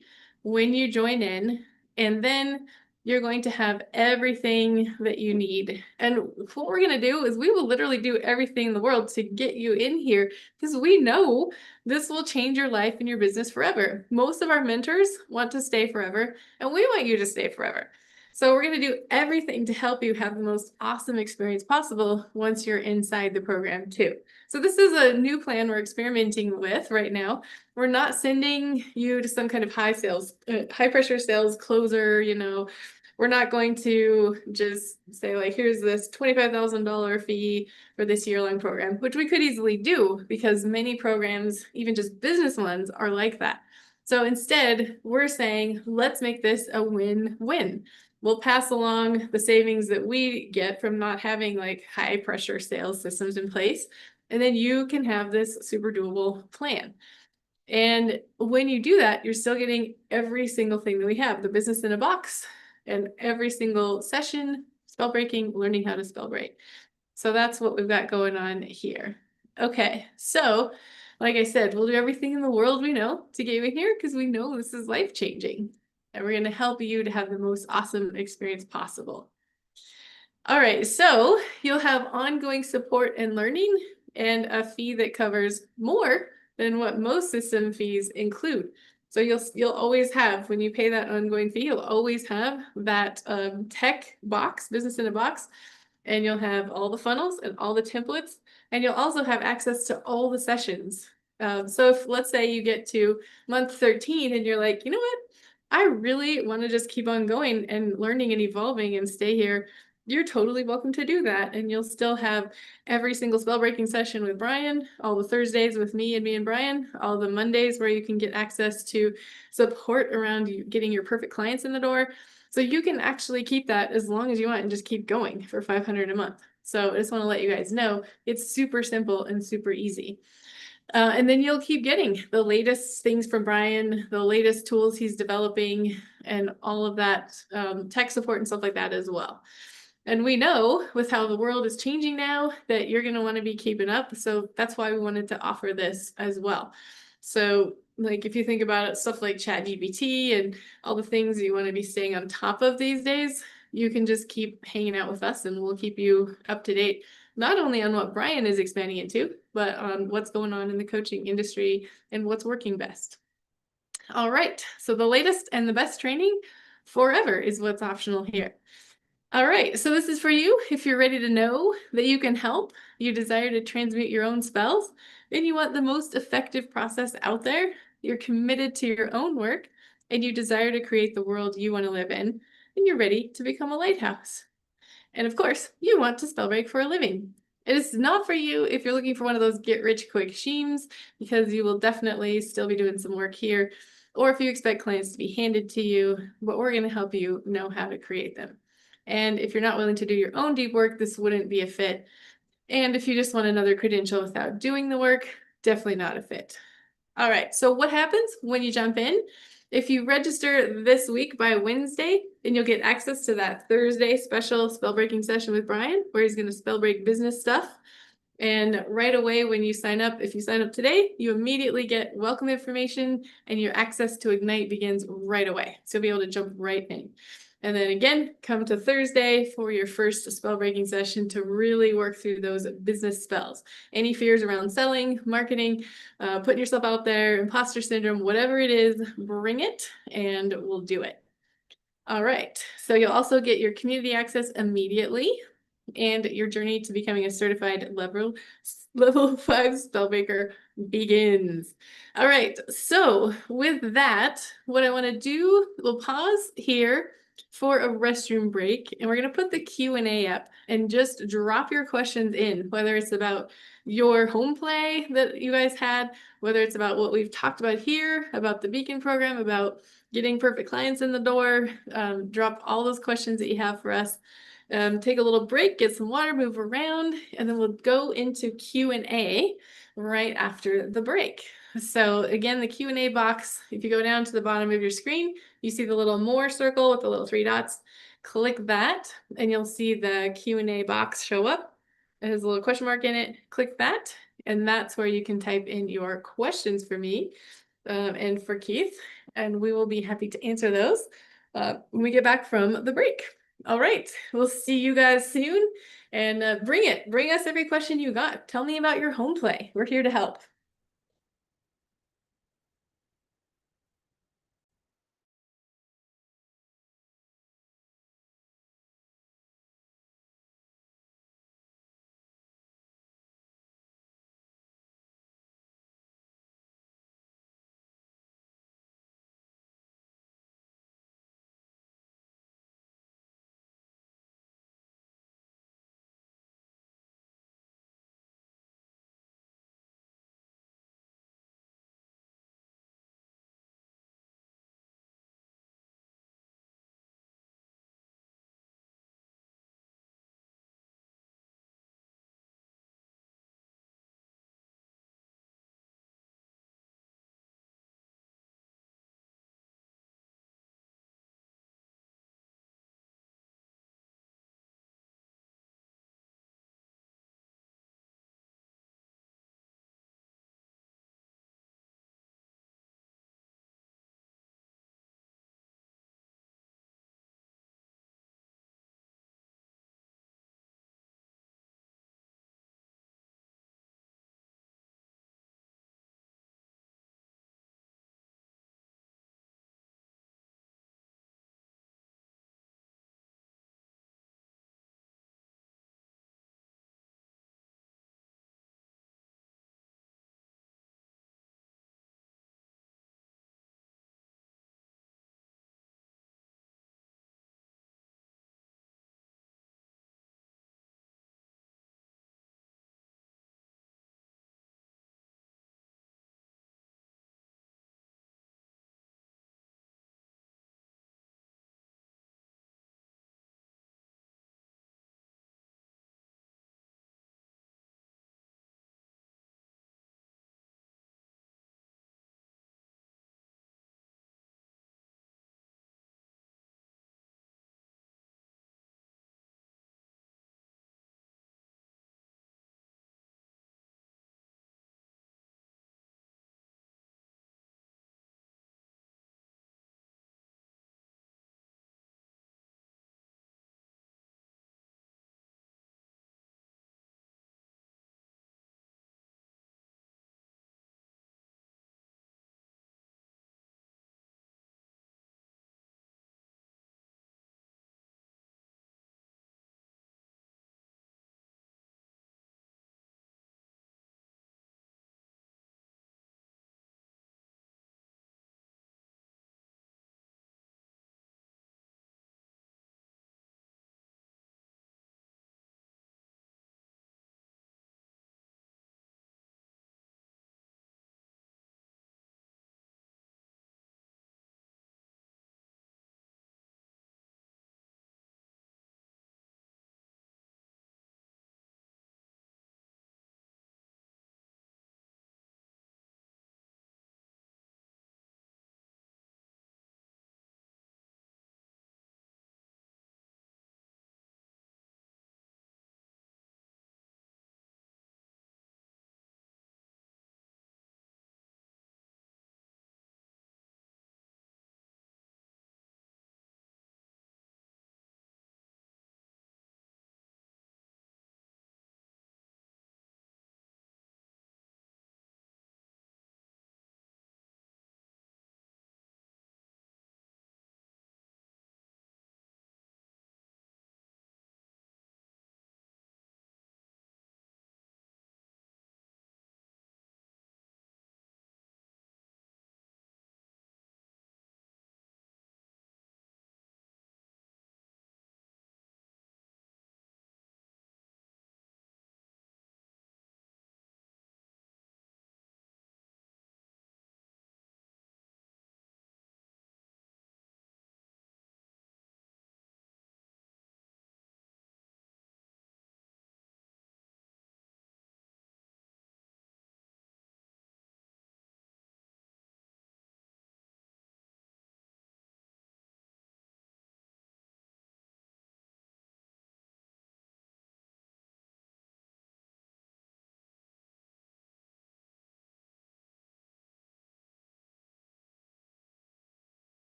when you join in, and then you're going to have everything that you need. And what we're going to do is we will literally do everything in the world to get you in here, because we know this will change your life and your business forever. Most of our mentors want to stay forever, and we want you to stay forever. So we're going to do everything to help you have the most awesome experience possible once you're inside the program too. So this is a new plan we're experimenting with right now. We're not sending you to some kind of high pressure sales closer, we're not going to just say like, here's this $25,000 fee for this year-long program, which we could easily do because many programs, even just business ones, are like that. So instead, we're saying, let's make this a win-win. We'll pass along the savings that we get from not having like high pressure sales systems in place. And then you can have this super doable plan. And when you do that, you're still getting every single thing that we have, the business in a box, and every single session, spell breaking, learning how to spell break. So that's what we've got going on here. Okay, so like I said, we'll do everything in the world we know to get you here because we know this is life-changing. And we're going to help you to have the most awesome experience possible. All right, so you'll have ongoing support and learning and a fee that covers more than what most system fees include. So you'll always have, when you pay that ongoing fee, you'll always have that tech box, business in a box, and you'll have all the funnels and all the templates, and you'll also have access to all the sessions. So if, let's say you get to month 13 and you're like, you know what, I really want to just keep on going and learning and evolving and stay here, you're totally welcome to do that. And you'll still have every single spell breaking session with Brian, all the Thursdays with me and Brian, all the Mondays where you can get access to support around you getting your perfect clients in the door. So you can actually keep that as long as you want and just keep going for $500 a month. So I just want to let you guys know it's super simple and super easy. And then you'll keep getting the latest things from Brian, the latest tools he's developing, and all of that tech support and stuff like that as well. And we know with how the world is changing now that you're going to want to be keeping up. So that's why we wanted to offer this as well. So like if you think about it, stuff like ChatGPT and all the things you want to be staying on top of these days, you can just keep hanging out with us and we'll keep you up to date, not only on what Brian is expanding into, but on what's going on in the coaching industry and what's working best. All right, so the latest and the best training forever is what's optional here. All right, so this is for you. If you're ready to know that you can help, you desire to transmute your own spells, and you want the most effective process out there, you're committed to your own work, and you desire to create the world you want to live in, and you're ready to become a lighthouse. And of course, you want to spell break for a living. It is not for you if you're looking for one of those get-rich-quick schemes, because you will definitely still be doing some work here, or if you expect clients to be handed to you, but we're going to help you know how to create them. And if you're not willing to do your own deep work, this wouldn't be a fit. And if you just want another credential without doing the work, definitely not a fit. All right, so what happens when you jump in? If you register this week by Wednesday, then you'll get access to that Thursday special spell breaking session with Brian, where he's going to spell break business stuff. And right away when you sign up, if you sign up today, you immediately get welcome information and your access to Ignite begins right away. So you'll be able to jump right in. And then again, come to Thursday for your first spell breaking session to really work through those business spells. Any fears around selling, marketing, putting yourself out there, imposter syndrome, whatever it is, bring it and we'll do it. All right, so you'll also get your community access immediately and your journey to becoming a certified level 5 spellbreaker begins. All right, so with that, what I want to do, we'll pause here for a restroom break, and we're going to put the Q&A up and just drop your questions in, whether it's about your home play that you guys had, whether it's about what we've talked about here, about the Beacon program, about getting perfect clients in the door. Drop all those questions that you have for us. Take a little break, get some water, move around, and then we'll go into Q&A right after the break. So again, the Q&A box, if you go down to the bottom of your screen, you see the little more circle with the little 3 dots. Click that, and you'll see the Q&A box show up. It has a little question mark in it. Click that, and that's where you can type in your questions for me and for Keith, and we will be happy to answer those. when we get back from the break. All right, we'll see you guys soon, and bring us every question you got. Tell me about your home play. We're here to help.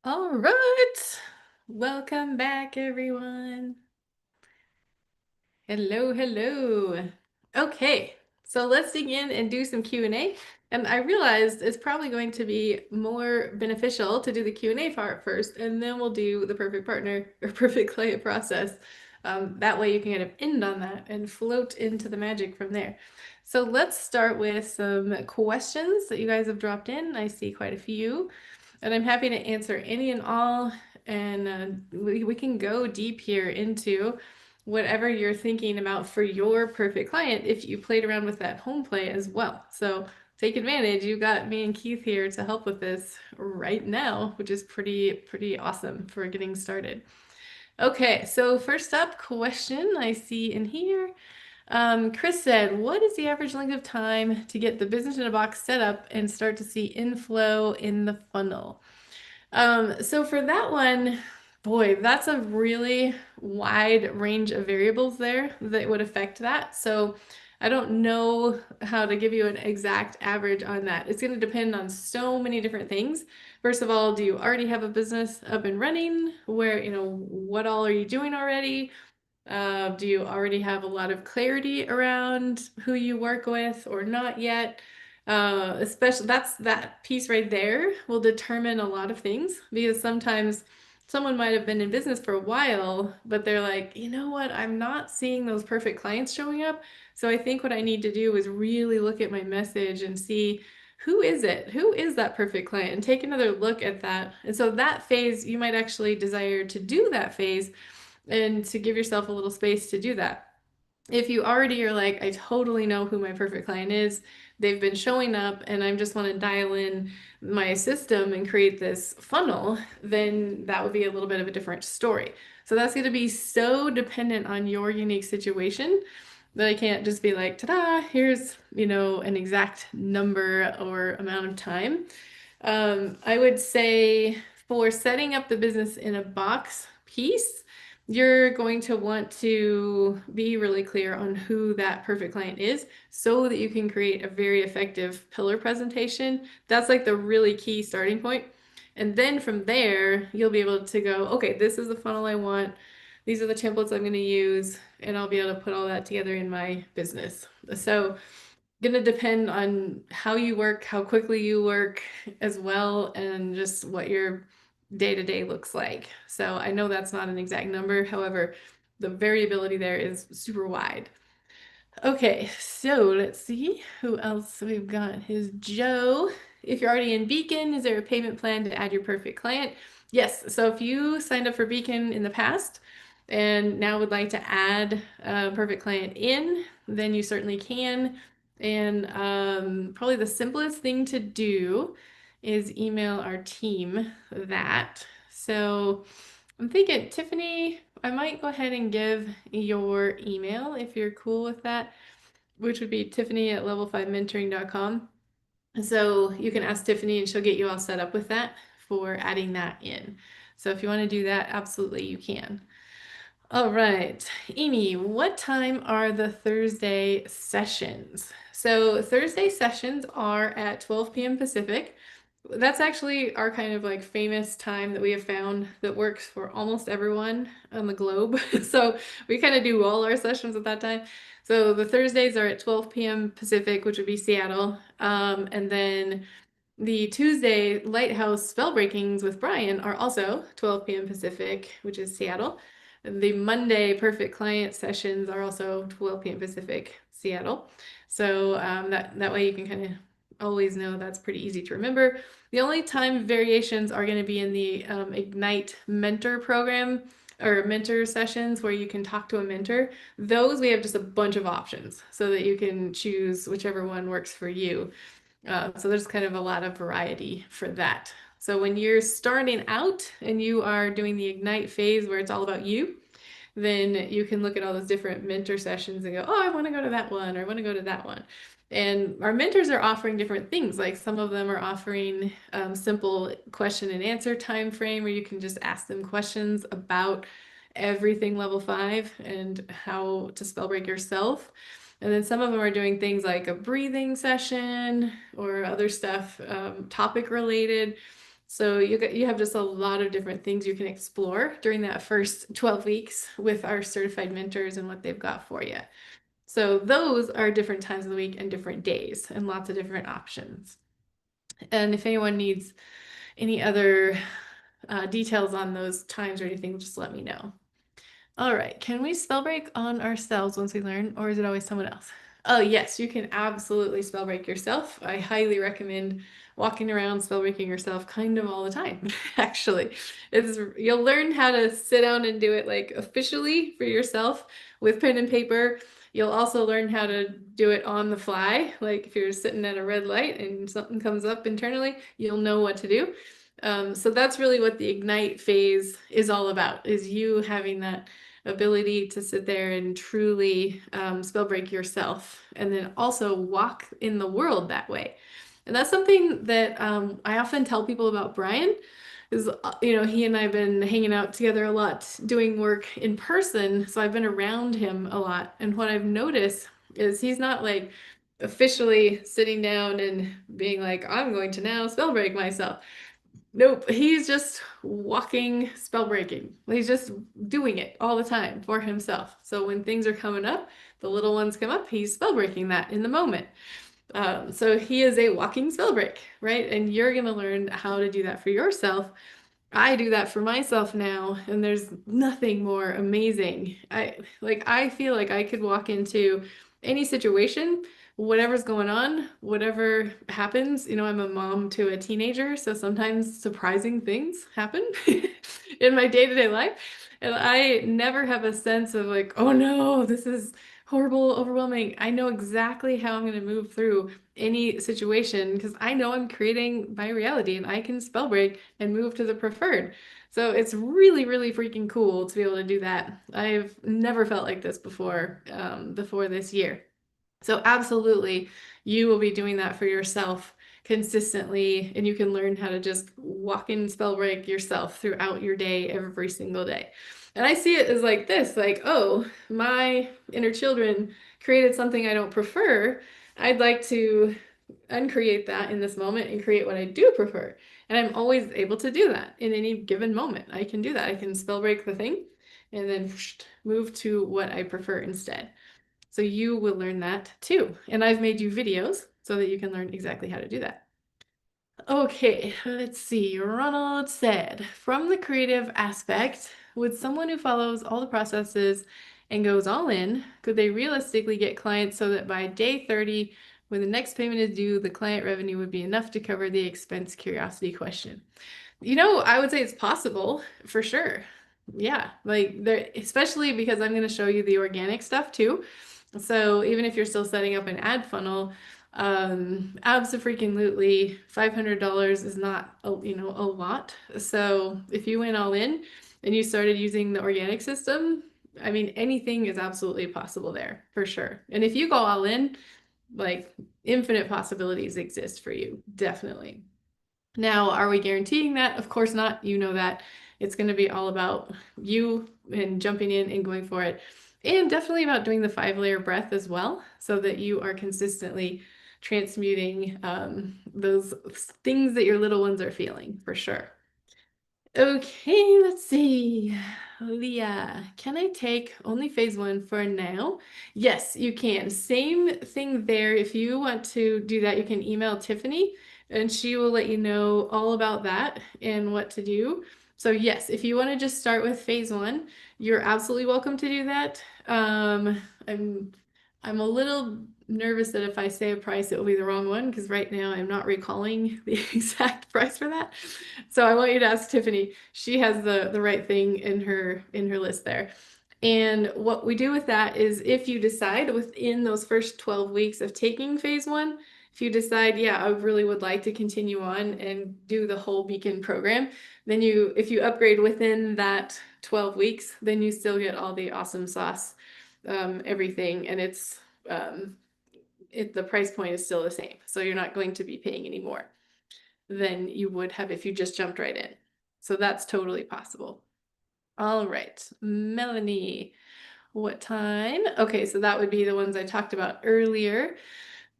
All right. Welcome back, everyone. Hello, hello. Okay, so let's dig in and do some Q&A. And I realized it's probably going to be more beneficial to do the Q&A part first, and then we'll do the perfect partner or perfect client process. That way you can kind of end on that and float into the magic from there. So let's start with some questions that you guys have dropped in. I see quite a few, and I'm happy to answer any and all. And we can go deep here into whatever you're thinking about for your perfect client if you played around with that home play as well. So take advantage. You got me and Keith here to help with this right now, which is pretty awesome for getting started. Okay, so first up question I see in here. Chris said, what is the average length of time to get the business in a box set up and start to see inflow in the funnel? So for that one, boy, that's a really wide range of variables there that would affect that. So I don't know how to give you an exact average on that. It's going to depend on so many different things. First of all, do you already have a business up and running? Where, what all are you doing already? Do you already have a lot of clarity around who you work with or not yet? Especially that piece right there will determine a lot of things, because sometimes someone might have been in business for a while, but they're like, you know what, I'm not seeing those perfect clients showing up. So I think what I need to do is really look at my message and see who is it? Who is that perfect client? And take another look at that. And so that phase, you might actually desire to do that phase and to give yourself a little space to do that. If you already are like, I totally know who my perfect client is, they've been showing up, and I just want to dial in my system and create this funnel, then that would be a little bit of a different story. So that's going to be so dependent on your unique situation that I can't just be like, ta-da, here's, an exact number or amount of time. I would say for setting up the business in a box piece, you're going to want to be really clear on who that perfect client is so that you can create a very effective pillar presentation. That's like the really key starting point. And then from there, you'll be able to go, okay, this is the funnel I want. These are the templates I'm going to use, and I'll be able to put all that together in my business. So going to depend on how you work, how quickly you work as well, and just what your day-to-day looks like. So I know that's not an exact number. However, the variability there is super wide. Okay, so let's see who else we've got. Is Joe. If you're already in Beacon, is there a payment plan to add your perfect client? Yes. So if you signed up for Beacon in the past and now would like to add a perfect client in, then you certainly can. And probably the simplest thing to do is email our team that. So I'm thinking, Tiffany, I might go ahead and give your email if you're cool with that, which would be tiffany@level5mentoring.com. So you can ask Tiffany and she'll get you all set up with that for adding that in. So if you want to do that, absolutely you can. All right, Amy, what time are the Thursday sessions? So Thursday sessions are at 12 p.m. Pacific. That's actually our kind of like famous time that we have found that works for almost everyone on the globe. So we kind of do all our sessions at that time. So the Thursdays are at 12 p.m. Pacific, which would be Seattle. And then the Tuesday Lighthouse Spell Breakings with Brian are also 12 p.m. Pacific, which is Seattle. The Monday Perfect Client sessions are also 12 p.m. Pacific, Seattle. So that way you can kind of always know that's pretty easy to remember. The only time variations are going to be in the Ignite Mentor program or mentor sessions where you can talk to a mentor. Those we have just a bunch of options so that you can choose whichever one works for you. So there's kind of a lot of variety for that. So when you're starting out and you are doing the Ignite phase where it's all about you, then you can look at all those different mentor sessions and go, oh, I want to go to that one, or I want to go to that one. And our mentors are offering different things. Like some of them are offering simple question and answer time frame where you can just ask them questions about everything level 5 and how to spell break yourself. And then some of them are doing things like a breathing session or other stuff, topic related. So you have just a lot of different things you can explore during that first 12 weeks with our certified mentors and what they've got for you. So those are different times of the week and different days and lots of different options. And if anyone needs any other details on those times or anything, just let me know. All right, can we spell break on ourselves once we learn, or is it always someone else? Oh, yes, you can absolutely spell break yourself. I highly recommend walking around spell breaking yourself kind of all the time, actually. You'll learn how to sit down and do it like officially for yourself with pen and paper. You'll also learn how to do it on the fly. Like if you're sitting at a red light and something comes up internally, you'll know what to do. So that's really what the Ignite phase is all about, is you having that ability to sit there and truly spell break yourself and then also walk in the world that way. And that's something that I often tell people about Brian is, he and I have been hanging out together a lot, doing work in person. So I've been around him a lot. And what I've noticed is he's not like officially sitting down and being like, I'm going to now spell break myself. Nope, he's just walking spell breaking. He's just doing it all the time for himself. So when things are coming up, the little ones come up, he's spell breaking that in the moment. So he is a walking spell break, right? And you're going to learn how to do that for yourself. I do that for myself now, and there's nothing more amazing. I feel like I could walk into any situation, whatever's going on, whatever happens. I'm a mom to a teenager, so sometimes surprising things happen in my day-to-day life. And I never have a sense of like, oh no, this is horrible, overwhelming. I know exactly how I'm going to move through any situation because I know I'm creating my reality and I can spell break and move to the preferred. So it's really, really freaking cool to be able to do that. I've never felt like this before this year. So absolutely, you will be doing that for yourself consistently, and you can learn how to just walk in spell break yourself throughout your day, every single day. And I see it as like this, like, oh, my inner children created something I don't prefer. I'd like to uncreate that in this moment and create what I do prefer. And I'm always able to do that in any given moment. I can do that. I can spell break the thing and then move to what I prefer instead. So you will learn that too. And I've made you videos so that you can learn exactly how to do that. Okay, let's see. Ronald said, from the creative aspect, would someone who follows all the processes and goes all in, could they realistically get clients so that by day 30, when the next payment is due, the client revenue would be enough to cover the expense curiosity question? I would say it's possible for sure. Yeah, like there, especially because I'm going to show you the organic stuff too. So even if you're still setting up an ad funnel, absolutely $500 is not a lot. So if you went all in and you started using the organic system, I mean, anything is absolutely possible there for sure. And if you go all in, like infinite possibilities exist for you, definitely. Now, are we guaranteeing that? Of course not. You know that. It's going to be all about you and jumping in and going for it. And definitely about doing the 5-layer breath as well, so that you are consistently transmuting those things that your little ones are feeling, for sure. Okay, let's see. Leah, can I take only phase 1 for now? Yes, you can. Same thing there. If you want to do that, you can email Tiffany and she will let you know all about that and what to do. So yes, if you want to just start with phase 1, you're absolutely welcome to do that. I'm a little nervous that if I say a price, it will be the wrong one because right now I'm not recalling the exact price for that. So I want you to ask Tiffany. She has the right thing in her list there. And what we do with that is if you decide within those first 12 weeks of taking phase 1, if you decide, yeah, I really would like to continue on and do the whole Beacon program, then if you upgrade within that 12 weeks, then you still get all the awesome sauce, everything. And the price point is still the same. So you're not going to be paying any more than you would have if you just jumped right in. So that's totally possible. All right, Melanie, what time? Okay, so that would be the ones I talked about earlier.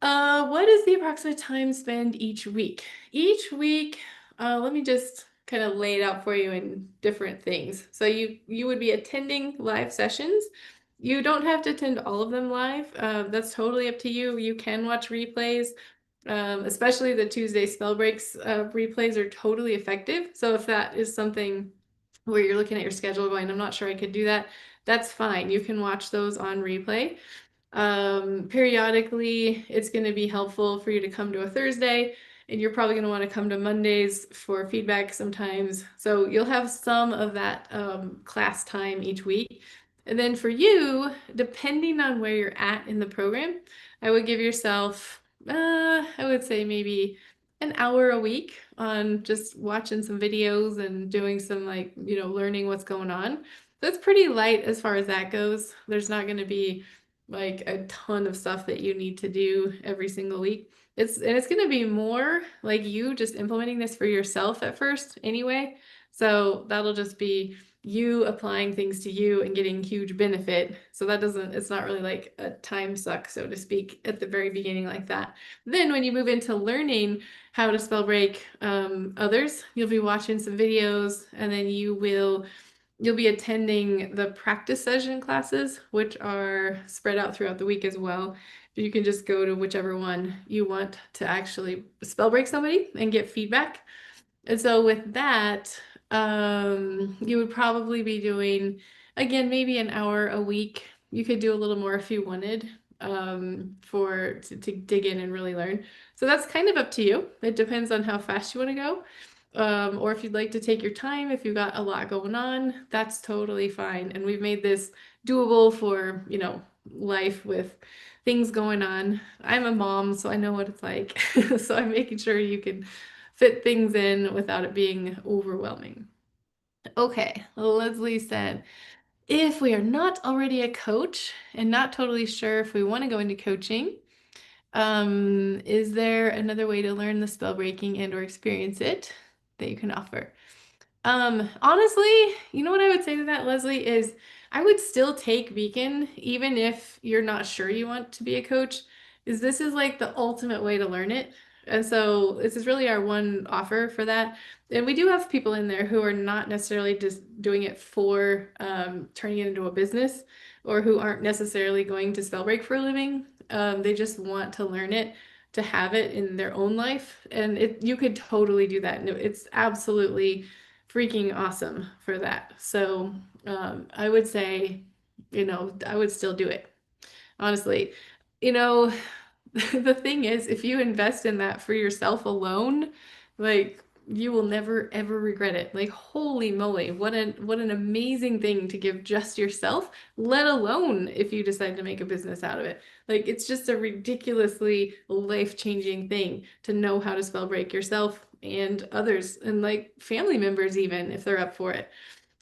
What is the approximate time spent each week? Each week, let me just kind of lay it out for you in different things. So you would be attending live sessions. You don't have to attend all of them live. That's totally up to you. You can watch replays. Especially the Tuesday spell breaks replays are totally effective. So if that is something where you're looking at your schedule going, I'm not sure I could do that, that's fine. You can watch those on replay. Periodically, it's going to be helpful for you to come to a Thursday, and you're probably going to want to come to Mondays for feedback sometimes. So you'll have some of that class time each week. And then for you, depending on where you're at in the program, I would give yourself, I would say maybe an hour a week on just watching some videos and doing some learning what's going on. That's pretty light as far as that goes. There's not going to be like a ton of stuff that you need to do every single week. It's going to be more like you just implementing this for yourself at first anyway. So that'll just be you applying things to you and getting huge benefit. So it's not really like a time suck, so to speak, at the very beginning like that. Then when you move into learning how to spell break others, you'll be watching some videos, and then you'll be attending the practice session classes, which are spread out throughout the week as well. You can just go to whichever one you want to actually spell break somebody and get feedback. And so with that, you would probably be doing, again, maybe an hour a week. You could do a little more if you wanted to dig in and really learn. So that's kind of up to you. It depends on how fast you want to go. Or if you'd like to take your time, if you've got a lot going on, that's totally fine. And we've made this doable for, life with things going on. I'm a mom, so I know what it's like. So I'm making sure you can fit things in without it being overwhelming. Okay, Leslie said, if we are not already a coach and not totally sure if we want to go into coaching, is there another way to learn the spell breaking and or experience it that you can offer? Honestly, you know what I would say to that, Leslie, is I would still take Beacon even if you're not sure you want to be a coach, is this is like the ultimate way to learn it. And so this is really our one offer for that. And we do have people in there who are not necessarily just doing it for turning it into a business, or who aren't necessarily going to spell break for a living. They just want to learn it to have it in their own life. And you could totally do that. And it's absolutely freaking awesome for that. So I would say, I would still do it. Honestly, the thing is, if you invest in that for yourself alone, like you will never ever regret it. Like, holy moly, what an amazing thing to give just yourself, let alone if you decide to make a business out of it. Like, it's just a ridiculously life-changing thing to know how to spell break yourself and others, and like family members, even if they're up for it.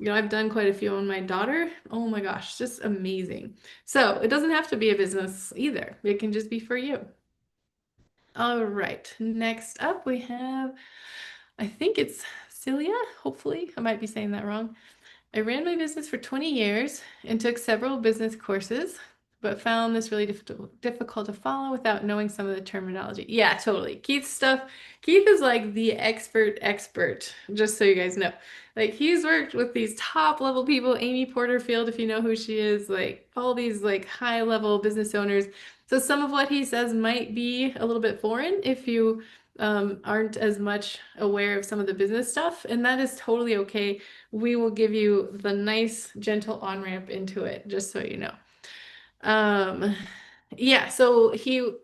I've done quite a few on my daughter. Oh my gosh, just amazing. So it doesn't have to be a business either. It can just be for you. All right, next up we have, I think it's Celia, hopefully. I might be saying that wrong. I ran my business for 20 years and took several business courses, but found this really difficult to follow without knowing some of the terminology. Yeah, totally. Keith is like the expert, just so you guys know. Like, he's worked with these top level people, Amy Porterfield, if you know who she is, like all these like high level business owners. So some of what he says might be a little bit foreign if you aren't as much aware of some of the business stuff, and that is totally okay. We will give you the nice, gentle on-ramp into it, just so you know. Yeah, so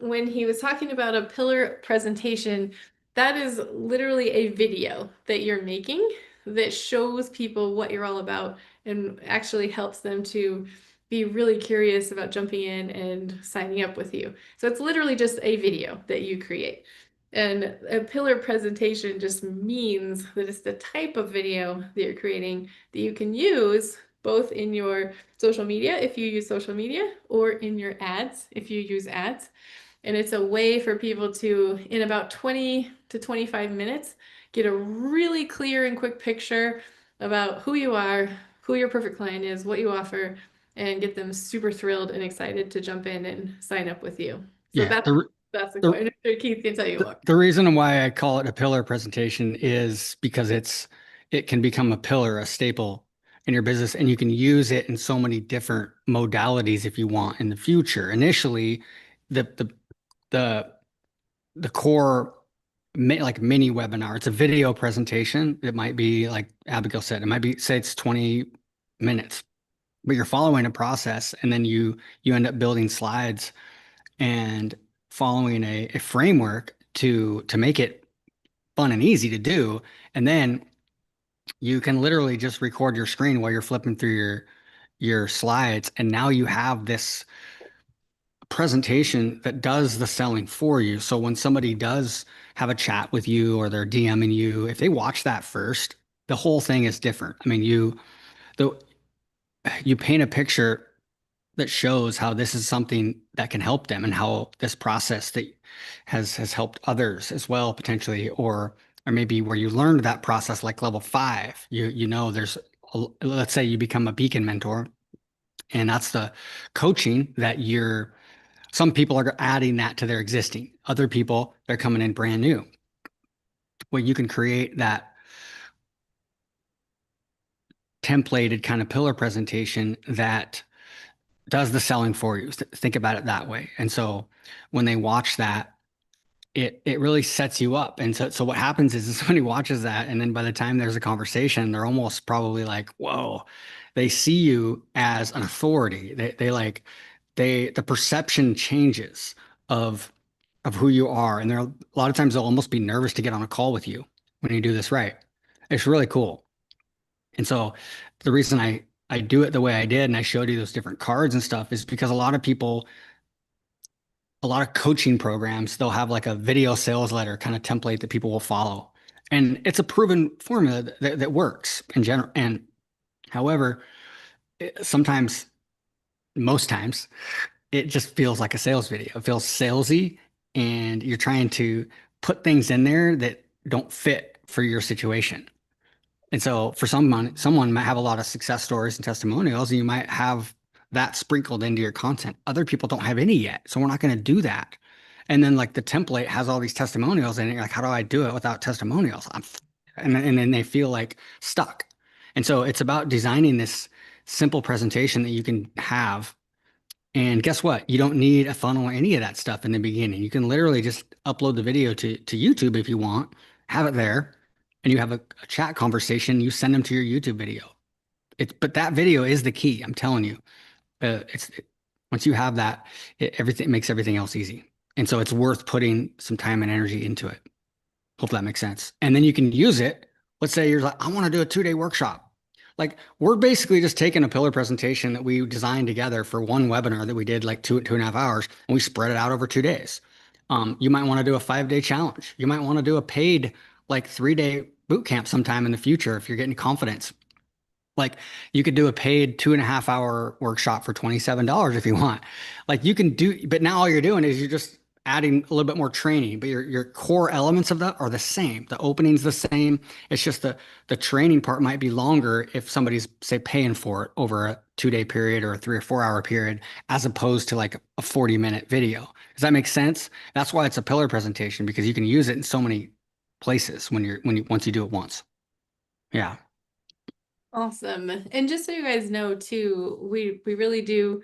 when he was talking about a pillar presentation, that is literally a video that you're making that shows people what you're all about and actually helps them to be really curious about jumping in and signing up with you. So it's literally just a video that you create. And a pillar presentation just means that it's the type of video that you're creating that you can use both in your social media, if you use social media, or in your ads, if you use ads. And it's a way for people to, in about 20 to 25 minutes, get a really clear and quick picture about who you are, who your perfect client is, what you offer, and get them super thrilled and excited to jump in and sign up with you. So Yeah, that's That's the The- point. I'm sure Keith can tell you more. The reason why I call it a pillar presentation is because it can become a pillar, a staple in your business, and you can use it in so many different modalities if you want in the future. Initially, the the the core like mini webinar, it's a video presentation. It might be like Abigail said, it might be, say it's 20 minutes, but you're following a process, and then you end up building slides and following a framework to make it fun and easy to do. And then you can literally just record your screen while you're flipping through your slides, and now you have this presentation that does the selling for you. So when somebody does have a chat with you or they're DMing you, if they watch that first, the whole thing is different. I mean, you paint a picture that shows how this is something that can help them, and how this process that has helped others as well, potentially, or maybe where you learned that process, like level 5. There's let's say you become a beacon mentor, and that's the coaching that some people are adding that to their existing. Other people, they're coming in brand new. Well, you can create that templated kind of pillar presentation that does the selling for you. Think about it that way. And so when they watch that, it really sets you up. And so what happens is somebody watches that, and then by the time there's a conversation, they're almost probably like, whoa, they see you as an authority. The perception changes of who you are. And a lot of times they'll almost be nervous to get on a call with you when you do this right. It's really cool. And so the reason I do it the way I did, and I showed you those different cards and stuff, is because a lot of coaching programs, they'll have like a video sales letter kind of template that people will follow. And it's a proven formula that works in general. And however, sometimes, most times, it just feels like a sales video. It feels salesy, and you're trying to put things in there that don't fit for your situation. And so for someone might have a lot of success stories and testimonials, and you might have that sprinkled into your content. Other people don't have any yet, so we're not going to do that. And then like the template has all these testimonials, and you're like, how do I do it without testimonials? And then they feel like stuck. And so it's about designing this simple presentation that you can have. And guess what? You don't need a funnel or any of that stuff in the beginning. You can literally just upload the video to YouTube if you want, have it there, and you have a chat conversation. You send them to your YouTube video. But that video is the key. I'm telling you. Once you have that, everything makes everything else easy. And so it's worth putting some time and energy into it. Hope that makes sense. And then you can use it. Let's say you're like, I want to do a 2-day workshop. Like, we're basically just taking a pillar presentation that we designed together for one webinar that we did like 2.5 hours, and we spread it out over 2 days. You might want to do a 5-day challenge. You might want to do a paid like 3-day boot camp sometime in the future if you're getting confidence. Like, you could do a paid 2.5 hour workshop for $27 if you want. Like, you can do, but now all you're doing is you're just adding a little bit more training, but your core elements of that are the same. The opening's the same. It's just the training part might be longer if somebody's, say, paying for it over a 2-day period or a 3 or 4 hour period, as opposed to like a 40-minute video. Does that make sense? That's why it's a pillar presentation, because you can use it in so many places once you do it once. Yeah. Awesome. And just so you guys know too, we really do,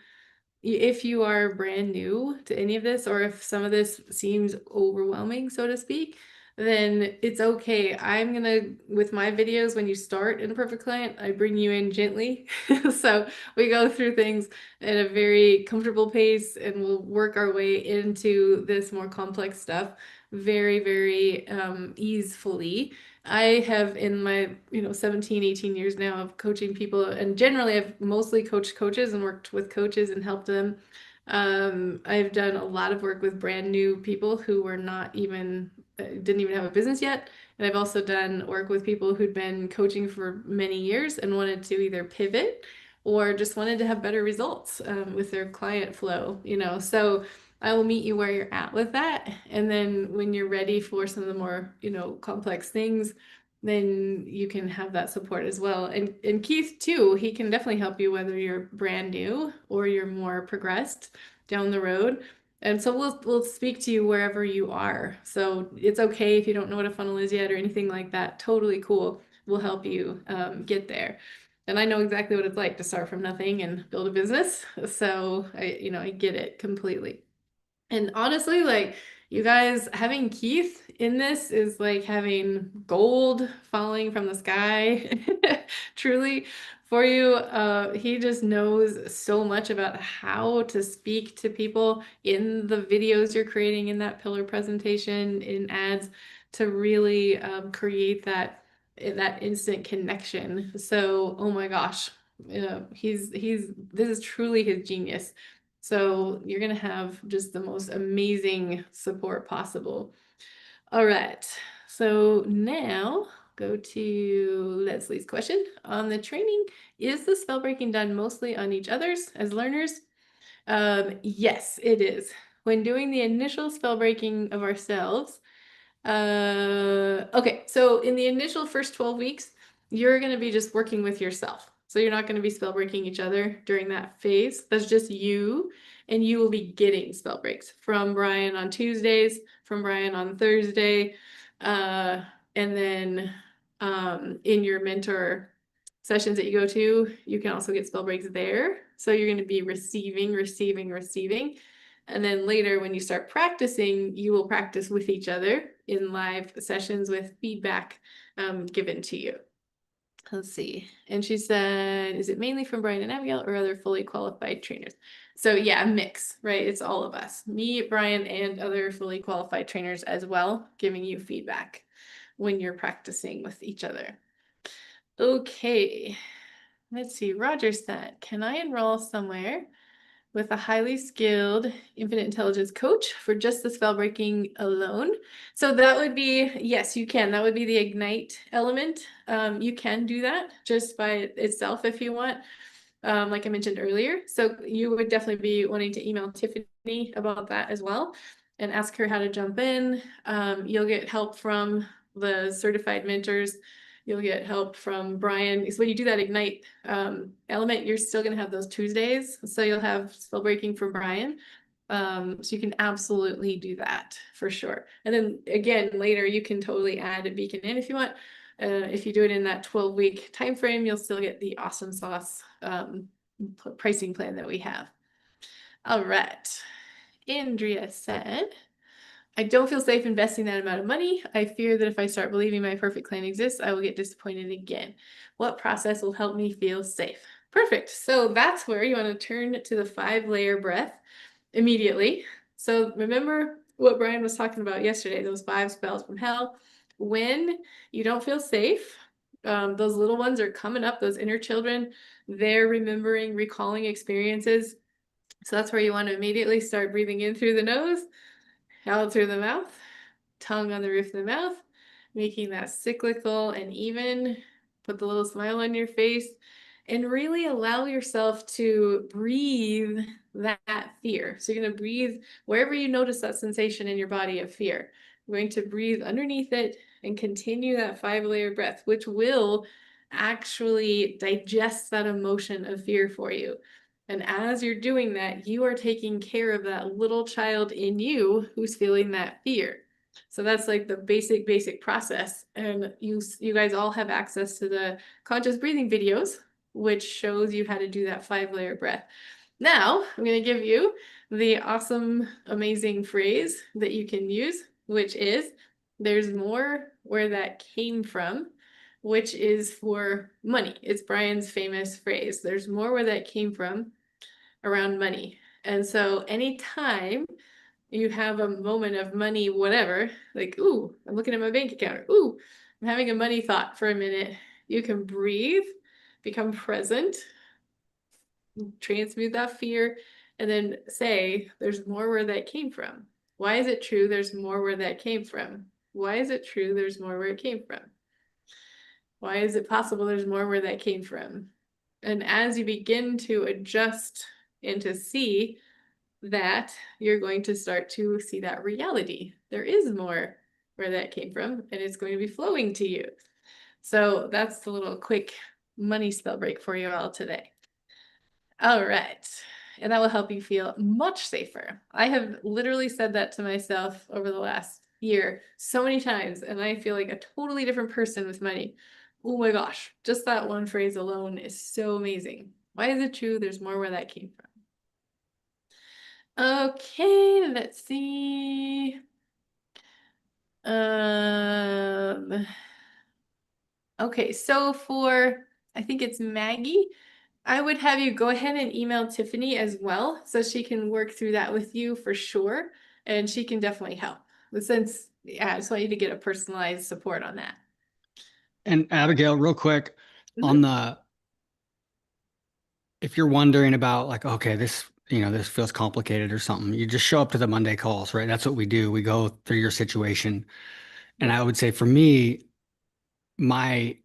if you are brand new to any of this, or if some of this seems overwhelming, so to speak, then it's okay. I'm gonna, with my videos, when you start in a perfect client, I bring you in gently. So we go through things at a very comfortable pace, and we'll work our way into this more complex stuff very, very easefully. I have, in my 17, 18 years now of coaching people, and generally I've mostly coached coaches and worked with coaches and helped them. I've done a lot of work with brand new people who were not even didn't even have a business yet. And I've also done work with people who'd been coaching for many years and wanted to either pivot or just wanted to have better results with their client flow, So I will meet you where you're at with that. And then when you're ready for some of the more, complex things, then you can have that support as well. And Keith too, he can definitely help you whether you're brand new or you're more progressed down the road. And so we'll speak to you wherever you are. So it's okay if you don't know what a funnel is yet or anything like that. Totally cool. We'll help you get there. And I know exactly what it's like to start from nothing and build a business. So I get it completely. And honestly, like you guys having Keith in this is like having gold falling from the sky, truly for you. He just knows so much about how to speak to people in the videos you're creating in that pillar presentation, in ads, to really create that instant connection. So, oh my gosh, this is truly his genius. So you're going to have just the most amazing support possible. All right. So now go to Leslie's question on the training. Is the spell breaking done mostly on each other's as learners? Yes, it is. When doing the initial spell breaking of ourselves, okay, so in the initial first 12 weeks, you're going to be just working with yourself. So you're not going to be spell breaking each other during that phase. That's just you, and you will be getting spell breaks from Brian on Tuesdays, from Brian on Thursday, and then in your mentor sessions that you go to, you can also get spell breaks there. So you're going to be receiving. And then later, when you start practicing, you will practice with each other in live sessions with feedback given to you. Let's see. And she said, is it mainly from Brian and Abigail or other fully qualified trainers? So yeah, a mix, right? It's all of us, me, Brian, and other fully qualified trainers as well, giving you feedback when you're practicing with each other. Okay. Let's see. Roger said, can I enroll somewhere with a highly skilled infinite intelligence coach for just the spell breaking alone? So that would be, yes, you can. That would be the ignite element. You can do that just by itself if you want, like I mentioned earlier. So you would definitely be wanting to email Tiffany about that as well and ask her how to jump in. You'll get help from the certified mentors. You'll get help from Brian. So when you do that ignite element, you're still going to have those Tuesdays. So you'll have spell breaking from Brian. So you can absolutely do that for sure. And then again, later you can totally add a beacon in if you want. If you do it in that 12-week time frame, you'll still get the awesome sauce pricing plan that we have. All right. Andrea said, I don't feel safe investing that amount of money. I fear that if I start believing my perfect plan exists, I will get disappointed again. What process will help me feel safe? Perfect. So that's where you want to turn to the 5-layer breath immediately. So remember what Brian was talking about yesterday, those 5 spells from hell. When you don't feel safe, those little ones are coming up, those inner children, they're remembering, recalling experiences. So that's where you want to immediately start breathing in through the nose, out through the mouth, tongue on the roof of the mouth, making that cyclical and even. Put the little smile on your face and really allow yourself to breathe that fear. So you're going to breathe wherever you notice that sensation in your body of fear. You're going to breathe underneath it and continue that 5-layer breath, which will actually digest that emotion of fear for you. And as you're doing that, you are taking care of that little child in you who's feeling that fear. So that's like the basic process. And you guys all have access to the conscious breathing videos, which shows you how to do that 5-layer breath. Now, I'm going to give you the awesome, amazing phrase that you can use, which is, there's more where that came from, which is for money. It's Brian's famous phrase. There's more where that came from around money. And so anytime you have a moment of money, whatever, like, ooh, I'm looking at my bank account, or, ooh, I'm having a money thought for a minute, you can breathe, become present, transmute that fear, and then say, there's more where that came from. Why is it true there's more where that came from? Why is it true there's more where it came from? Why is it possible there's more where that came from? And as you begin to adjust and to see that, you're going to start to see that reality. There is more where that came from, and it's going to be flowing to you. So that's the little quick money spell break for you all today. All right. and that will help you feel much safer. I have literally said that to myself over the last year so many times, and I feel like a totally different person with money. Oh my gosh, just that one phrase alone is so amazing. Why is it true? There's more where that came from. Okay, let's see. Okay, so for, I think it's Maggie, I would have you go ahead and email Tiffany as well, so she can work through that with you for sure, and she can definitely help. But since, yeah, I just want you to get a personalized support on that. And Abigail, real quick, on if you're wondering about like, okay, this, this feels complicated or something, you just show up to the Monday calls, right? That's what we do. We go through your situation. And I would say for me, my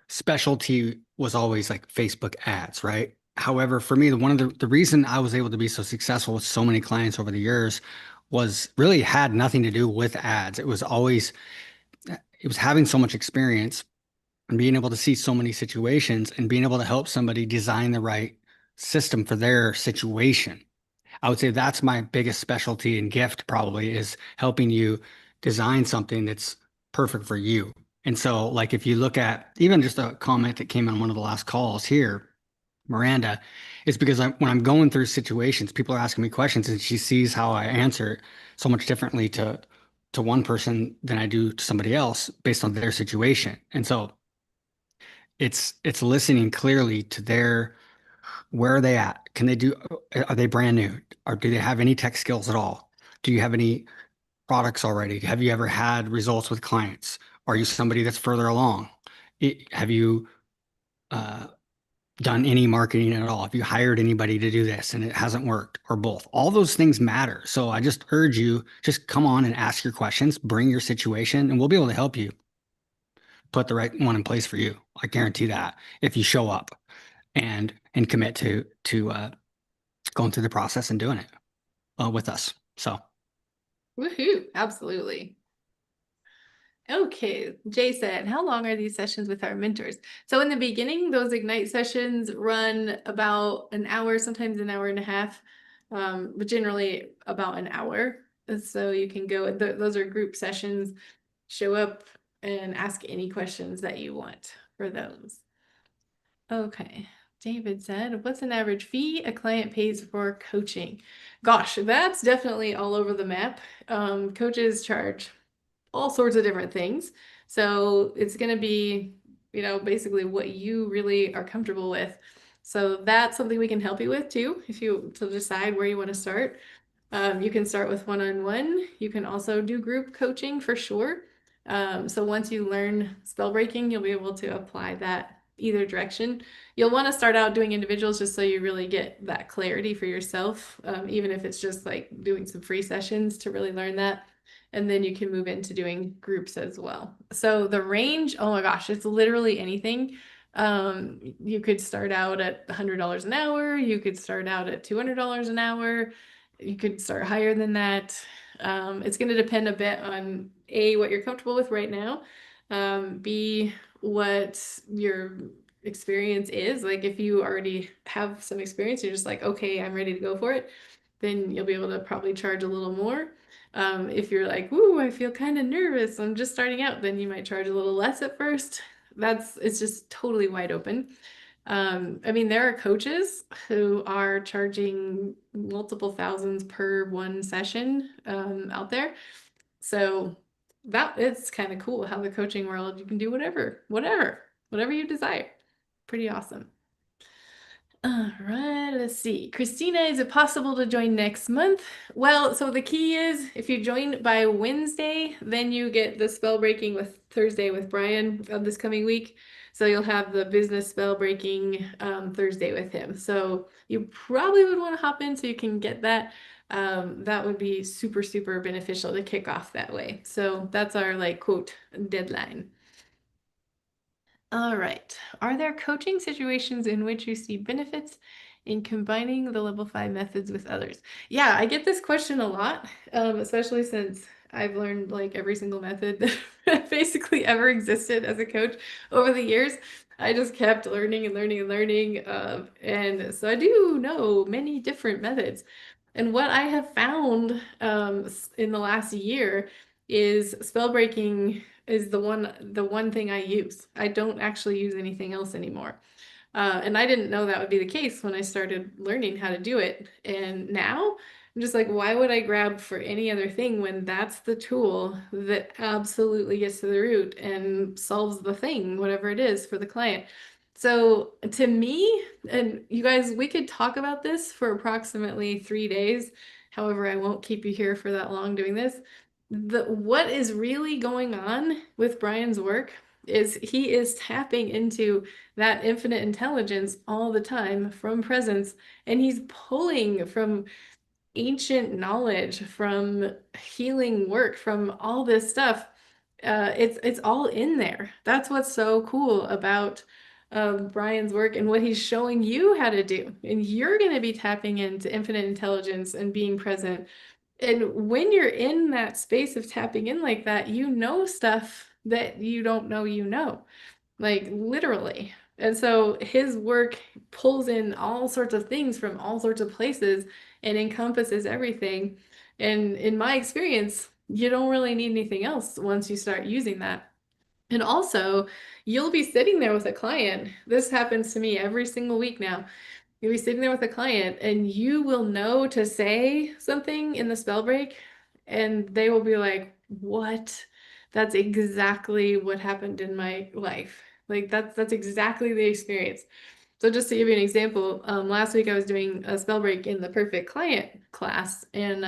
specialty was always like Facebook ads, right? However, for me, one of the reason I was able to be so successful with so many clients over the years was really had nothing to do with ads. It was having so much experience and being able to see so many situations and being able to help somebody design the right system for their situation. I would say that's my biggest specialty and gift probably, is helping you design something that's perfect for you. And so like if you look at even just a comment that came on one of the last calls here, Miranda, is because when I'm going through situations, people are asking me questions and she sees how I answer it so much differently to one person than I do to somebody else based on their situation. And so it's listening clearly to where are they at? Are they brand new? Or do they have any tech skills at all? Do you have any products already? Have you ever had results with clients? Are you somebody that's further along? Have you done any marketing at all? Have you hired anybody to do this and it hasn't worked, or both? All those things matter. So I just urge you, just come on and ask your questions, bring your situation, and we'll be able to help you put the right one in place for you. I guarantee that if you show up and commit to going through the process and doing it with us. So, woohoo! Absolutely. Okay, Jason, how long are these sessions with our mentors? So in the beginning, those Ignite sessions run about an hour, sometimes an hour and a half, but generally about an hour. So you can go, those are group sessions, show up and ask any questions that you want for those. Okay, David said, what's an average fee a client pays for coaching? Gosh, that's definitely all over the map. Coaches charge all sorts of different things. So it's going to be, basically what you really are comfortable with. So that's something we can help you with too, if you to decide where you want to start. You can start with one-on-one. You can also do group coaching for sure. So once you learn spell breaking, you'll be able to apply that either direction. You'll want to start out doing individuals just so you really get that clarity for yourself, even if it's just like doing some free sessions to really learn that. And then you can move into doing groups as well. So the range, oh my gosh, it's literally anything. You could start out at $100 an hour. You could start out at $200 an hour. You could start higher than that. It's going to depend a bit on A, what you're comfortable with right now. B, what your experience is. Like if you already have some experience, you're just like, okay, I'm ready to go for it, then you'll be able to probably charge a little more. If you're like, ooh, I feel kind of nervous, I'm just starting out, then you might charge a little less at first. It's just totally wide open. I mean, there are coaches who are charging multiple thousands per one session out there. So that it's kind of cool how the coaching world, you can do whatever you desire. Pretty awesome. All right, let's see. Christina, is it possible to join next month? Well, so the key is if you join by Wednesday, then you get the spell breaking with Thursday with Brian of this coming week. So you'll have the business spell breaking Thursday with him. So you probably would want to hop in so you can get that. That would be super, super beneficial to kick off that way. So that's our like quote deadline. All right. Are there coaching situations in which you see benefits in combining the level 5 methods with others? Yeah, I get this question a lot, especially since I've learned like every single method that basically ever existed as a coach over the years. I just kept learning and learning and learning. And so I do know many different methods. And what I have found in the last year is spell breaking is the one thing I use. I don't actually use anything else anymore. And I didn't know that would be the case when I started learning how to do it. And now I'm just like, why would I grab for any other thing when that's the tool that absolutely gets to the root and solves the thing, whatever it is for the client? So to me, and you guys, we could talk about this for approximately 3 days. However, I won't keep you here for that long doing this. What is really going on with Brian's work is he is tapping into that infinite intelligence all the time from presence, and he's pulling from ancient knowledge, from healing work, from all this stuff. It's all in there. That's what's so cool about Brian's work and what he's showing you how to do. And you're going to be tapping into infinite intelligence and being present. And when you're in that space of tapping in like that, you know stuff that you don't know you know, like literally. And so his work pulls in all sorts of things from all sorts of places and encompasses everything. And in my experience, you don't really need anything else once you start using that. And also, you'll be sitting there with a client. This happens to me every single week now. You'll be sitting there with a client and you will know to say something in the spell break, and they will be like, what? That's exactly what happened in my life. Like that's exactly the experience. So just to give you an example, last week I was doing a spell break in the perfect client class, and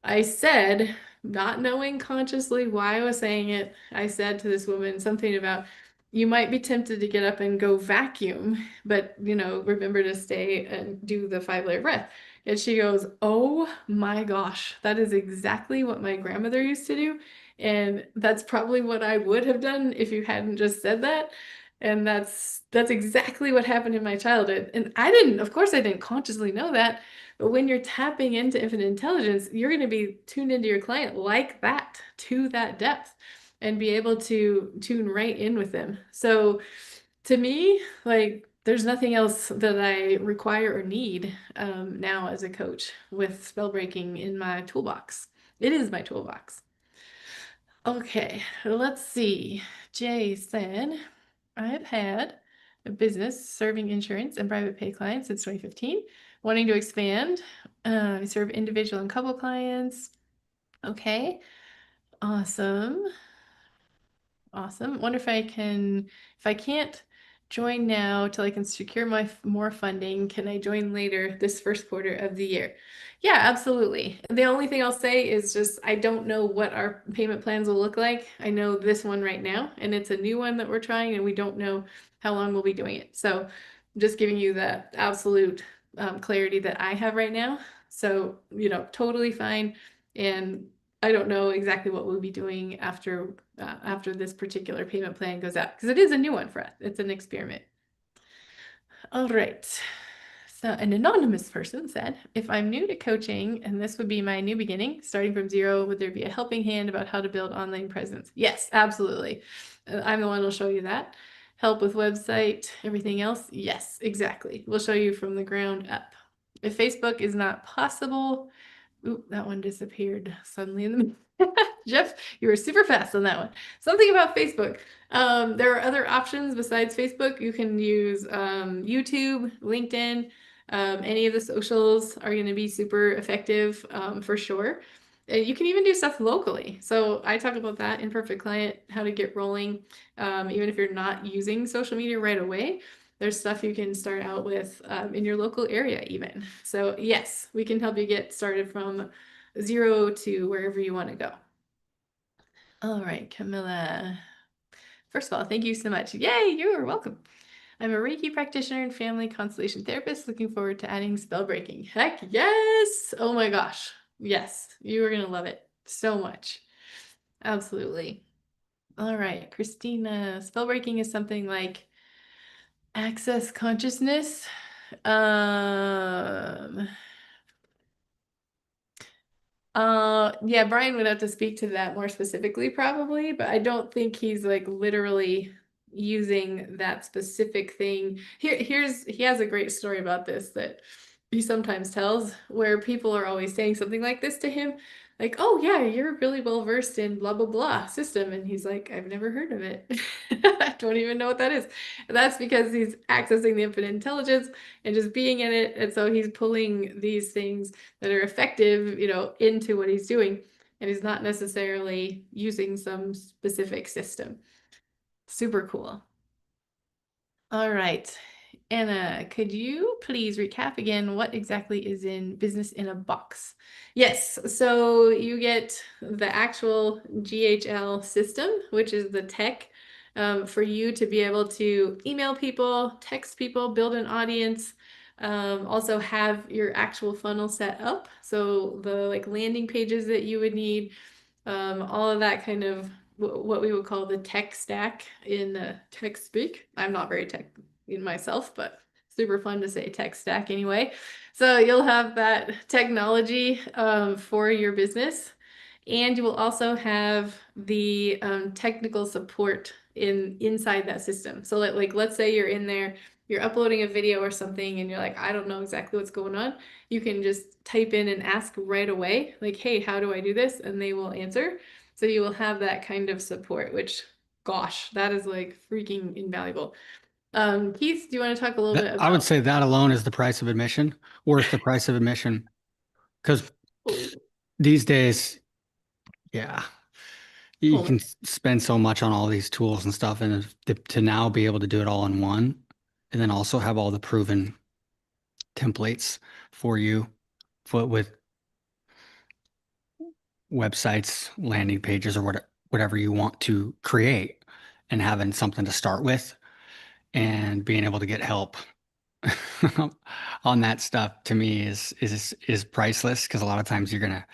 I said, not knowing consciously why I was saying it, I said to this woman something about, you might be tempted to get up and go vacuum, but remember to stay and do the 5-layer breath. And she goes, oh my gosh, that is exactly what my grandmother used to do. And that's probably what I would have done if you hadn't just said that. And that's exactly what happened in my childhood. And of course I didn't consciously know that. But when you're tapping into infinite intelligence, you're going to be tuned into your client like that, to that depth, and be able to tune right in with them. So to me, like, there's nothing else that I require or need now as a coach with spell breaking in my toolbox. It is my toolbox. Okay, let's see. Jay said, I've had a business serving insurance and private pay clients since 2015, wanting to expand. I serve individual and couple clients. Okay, awesome. Awesome. Wonder if I can't join now till I can secure more funding, can I join later this first quarter of the year? Yeah, absolutely. The only thing I'll say is just I don't know what our payment plans will look like. I know this one right now, and it's a new one that we're trying, and we don't know how long we'll be doing it. So just giving you the absolute clarity that I have right now. So, totally fine. And I don't know exactly what we'll be doing after this particular payment plan goes out, because it is a new one for us. It's an experiment. All right. So an anonymous person said, if I'm new to coaching and this would be my new beginning, starting from zero, would there be a helping hand about how to build online presence? Yes, absolutely. I'm the one who'll show you that. Help with website, everything else? Yes, exactly. We'll show you from the ground up. If Facebook is not possible, ooh, that one disappeared suddenly in the Jeff, you were super fast on that one. Something about Facebook. There are other options besides Facebook. You can use YouTube, LinkedIn. Any of the socials are going to be super effective for sure. You can even do stuff locally. So I talk about that in Perfect Client, how to get rolling. Even if you're not using social media right away, there's stuff you can start out with in your local area even. So yes, we can help you get started from 0 to wherever you want to go. All right, Camilla. First of all, thank you so much. Yay, you are welcome. I'm a Reiki practitioner and family constellation therapist looking forward to adding spell breaking. Heck yes! Oh my gosh. Yes, you are going to love it so much. Absolutely. All right, Christina. Spell breaking is something like access consciousness. Yeah, Brian would have to speak to that more specifically probably, but I don't think he's like literally using that specific thing. He has a great story about this that he sometimes tells where people are always saying something like this to him, like, "Oh yeah, you're really well versed in blah blah blah system," and he's like, "I've never heard of it. I don't even know what that is." And that's because he's accessing the infinite intelligence and just being in it, and so he's pulling these things that are effective, into what he's doing. And he's not necessarily using some specific system. Super cool. All right. Anna, could you please recap again what exactly is in Business in a Box? Yes, so you get the actual GHL system, which is the tech for you to be able to email people, text people, build an audience, also have your actual funnel set up. So the like landing pages that you would need, all of that kind of what we would call the tech stack in tech speak. I'm not very tech in myself, but super fun to say tech stack anyway. So you'll have that technology for your business, and you will also have the technical support inside that system. So like let's say you're in there, you're uploading a video or something, and you're like, I don't know exactly what's going on. You can just type in and ask right away, like, hey, how do I do this? And they will answer. So you will have that kind of support, which, gosh, that is like freaking invaluable. Keith, do you want to talk a little bit I would about? say that alone is the price of admission, worth the price of admission. Because these days, yeah, you Oh. can spend so much on all these tools and stuff, and to now be able to do it all in one, and then also have all the proven templates for you with websites, landing pages, or whatever you want to create, and having something to start with, and being able to get help on that stuff to me is priceless, because a lot of times you're gonna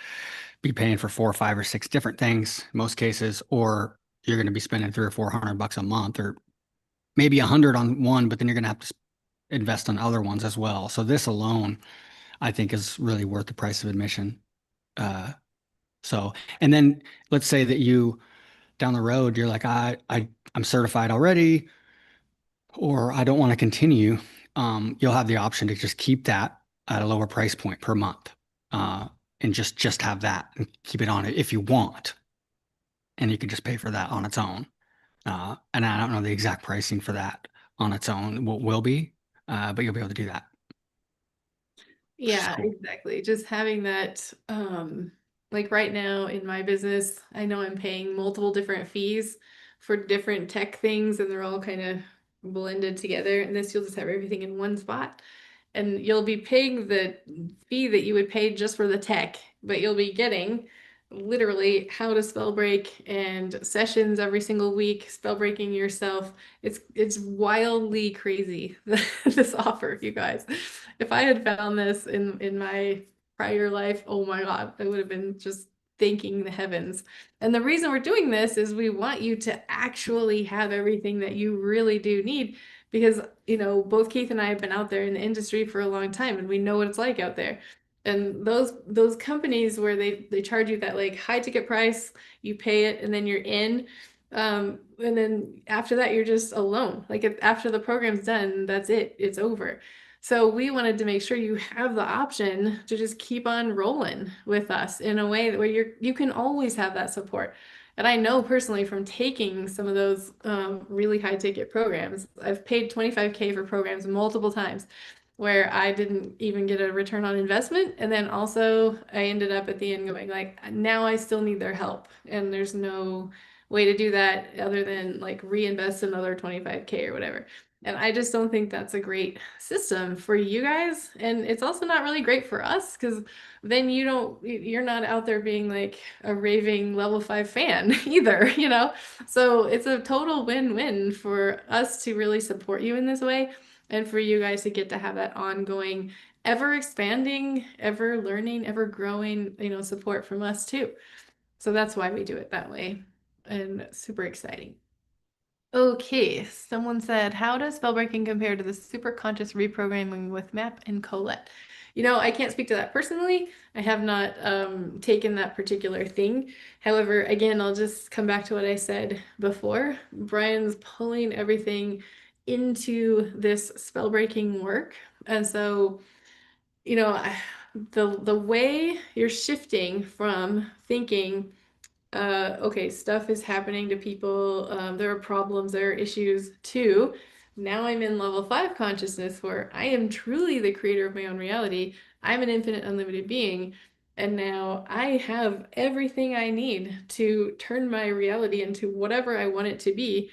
be paying for 4 or 5 or 6 different things in most cases, or you're gonna be spending 300 or 400 bucks a month, or maybe 100 on one, but then you're gonna have to invest on other ones as well. So this alone, I think, is really worth the price of admission. Uh, so, and then let's say that you down the road, you're like, I'm certified already, or I don't want to continue. You'll have the option to just keep that at a lower price point per month, and just have that and keep it on it if you want, and you can just pay for that on its own. And I don't know the exact pricing for that on its own will be, but you'll be able to do that. Yeah, Cool. exactly. Just having that, like right now in my business, I know I'm paying multiple different fees for different tech things, and they're all kind of blended together. And this, you'll just have everything in one spot. And you'll be paying the fee that you would pay just for the tech, but you'll be getting literally how to spell break and sessions every single week, spell breaking yourself. It's wildly crazy, this offer, you guys. If I had found this in my prior life, oh my God, I would have been just thanking the heavens. And the reason we're doing this is we want you to actually have everything that you really do need, because both Keith and I have been out there in the industry for a long time, and we know what it's like out there. And those companies where they charge you that like high ticket price, you pay it and then you're in. And then after that, you're just alone. Like after the program's done, that's it. It's over. So we wanted to make sure you have the option to just keep on rolling with us in a way where you can always have that support. And I know personally from taking some of those really high ticket programs, I've paid 25K for programs multiple times where I didn't even get a return on investment. And then also I ended up at the end going like, now I still need their help. And there's no way to do that other than like reinvest another 25K or whatever. And I just don't think that's a great system for you guys. And it's also not really great for us, because then you're not out there being like a raving level 5 fan either, So it's a total win-win for us to really support you in this way, and for you guys to get to have that ongoing, ever expanding, ever learning, ever growing, support from us too. So that's why we do it that way, and super exciting. Okay, someone said, how does spell breaking compare to the super conscious reprogramming with MAP and Colette? I can't speak to that personally. I have not taken that particular thing. However, again, I'll just come back to what I said before. Brian's pulling everything into this spell breaking work. And so, the way you're shifting from thinking, okay, stuff is happening to people, there are problems, there are issues, to now I'm in level 5 consciousness where I am truly the creator of my own reality. I'm an infinite, unlimited being. And now I have everything I need to turn my reality into whatever I want it to be.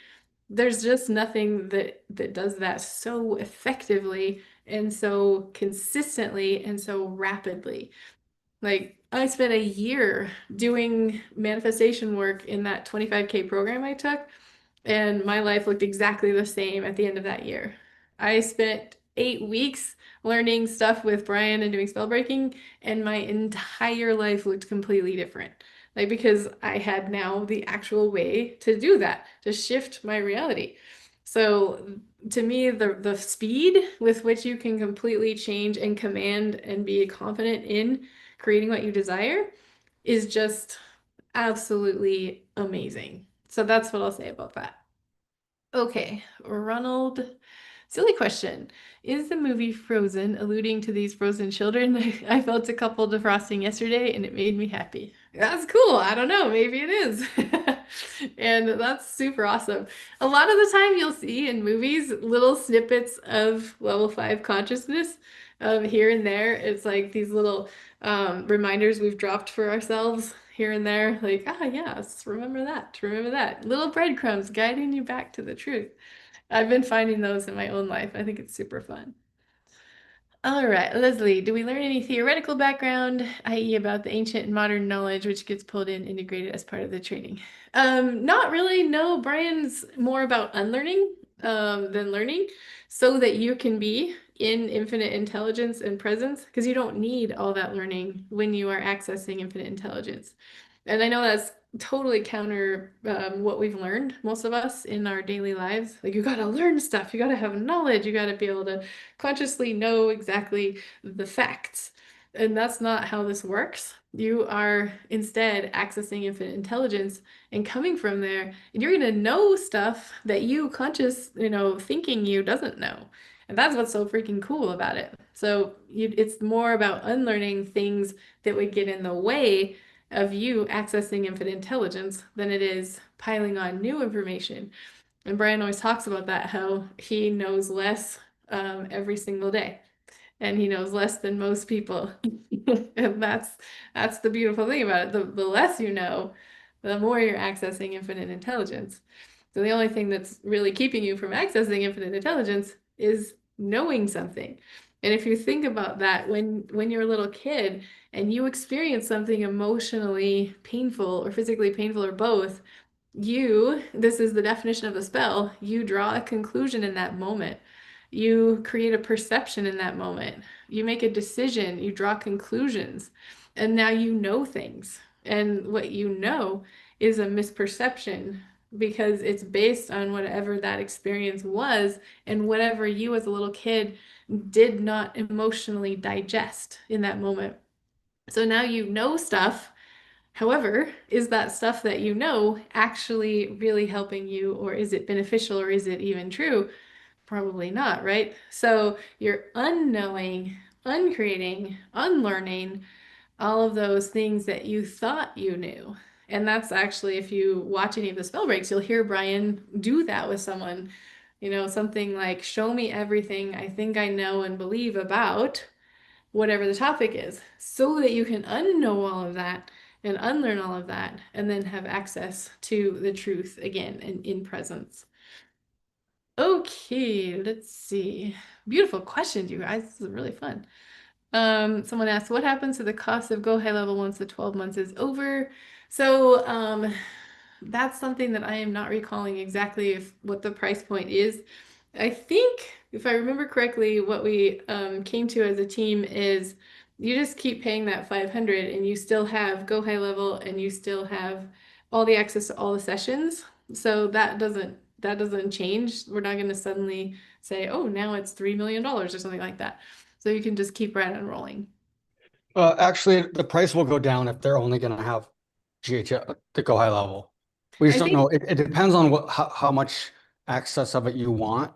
There's just nothing that does that so effectively and so consistently and so rapidly. Like, I spent a year doing manifestation work in that 25K program I took, and my life looked exactly the same at the end of that year. I spent 8 weeks learning stuff with Brian and doing spell breaking, and my entire life looked completely different. Like, because I had now the actual way to do that, to shift my reality. So to me, the speed with which you can completely change and command and be confident in creating what you desire is just absolutely amazing. So that's what I'll say about that. Okay, Ronald, silly question. Is the movie Frozen alluding to these frozen children? I felt a couple defrosting yesterday and it made me happy. That's cool. I don't know. Maybe it is. And that's super awesome. A lot of the time you'll see in movies little snippets of level 5 consciousness here and there. It's like these little reminders we've dropped for ourselves here and there. Like, yes, remember that, remember that. Little breadcrumbs guiding you back to the truth. I've been finding those in my own life. I think it's super fun. All right, Leslie, do we learn any theoretical background, i.e. about the ancient and modern knowledge which gets pulled in, integrated as part of the training? Not really, no. Brian's more about unlearning than learning so that you can be in infinite intelligence and presence, because you don't need all that learning when you are accessing infinite intelligence. And I know that's totally counter what we've learned, most of us, in our daily lives. Like, you got to learn stuff, you got to have knowledge, you got to be able to consciously know exactly the facts. And that's not how this works. You are instead accessing infinite intelligence and coming from there, and you're going to know stuff that you conscious, thinking you doesn't know. And that's what's so freaking cool about it. So it's more about unlearning things that would get in the way of you accessing infinite intelligence than it is piling on new information. And Brian always talks about that, how he knows less every single day, and he knows less than most people. And that's the beautiful thing about it. The less you know, the more you're accessing infinite intelligence. So the only thing that's really keeping you from accessing infinite intelligence is knowing something. And if you think about that, when you're a little kid and you experience something emotionally painful or physically painful or both, this is the definition of a spell, you draw a conclusion in that moment. You create a perception in that moment. You make a decision, you draw conclusions, and now you know things. And what you know is a misperception because it's based on whatever that experience was and whatever you as a little kid did not emotionally digest in that moment. So now you know stuff. However, is that stuff that you know actually really helping you, or is it beneficial, or is it even true? Probably not, right? So you're unknowing, uncreating, unlearning all of those things that you thought you knew. And that's actually, if you watch any of the spell breaks, you'll hear Brian do that with someone. Something like, show me everything I think I know and believe about whatever the topic is, so that you can unknow all of that and unlearn all of that, and then have access to the truth again and in presence. Okay, let's see. Beautiful questions, you guys. This is really fun. Someone asked, what happens to the cost of Go High Level once the 12 months is over? So that's something that I am not recalling exactly what the price point is. I think, if I remember correctly, what we came to as a team is you just keep paying that 500 and you still have Go High Level and you still have all the access to all the sessions. So that doesn't change. We're not going to suddenly say, oh, now it's $3 million or something like that. So you can just keep right on rolling. Actually, the price will go down if they're only going to have GHL to go high level. We just I don't think- know. It depends on how much access of it you want.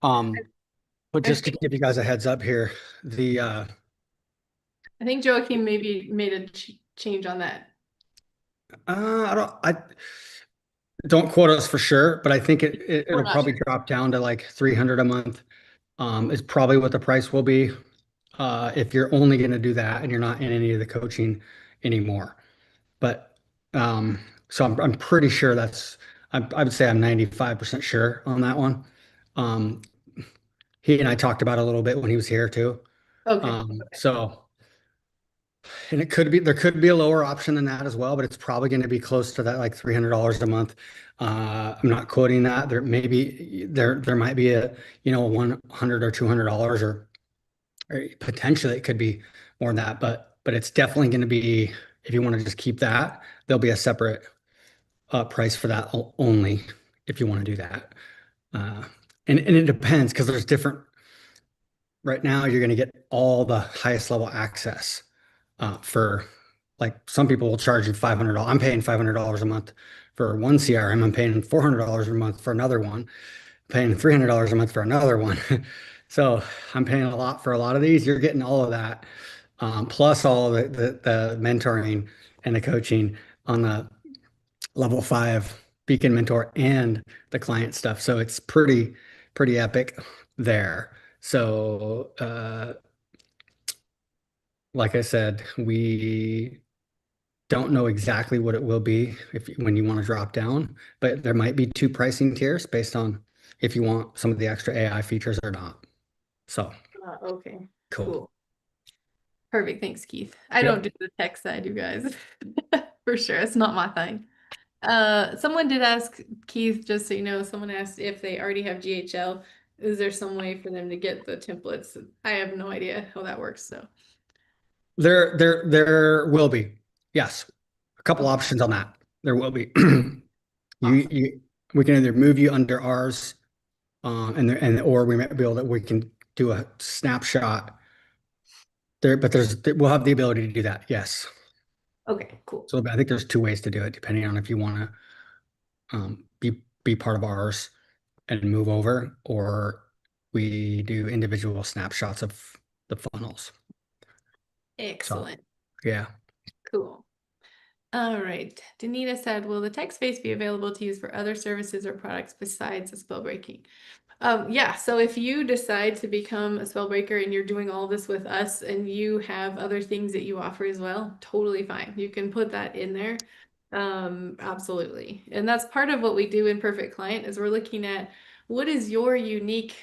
But just to give you guys a heads up here, I think Joachim maybe made a change on that. I don't quote us for sure, but I think it'll not probably sure. drop down to like 300 a month. Is probably what the price will be. If you're only going to do that and you're not in any of the coaching anymore. But so I'm pretty sure I would say I'm 95% sure on that one. He and I talked about it a little bit when he was here too. Okay. So, and there could be a lower option than that as well, but it's probably going to be close to that, like $300 a month. I'm not quoting that. There might be a, $100 or $200 or potentially it could be more than that, but it's definitely going to be, if you want to just keep that, there'll be a separate price for that only if you want to do that. And it depends because there's different. Right now, you're going to get all the highest level access for, like, some people will charge you $500. I'm paying $500 a month for one CRM. I'm paying $400 a month for another one. Paying $300 a month for another one. So I'm paying a lot for a lot of these. You're getting all of that, plus all the mentoring and the coaching on the level 5 Beacon Mentor and the client stuff. So it's pretty epic there. So like I said, we don't know exactly what it will be when you want to drop down, but there might be 2 pricing tiers based on if you want some of the extra AI features or not. So Okay. cool. Perfect. Thanks, Keith. I Yep. don't do the tech side, you guys. For sure. It's not my thing. Someone did ask, Keith, just so you know, someone asked if they already have GHL. Is there some way for them to get the templates? I have no idea how that works. So There will be, yes, a couple options on that. There will be. We can either move you under ours, or we might be able we can do a snapshot there, but we'll have the ability to do that. Yes. Okay, cool. So I think there's 2 ways to do it, depending on if you want to be part of ours and move over, or we do individual snapshots of the funnels. Excellent. So, yeah. Cool. All right. Danita said, will the tech space be available to use for other services or products besides the spell breaking? Yeah, so if you decide to become a spell breaker and you're doing all this with us and you have other things that you offer as well, totally fine. You can put that in there. Absolutely. And that's part of what we do in Perfect Client is we're looking at what is your unique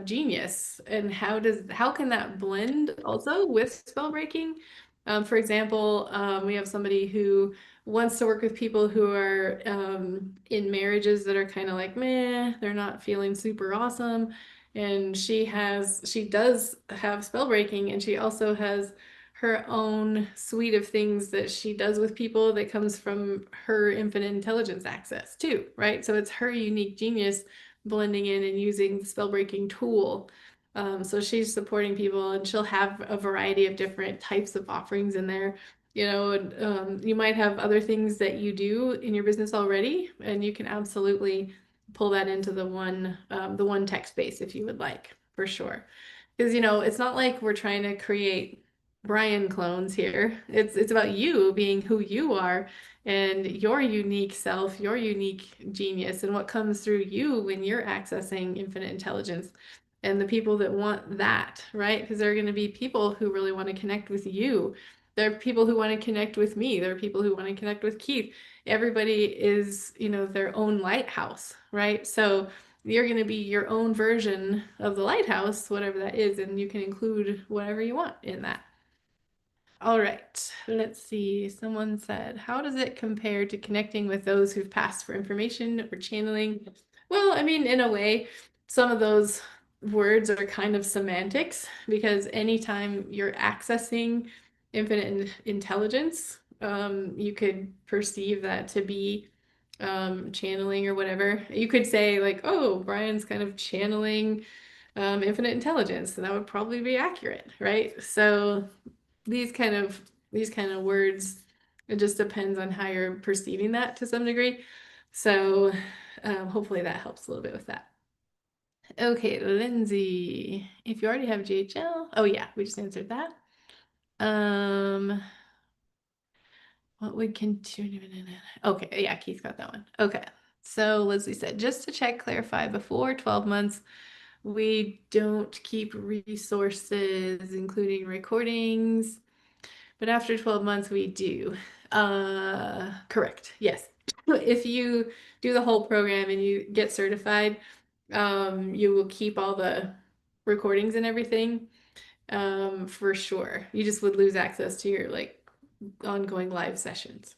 genius and how can that blend also with spell breaking? For example, we have somebody who wants to work with people who are in marriages that are kind of like meh, they're not feeling super awesome, and she does have spell breaking, and she also has her own suite of things that she does with people that comes from her infinite intelligence access too, right? So it's her unique genius blending in and using the spell breaking tool. So she's supporting people and she'll have a variety of different types of offerings in there. You might have other things that you do in your business already, and you can absolutely pull that into the one tech space if you would like, for sure. Because, it's not like we're trying to create Brian clones here. It's about you being who you are and your unique self, your unique genius, and what comes through you when you're accessing infinite intelligence. And the people that want that, right? Because there are going to be people who really want to connect with you. There are people who want to connect with me. There are people who want to connect with Keith. Everybody is, their own lighthouse, right? So you're going to be your own version of the lighthouse, whatever that is, and you can include whatever you want in that. All right, let's see. Someone said, how does it compare to connecting with those who've passed for information or channeling? Well, I mean, in a way, some of those words are kind of semantics because anytime you're accessing infinite intelligence, you could perceive that to be channeling or whatever. You could say like, oh, Brian's kind of channeling infinite intelligence, and that would probably be accurate, right? So these kind of words, it just depends on how you're perceiving that to some degree. So hopefully that helps a little bit with that. Okay, Lindsay, if you already have GHL, oh yeah, we just answered that. What would continue? Okay, yeah, Keith got that one. Okay, so Leslie said, just to check, clarify, before 12 months, we don't keep resources, including recordings, but after 12 months, we do. Correct, yes. If you do the whole program and you get certified, you will keep all the recordings and everything, for sure. You just would lose access to your like ongoing live sessions.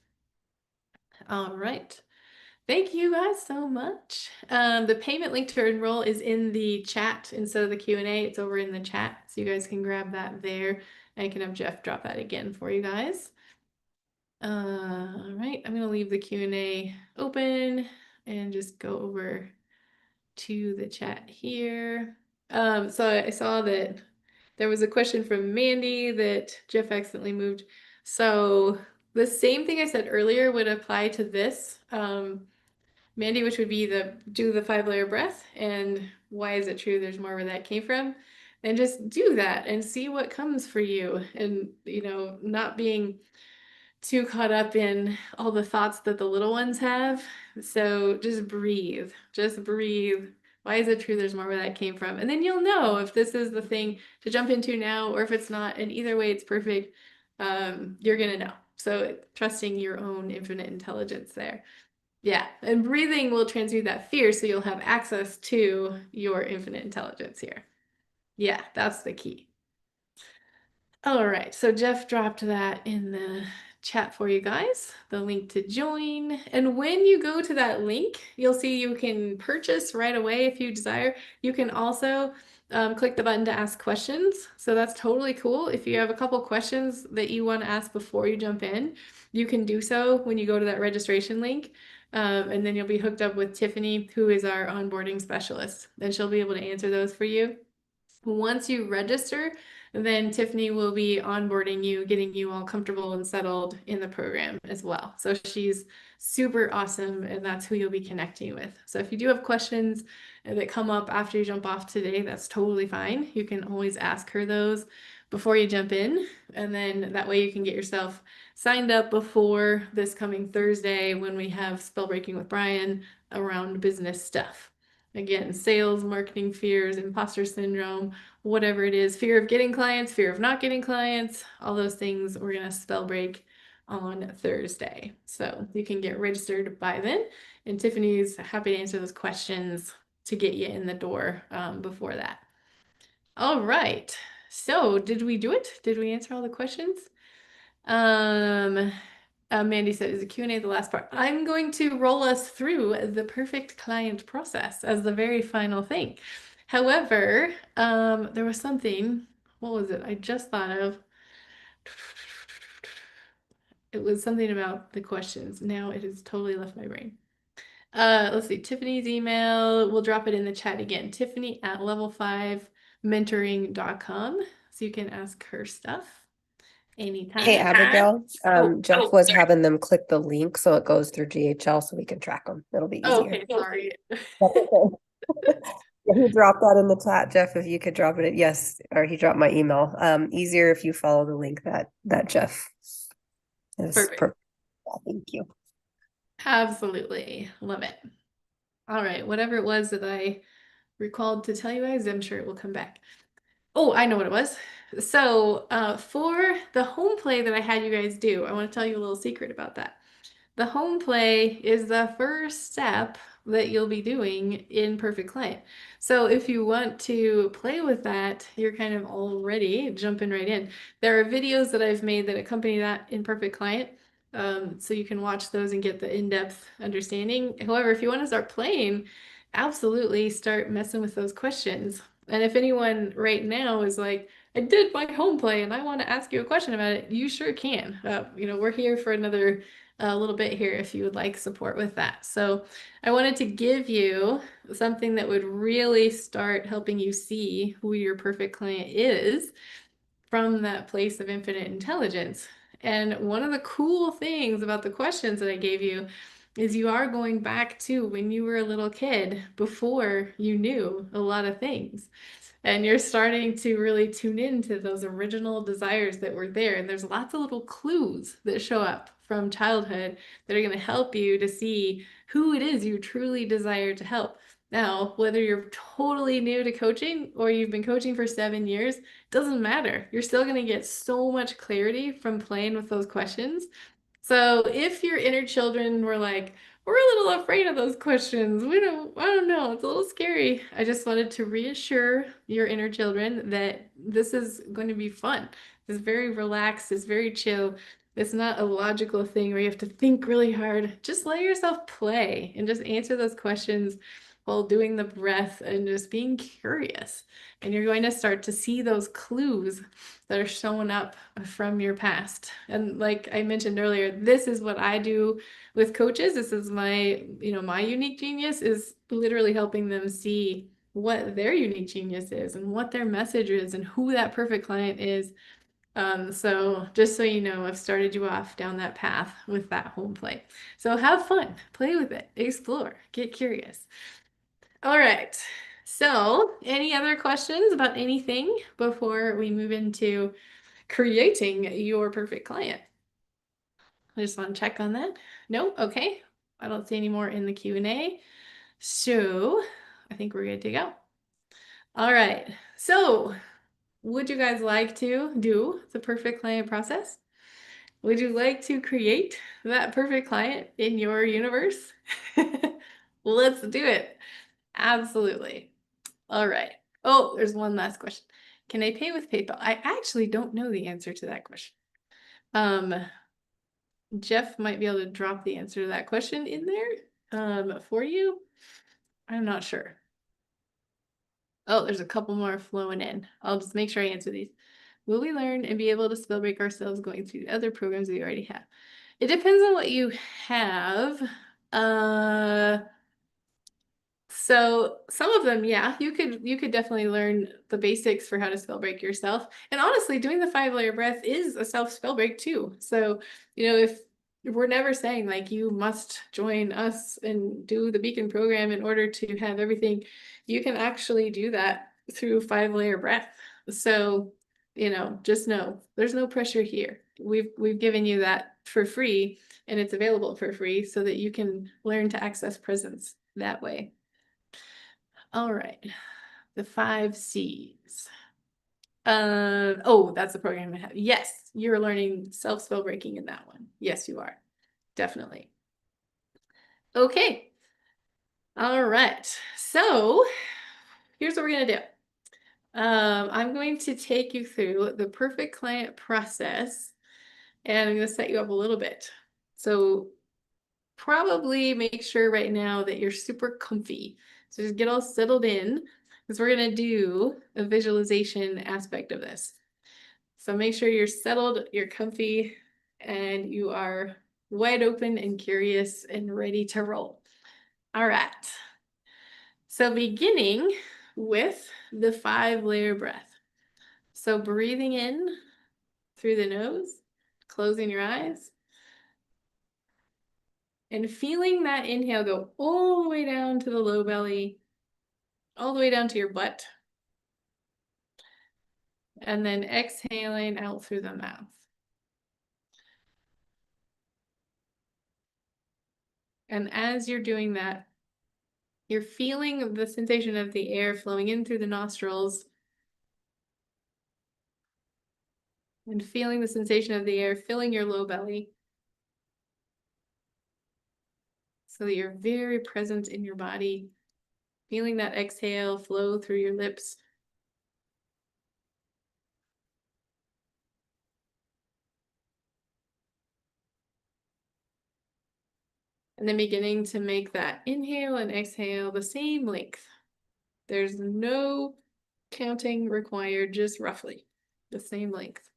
All right. Thank you guys so much. The payment link to enroll is in the chat instead of the Q&A. It's over in the chat, so you guys can grab that there. I can have Jeff drop that again for you guys. All right, I'm gonna leave the Q&A open and just go over to the chat here. So I saw that there was a question from Mandy that Jeff accidentally moved. So the same thing I said earlier would apply to this. Mandy, which would be do the 5-layer breath, and why is it true there's more where that came from? And just do that and see what comes for you, and not being too caught up in all the thoughts that the little ones have. So just breathe. Just breathe. Why is it true there's more where that came from? And then you'll know if this is the thing to jump into now or if it's not. And either way, it's perfect. You're going to know. So trusting your own infinite intelligence there. Yeah. And breathing will transmute that fear so you'll have access to your infinite intelligence here. Yeah, that's the key. All right, so Jeff dropped that in the chat for you guys, the link to join. And when you go to that link, you'll see you can purchase right away if you desire. You can also click the button to ask questions. So that's totally cool. If you have a couple questions that you want to ask before you jump in, you can do so when you go to that registration link. And then you'll be hooked up with Tiffany, who is our onboarding specialist, and she'll be able to answer those for you. Once you register, then Tiffany will be onboarding you, getting you all comfortable and settled in the program as well. So she's super awesome, and that's who you'll be connecting with. So if you do have questions that come up after you jump off today, that's totally fine. You can always ask her those before you jump in, and then that way you can get yourself signed up before this coming Thursday when we have Spell Breaking with Brian around business stuff. Again, sales, marketing fears, imposter syndrome, whatever it is, fear of getting clients, fear of not getting clients, all those things we're going to spell break on Thursday. So you can get registered by then. And Tiffany's happy to answer those questions to get you in the door before that. All right. So did we do it? Did we answer all the questions? Mandy said, is the Q&A the last part? I'm going to roll us through the perfect client process as the very final thing. However, there was something, what was it? I just thought of. It was something about the questions. Now it has totally left my brain. Let's see, Tiffany's email, we'll drop it in the chat again, Tiffany@level5mentoring.com. So you can ask her stuff anytime. Hey, Abigail, Jeff was having them click the link so it goes through GHL so we can track them. It'll be easier. Okay, sorry. He dropped that in the chat, Jeff, if you could drop it. Yes, or he dropped my email. Easier if you follow the link that Jeff is. Perfect. Thank you. Absolutely. Love it. All right. Whatever it was that I recalled to tell you guys, I'm sure it will come back. Oh, I know what it was. So for the home play that I had you guys do, I want to tell you a little secret about that. The home play is the first step that you'll be doing in Perfect Client. So if you want to play with that, you're kind of already jumping right in. There are videos that I've made that accompany that in Perfect Client. So you can watch those and get the in-depth understanding. However, if you want to start playing, absolutely start messing with those questions. And if anyone right now is like, I did my home play and I want to ask you a question about it, you sure can. We're here for another a little bit here if you would like support with that. So I wanted to give you something that would really start helping you see who your perfect client is from that place of infinite intelligence. And one of the cool things about the questions that I gave you is you are going back to when you were a little kid before you knew a lot of things. And you're starting to really tune into those original desires that were there. And there's lots of little clues that show up from childhood that are going to help you to see who it is you truly desire to help. Now, whether you're totally new to coaching or you've been coaching for 7 years, doesn't matter. You're still going to get so much clarity from playing with those questions. So if your inner children were like, we're a little afraid of those questions, I don't know, it's a little scary. I just wanted to reassure your inner children that this is going to be fun. It's very relaxed, it's very chill. It's not a logical thing where you have to think really hard. Just let yourself play and just answer those questions while doing the breath and just being curious. And you're going to start to see those clues that are showing up from your past. And like I mentioned earlier, this is what I do with coaches. This is my, my unique genius is literally helping them see what their unique genius is and what their message is and who that perfect client is. So just so you know, I've started you off down that path with that home play. So have fun, play with it, explore, get curious. All right. So any other questions about anything before we move into creating your perfect client? I just want to check on that. No? Okay. I don't see any more in the Q&A. So I think we're good to go. All right. So would you guys like to do the perfect client process? Would you like to create that perfect client in your universe? Let's do it. Absolutely. All right. Oh, there's one last question. Can I pay with PayPal? I actually don't know the answer to that question. Jeff might be able to drop the answer to that question in there for you. I'm not sure. Oh, there's a couple more flowing in. I'll just make sure I answer these. Will we learn and be able to spell break ourselves going through the other programs we already have? It depends on what you have. So some of them, yeah, you could definitely learn the basics for how to spell break yourself. And honestly, doing the 5-layer breath is a self spell break too. So, if we're never saying like you must join us and do the Beacon program in order to have everything, you can actually do that through 5-layer breath. So, just know there's no pressure here. We've given you that for free and it's available for free so that you can learn to access presence that way. All right, the 5 C's. Oh, that's the program I have. Yes, you're learning self-spell breaking in that one. Yes, you are. Definitely. Okay. All right. So here's what we're going to do. I'm going to take you through the perfect client process, and I'm going to set you up a little bit. So probably make sure right now that you're super comfy. So just get all settled in because we're going to do a visualization aspect of this. So make sure you're settled, you're comfy, and you are wide open and curious and ready to roll. All right. So beginning with the 5-layer breath. So breathing in through the nose, closing your eyes, and feeling that inhale go all the way down to the low belly, all the way down to your butt. And then exhaling out through the mouth. And as you're doing that, you're feeling the sensation of the air flowing in through the nostrils and feeling the sensation of the air filling your low belly so that you're very present in your body, feeling that exhale flow through your lips. And then beginning to make that inhale and exhale the same length. There's no counting required, just roughly the same length.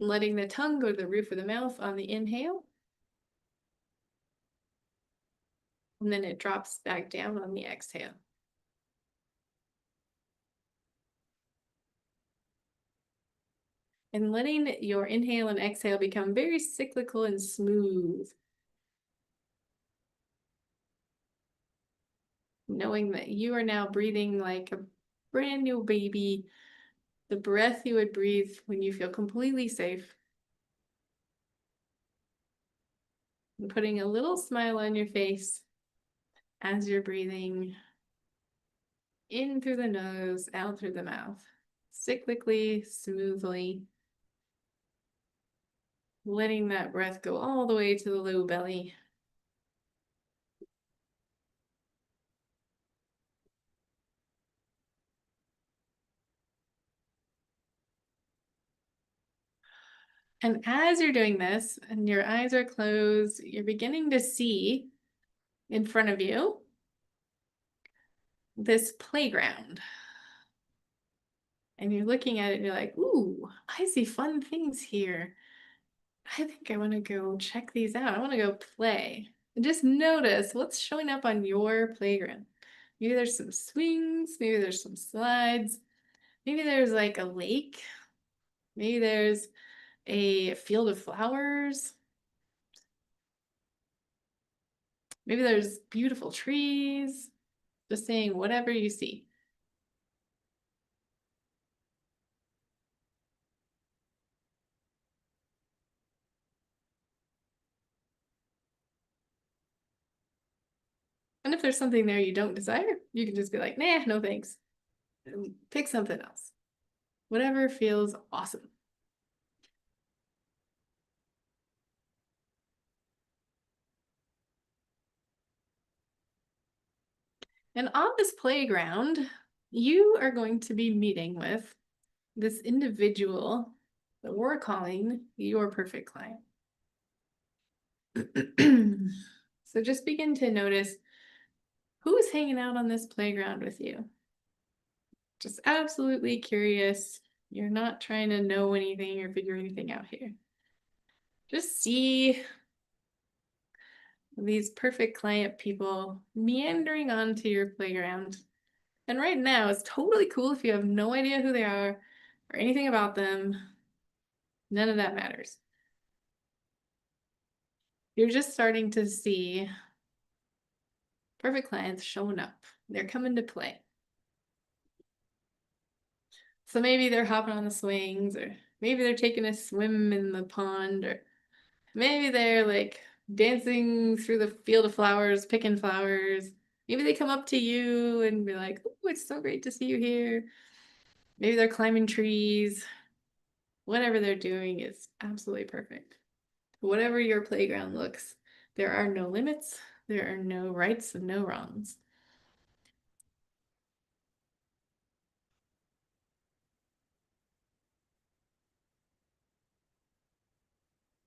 letting the tongue go to the roof of the mouth on the inhale. And then it drops back down on the exhale. And letting your inhale and exhale become very cyclical and smooth. Knowing that you are now breathing like a brand new baby, the breath you would breathe when you feel completely safe. And putting a little smile on your face as you're breathing in through the nose, out through the mouth, cyclically, smoothly. Letting that breath go all the way to the low belly. And as you're doing this and your eyes are closed, you're beginning to see in front of you this playground. And you're looking at it and you're like, ooh, I see fun things here. I think I want to go check these out. I want to go play. And just notice what's showing up on your playground. Maybe there's some swings, maybe there's some slides, maybe there's like a lake, maybe there's a field of flowers. Maybe there's beautiful trees. Just saying whatever you see. And if there's something there you don't desire, you can just be like, nah, no thanks. And pick something else. Whatever feels awesome. And on this playground, you are going to be meeting with this individual that we're calling your perfect client. So just begin to notice who's hanging out on this playground with you. Just absolutely curious. You're not trying to know anything or figure anything out here. Just see these perfect client people meandering onto your playground. And right now, it's totally cool if you have no idea who they are or anything about them. None of that matters. You're just starting to see perfect clients showing up. They're coming to play. So maybe they're hopping on the swings, or maybe they're taking a swim in the pond, or maybe they're like dancing through the field of flowers, picking flowers. Maybe they come up to you and be like, oh, it's so great to see you here. Maybe they're climbing trees. Whatever they're doing is absolutely perfect. Whatever your playground looks, there are no limits. There are no rights and no wrongs.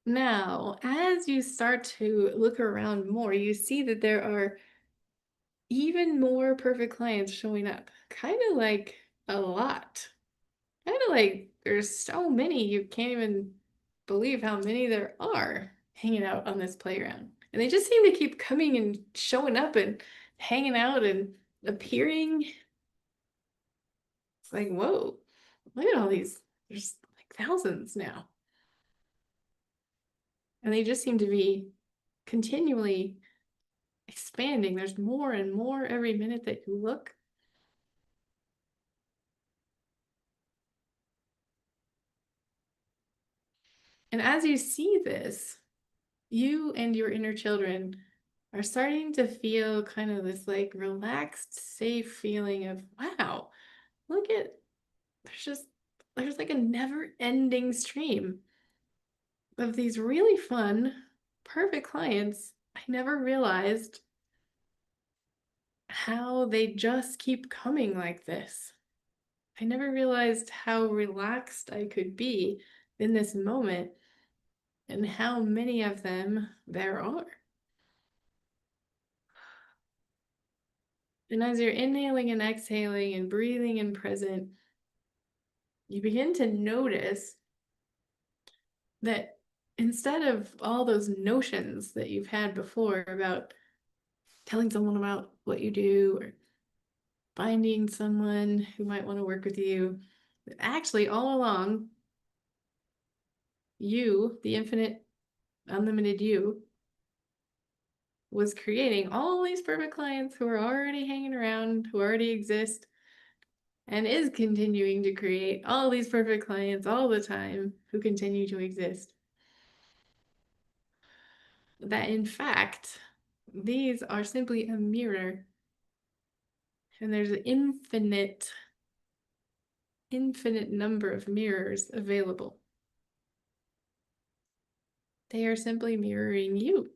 Now, as you start to look around more, you see that there are even more perfect clients showing up. Kind of like a lot. Kind of like there's so many, you can't even believe how many there are hanging out on this playground. And they just seem to keep coming and showing up and hanging out and appearing. It's like, whoa, look at all these. There's like thousands now. And they just seem to be continually expanding. There's more and more every minute that you look. And as you see this, you and your inner children are starting to feel kind of this like relaxed, safe feeling of, wow, look at, there's like a never-ending stream of these really fun, perfect clients. I never realized how they just keep coming like this. I never realized how relaxed I could be in this moment and how many of them there are. And as you're inhaling and exhaling and breathing in present, you begin to notice that instead of all those notions that you've had before about telling someone about what you do or finding someone who might want to work with you, that actually all along, you, the infinite, unlimited you, was creating all these perfect clients who are already hanging around, who already exist, and is continuing to create all these perfect clients all the time who continue to exist. That in fact, these are simply a mirror, and there's an infinite number of mirrors available. They are simply mirroring you.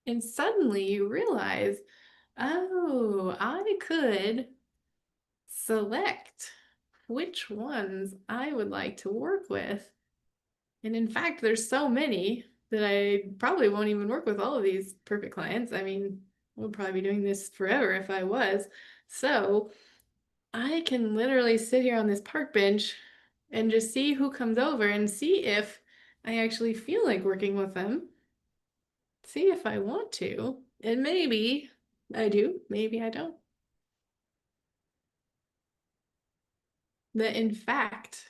And suddenly you realize, oh, I could select which ones I would like to work with. And in fact, there's so many that I probably won't even work with all of these perfect clients. I mean, I would probably be doing this forever if I was. So I can literally sit here on this park bench and just see who comes over and see if I actually feel like working with them. See if I want to. And maybe I do, maybe I don't. That in fact,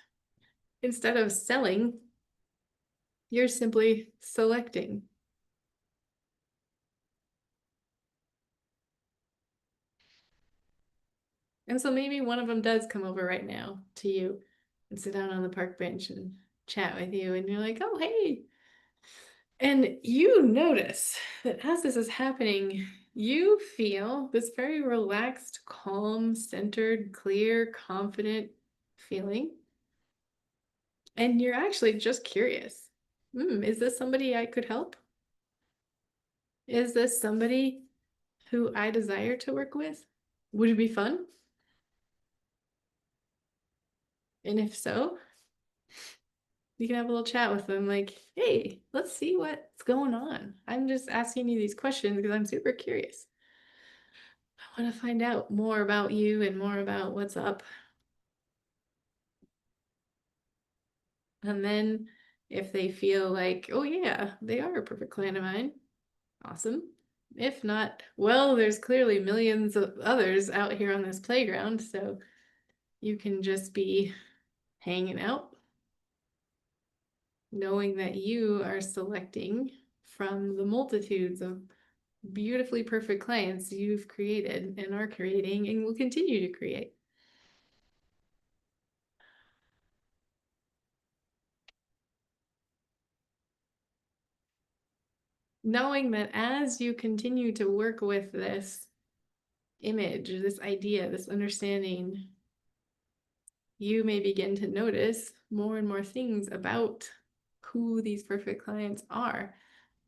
instead of selling, you're simply selecting. And so maybe one of them does come over right now to you and sit down on the park bench and chat with you, and you're like, oh, hey. And you notice that as this is happening, you feel this very relaxed, calm, centered, clear, confident feeling. And you're actually just curious. Is this somebody I could help? Is this somebody who I desire to work with? Would it be fun? And if so, you can have a little chat with them like, hey, let's see what's going on. I'm just asking you these questions because I'm super curious. I want to find out more about you and more about what's up. And then if they feel like, oh yeah, they are a perfect client of mine, awesome. If not, well, there's clearly millions of others out here on this playground, so you can just be hanging out, knowing that you are selecting from the multitudes of beautifully perfect clients you've created and are creating and will continue to create. Knowing that as you continue to work with this image, this idea, this understanding, you may begin to notice more and more things about who these perfect clients are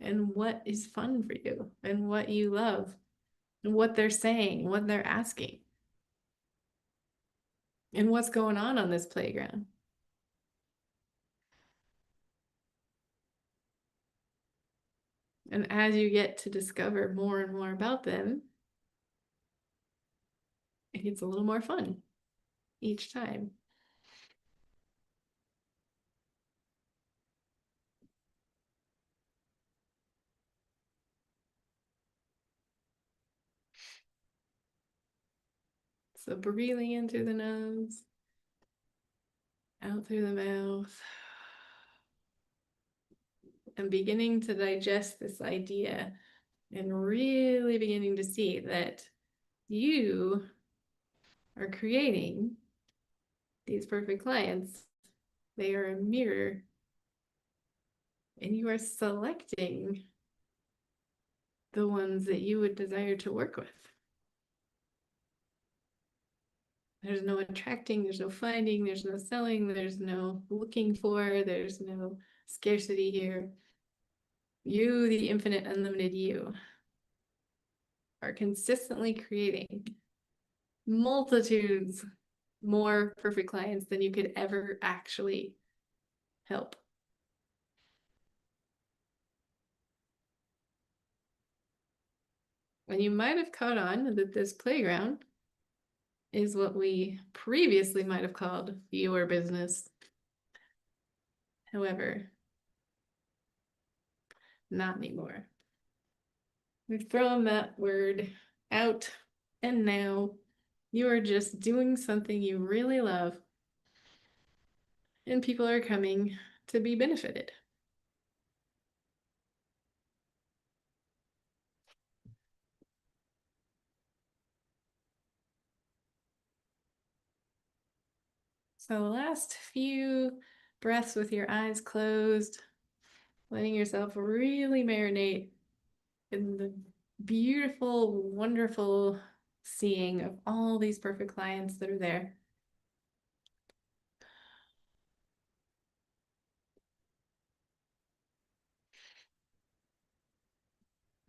and what is fun for you and what you love and what they're saying, what they're asking, and what's going on this playground. And as you get to discover more and more about them, it gets a little more fun each time. So breathing in through the nose, out through the mouth, and beginning to digest this idea and really beginning to see that you are creating these perfect clients. They are a mirror, and you are selecting the ones that you would desire to work with. There's no attracting, there's no finding, there's no selling, there's no looking for, there's no scarcity here. You, the infinite, unlimited you, are consistently creating multitudes more perfect clients than you could ever actually help. And you might have caught on that this playground is what we previously might have called your business. However, not anymore. We've thrown that word out, and now you are just doing something you really love, and people are coming to be benefited. So the last few breaths with your eyes closed, letting yourself really marinate in the beautiful, wonderful seeing of all these perfect clients that are there.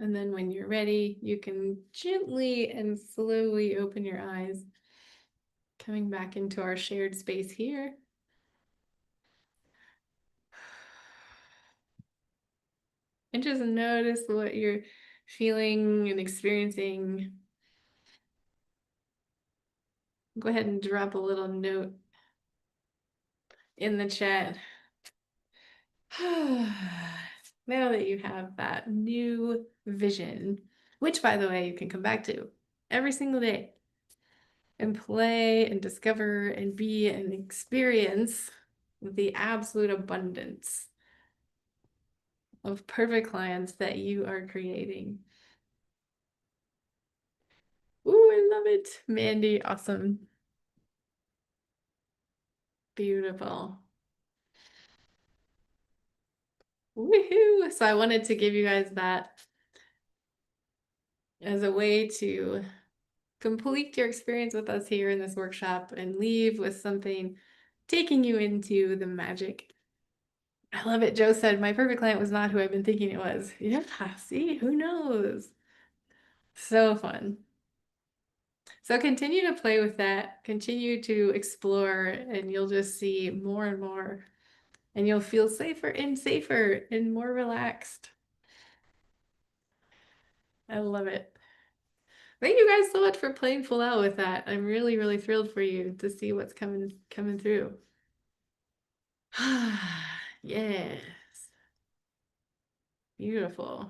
And then when you're ready, you can gently and slowly open your eyes, coming back into our shared space here. And just notice what you're feeling and experiencing. Go ahead and drop a little note in the chat. Now that you have that new vision, which by the way, you can come back to every single day and play and discover and be and experience the absolute abundance of perfect clients that you are creating. Ooh, I love it. Mandy, awesome. Beautiful. Woohoo! So I wanted to give you guys that as a way to complete your experience with us here in this workshop and leave with something taking you into the magic. I love it. Joe said, my perfect client was not who I've been thinking it was. Yeah, see, who knows? So fun. So continue to play with that, continue to explore, and you'll just see more and more, and you'll feel safer and more relaxed. I love it. Thank you guys so much for playing full out with that. I'm really, really thrilled for you to see what's coming through. Yes. Beautiful.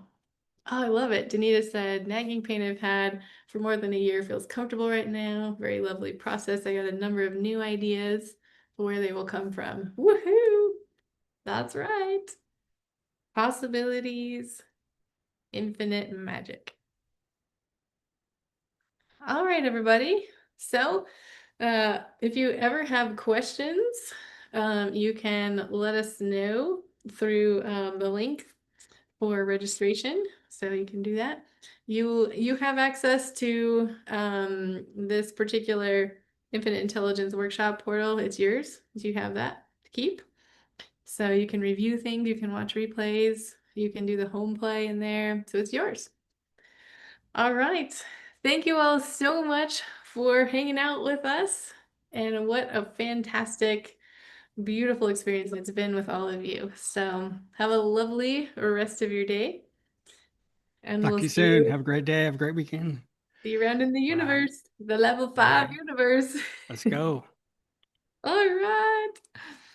Oh, I love it. Danita said, nagging pain I've had for more than a year feels comfortable right now. Very lovely process. I got a number of new ideas for where they will come from. Woohoo! That's right. Possibilities, infinite magic. All right, everybody. So, if you ever have questions, you can let us know through the link for registration. So you can do that. You have access to this particular Infinite Intelligence Workshop portal. It's yours. You have that to keep. So you can review things, you can watch replays, you can do the home play in there. So it's yours. All right. Thank you all so much for hanging out with us. And what a fantastic, beautiful experience it's been with all of you. So have a lovely rest of your day. And Talk we'll to you see soon. you, Have a great day. Have a great weekend. see you around in the Bye. universe, the level 5 Yeah. universe. Let's go. All right.